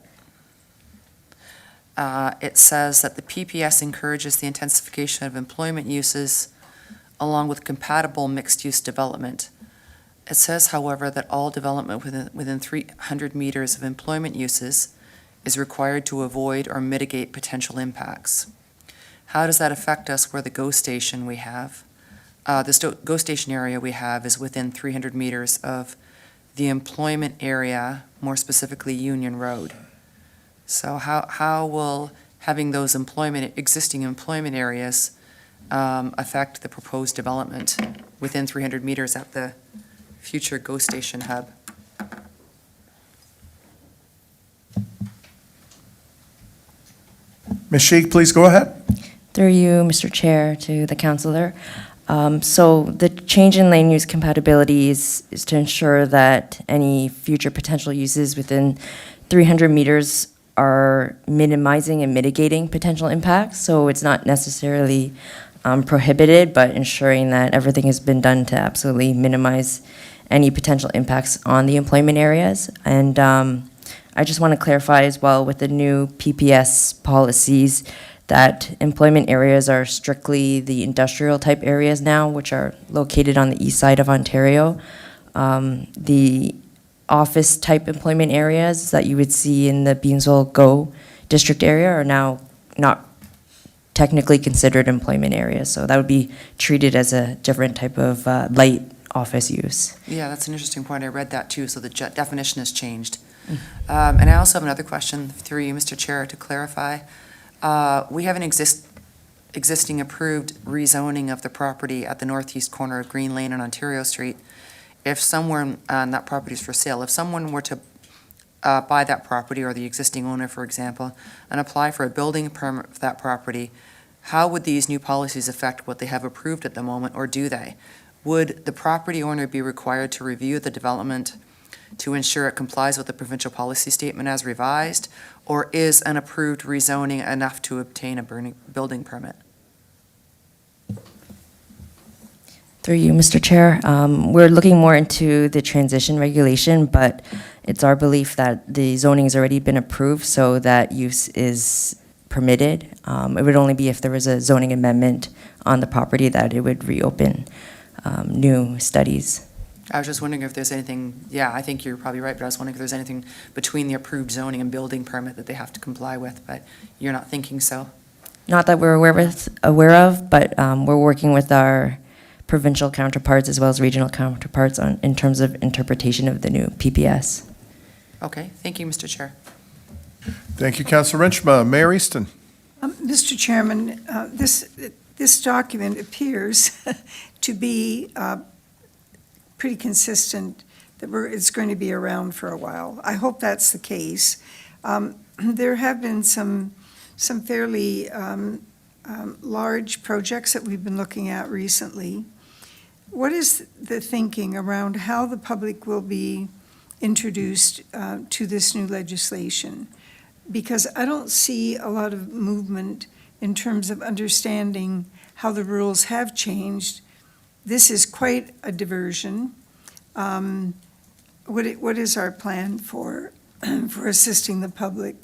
it says that the PPS encourages the intensification of employment uses along with compatible mixed-use development. It says, however, that all development within 300 meters of employment uses is required to avoid or mitigate potential impacts. How does that affect us where the GO station we have, the GO station area we have is within 300 meters of the employment area, more specifically Union Road? So how will having those existing employment areas affect the proposed development within 300 meters at the future GO station hub? Ms. Sheik, please go ahead. Through you, Mr. Chair, to the councillor. So the change in land use compatibility is to ensure that any future potential uses within 300 meters are minimizing and mitigating potential impacts. So it's not necessarily prohibited, but ensuring that everything has been done to absolutely minimize any potential impacts on the employment areas. And I just want to clarify as well with the new PPS policies that employment areas are strictly the industrial type areas now, which are located on the east side of Ontario. The office type employment areas that you would see in the Beamsville GO district area are now not technically considered employment areas. So that would be treated as a different type of light office use. Yeah, that's an interesting point. I read that too, so the definition has changed. And I also have another question through you, Mr. Chair, to clarify. We have an existing approved rezoning of the property at the northeast corner of Green Lane and Ontario Street. If someone, and that property is for sale, if someone were to buy that property, or the existing owner, for example, and apply for a building permit for that property, how would these new policies affect what they have approved at the moment, or do they? Would the property owner be required to review the development to ensure it complies with the provincial policy statement as revised, or is an approved rezoning enough to obtain a building permit? Through you, Mr. Chair, we're looking more into the transition regulation, but it's our belief that the zoning has already been approved, so that use is permitted. It would only be if there was a zoning amendment on the property that it would reopen new studies. I was just wondering if there's anything, yeah, I think you're probably right, but I was wondering if there's anything between the approved zoning and building permit that they have to comply with, but you're not thinking so? Not that we're aware of, but we're working with our provincial counterparts as well as regional counterparts in terms of interpretation of the new PPS. Okay, thank you, Mr. Chair. Thank you, Councillor Wrenchma. Mayor Easton. Mr. Chairman, this document appears to be pretty consistent, that it's going to be around for a while. I hope that's the case. There have been some fairly large projects that we've been looking at recently. What is the thinking around how the public will be introduced to this new legislation? Because I don't see a lot of movement in terms of understanding how the rules have changed. This is quite a diversion. What is our plan for assisting the public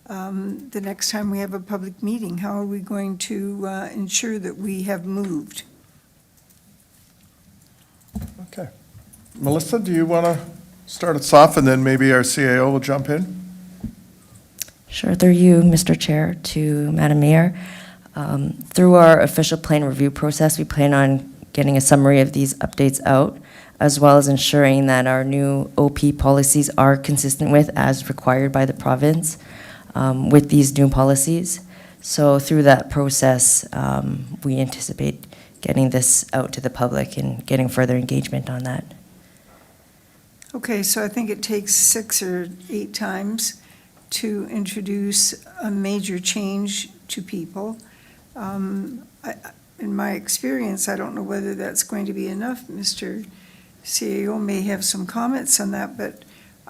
the next time we have a public meeting? How are we going to ensure that we have moved? Okay. Melissa, do you want to start us off, and then maybe our CAO will jump in? Sure, through you, Mr. Chair, to Madam Mayor. Through our official plan review process, we plan on getting a summary of these updates out, as well as ensuring that our new OP policies are consistent with as required by the province with these new policies. So through that process, we anticipate getting this out to the public and getting further engagement on that. Okay, so I think it takes 6 or 8 times to introduce a major change to people. In my experience, I don't know whether that's going to be enough. Mr. CAO may have some comments on that, but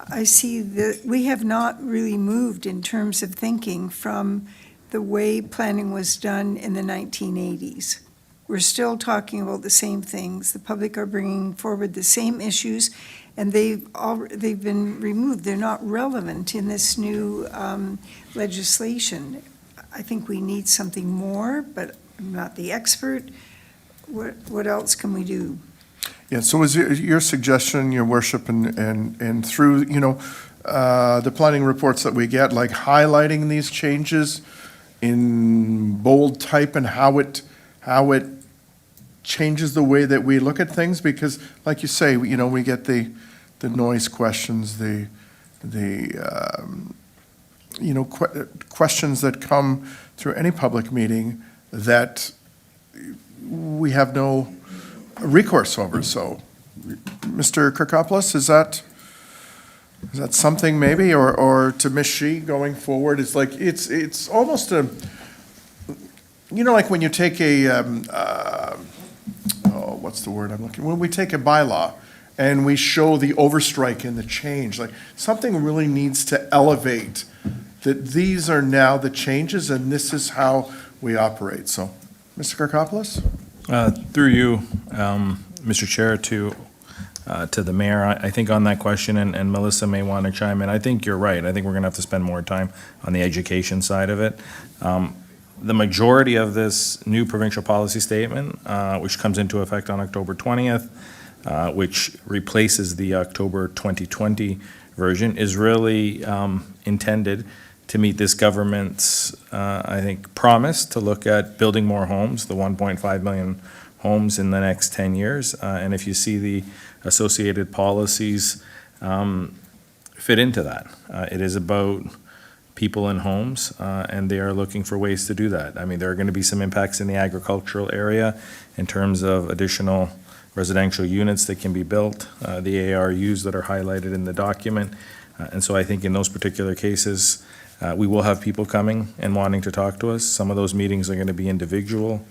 I see that we have not really moved in terms of thinking from the way planning was done in the 1980s. We're still talking about the same things. The public are bringing forward the same issues, and they've been removed. They're not relevant in this new legislation. I think we need something more, but I'm not the expert. What else can we do? Yeah, so is your suggestion, your worship, and through, the planning reports that we get, like highlighting these changes in bold type and how it changes the way that we look at things? Because like you say, we get the noise questions, questions that come through any public meeting that we have no recourse over. So, Mr. Kirkopoulos, is that something maybe, or to Ms. Shi going forward? It's like, it's almost a, like when you take a, what's the word I'm looking, when we take a bylaw and we show the overstrike and the change, like something really needs to elevate that these are now the changes and this is how we operate. So, Mr. Kirkopoulos? Through you, Mr. Chair, to the mayor, I think on that question, and Melissa may want to chime in, I think you're right. I think we're going to have to spend more time on the education side of it. The majority of this new provincial policy statement, which comes into effect on October 20th, which replaces the October 2020 version, is really intended to meet this government's, I think, promise to look at building more homes, the 1.5 million homes in the next 10 years. And if you see the associated policies fit into that. It is about people and homes, and they are looking for ways to do that. I mean, there are going to be some impacts in the agricultural area in terms of additional residential units that can be built, the ARUs that are highlighted in the document. And so I think in those particular cases, we will have people coming and wanting to talk to us. Some of those meetings are going to be individual.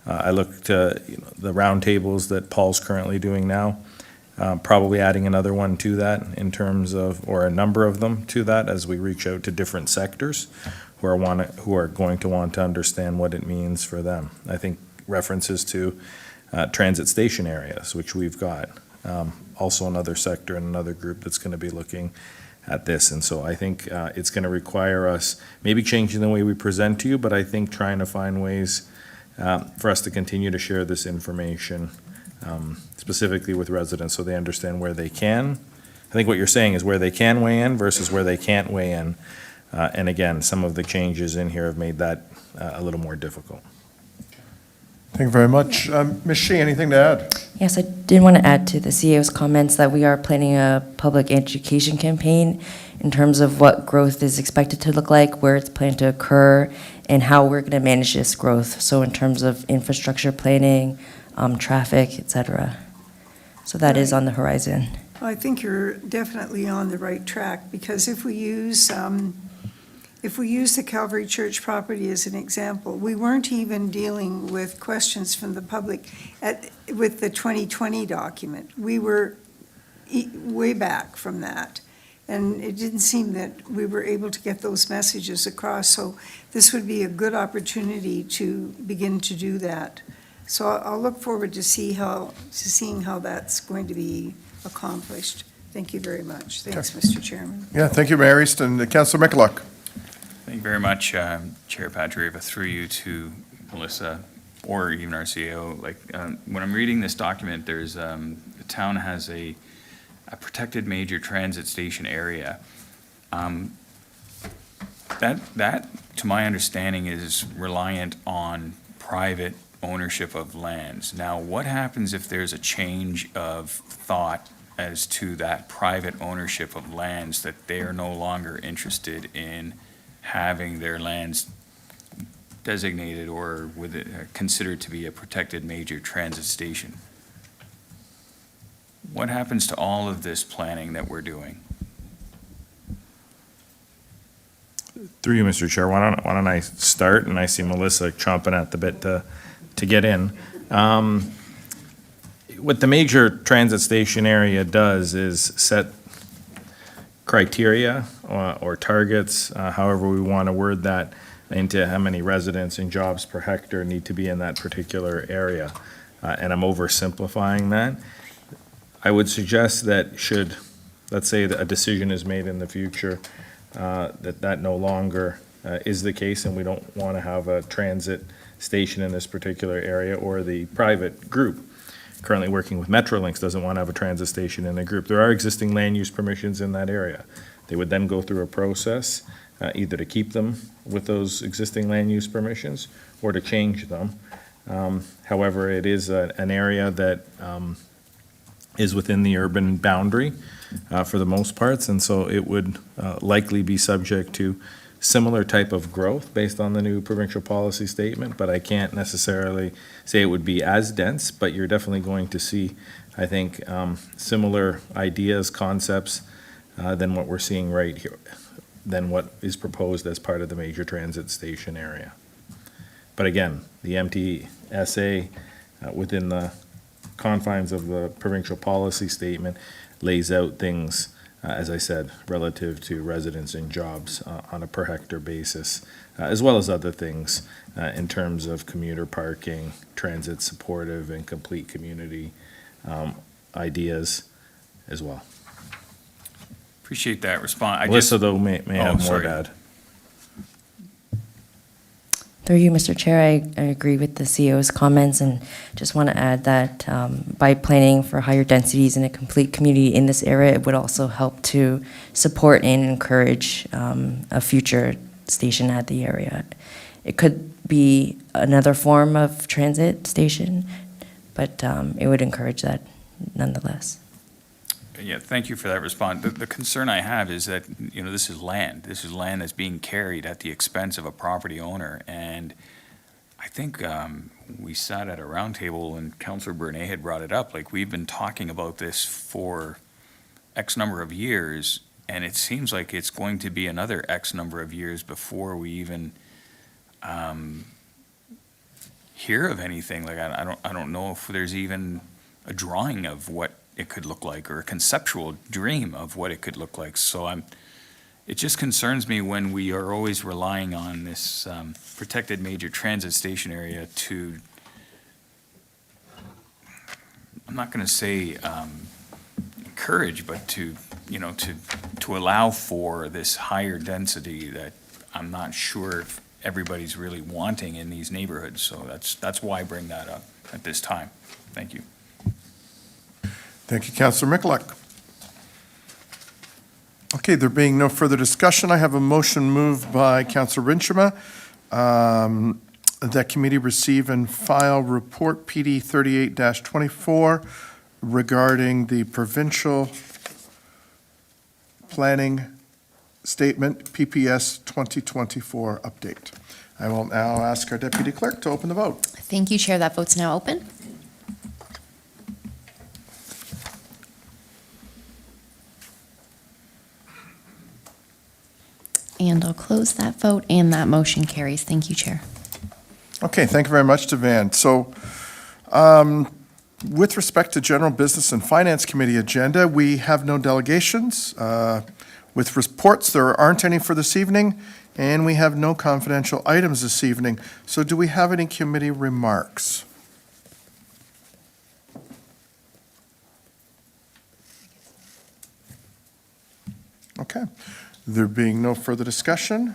I look to the roundtables that Paul's currently doing now, probably adding another one to that in terms of, or a number of them to that as we reach out to different sectors who are going to want to understand what it means for them. I think references to transit station areas, which we've got, also another sector and another group that's going to be looking at this. And so I think it's going to require us maybe changing the way we present to you, but I think trying to find ways for us to continue to share this information specifically with residents so they understand where they can. I think what you're saying is where they can weigh in versus where they can't weigh in. And again, some of the changes in here have made that a little more difficult. Thank you very much. Ms. Shi, anything to add? Yes, I did want to add to the CEO's comments that we are planning a public education campaign in terms of what growth is expected to look like, where it's planned to occur, and how we're going to manage this growth. So in terms of infrastructure planning, traffic, et cetera. So that is on the horizon. I think you're definitely on the right track, because if we use the Calvary Church property as an example, we weren't even dealing with questions from the public with the 2020 document. We were way back from that, and it didn't seem that we were able to get those messages across, so this would be a good opportunity to begin to do that. So I'll look forward to seeing how that's going to be accomplished. Thank you very much. Thanks, Mr. Chairman. Yeah, thank you, Mayor Easton. Councilor McCulloch. Thank you very much, Chair Patrieva, through you to Melissa, or even our CEO. When I'm reading this document, there's the town has a protected major transit station area. That, to my understanding, is reliant on private ownership of lands. Now, what happens if there's a change of thought as to that private ownership of lands, that they are no longer interested in having their lands designated or with it considered to be a protected major transit station. What happens to all of this planning that we're doing? Through you, Mr. Chair, why don't I start, and I see Melissa chomping at the bit to get in. What the major transit station area does is set criteria or targets, however we want to word that, into how many residents and jobs per hectare need to be in that particular area. And I'm oversimplifying that. I would suggest that should, let's say that a decision is made in the future, that no longer is the case, and we don't want to have a transit station in this particular area, or the private group currently working with Metrolinx doesn't want to have a transit station in the group. There are existing land use permissions in that area. They would then go through a process, either to keep them with those existing land use permissions or to change them. However, it is an area that is within the urban boundary for the most parts, and so it would likely be subject to similar type of growth based on the new provincial policy statement, but I can't necessarily say it would be as dense, but you're definitely going to see, I think, similar ideas, concepts than what we're seeing right here, than what is proposed as part of the major transit station area. But again, the MTSA, within the confines of the provincial policy statement, lays out things, as I said, relative to residents and jobs on a per hectare basis, as well as other things in terms of commuter parking, transit supportive and complete community ideas as well. Appreciate that response. Melissa, though, may have more sorry. to add. Through you, Mr. Chair, I agree with the CEO's comments, and just want to add that by planning for higher densities in a complete community in this area, it would also help to support and encourage a future station at the area. It could be another form of transit station, but it would encourage that nonetheless. Yeah, thank you for that response. The concern I have is that, you know, this is land. This is land that's being carried at the expense of a property owner. And I think we sat at a round table and Councillor Bernay had brought it up. Like, we've been talking about this for X number of years, and it seems like it's going to be another X number of years before we even hear of anything. Like, I don't know if there's even a drawing of what it could look like, or a conceptual dream of what it could look like. So it just concerns me when we are always relying on this protected major transit station area to, I'm not going to say encourage, but to, you know, to allow for this higher density that I'm not sure if everybody's really wanting in these neighborhoods. So that's why I bring that up at this time. Thank you. Thank you, Councillor Michalak. Okay, there being no further discussion, I have a motion moved by Councillor Rinchema that committee receive and file report PD 38-24 regarding the provincial planning statement PPS 2024 update. I will now ask our deputy clerk to open the vote. Thank you, Chair. That vote's now open. And I'll close that vote, and that motion carries. Thank you, Chair. Okay, thank you very much, Devan. So, with respect to General Business and Finance Committee agenda, we have no delegations. With reports, there aren't any for this evening, and we have no confidential items this evening. So do we have any committee remarks? Okay. There being no further discussion,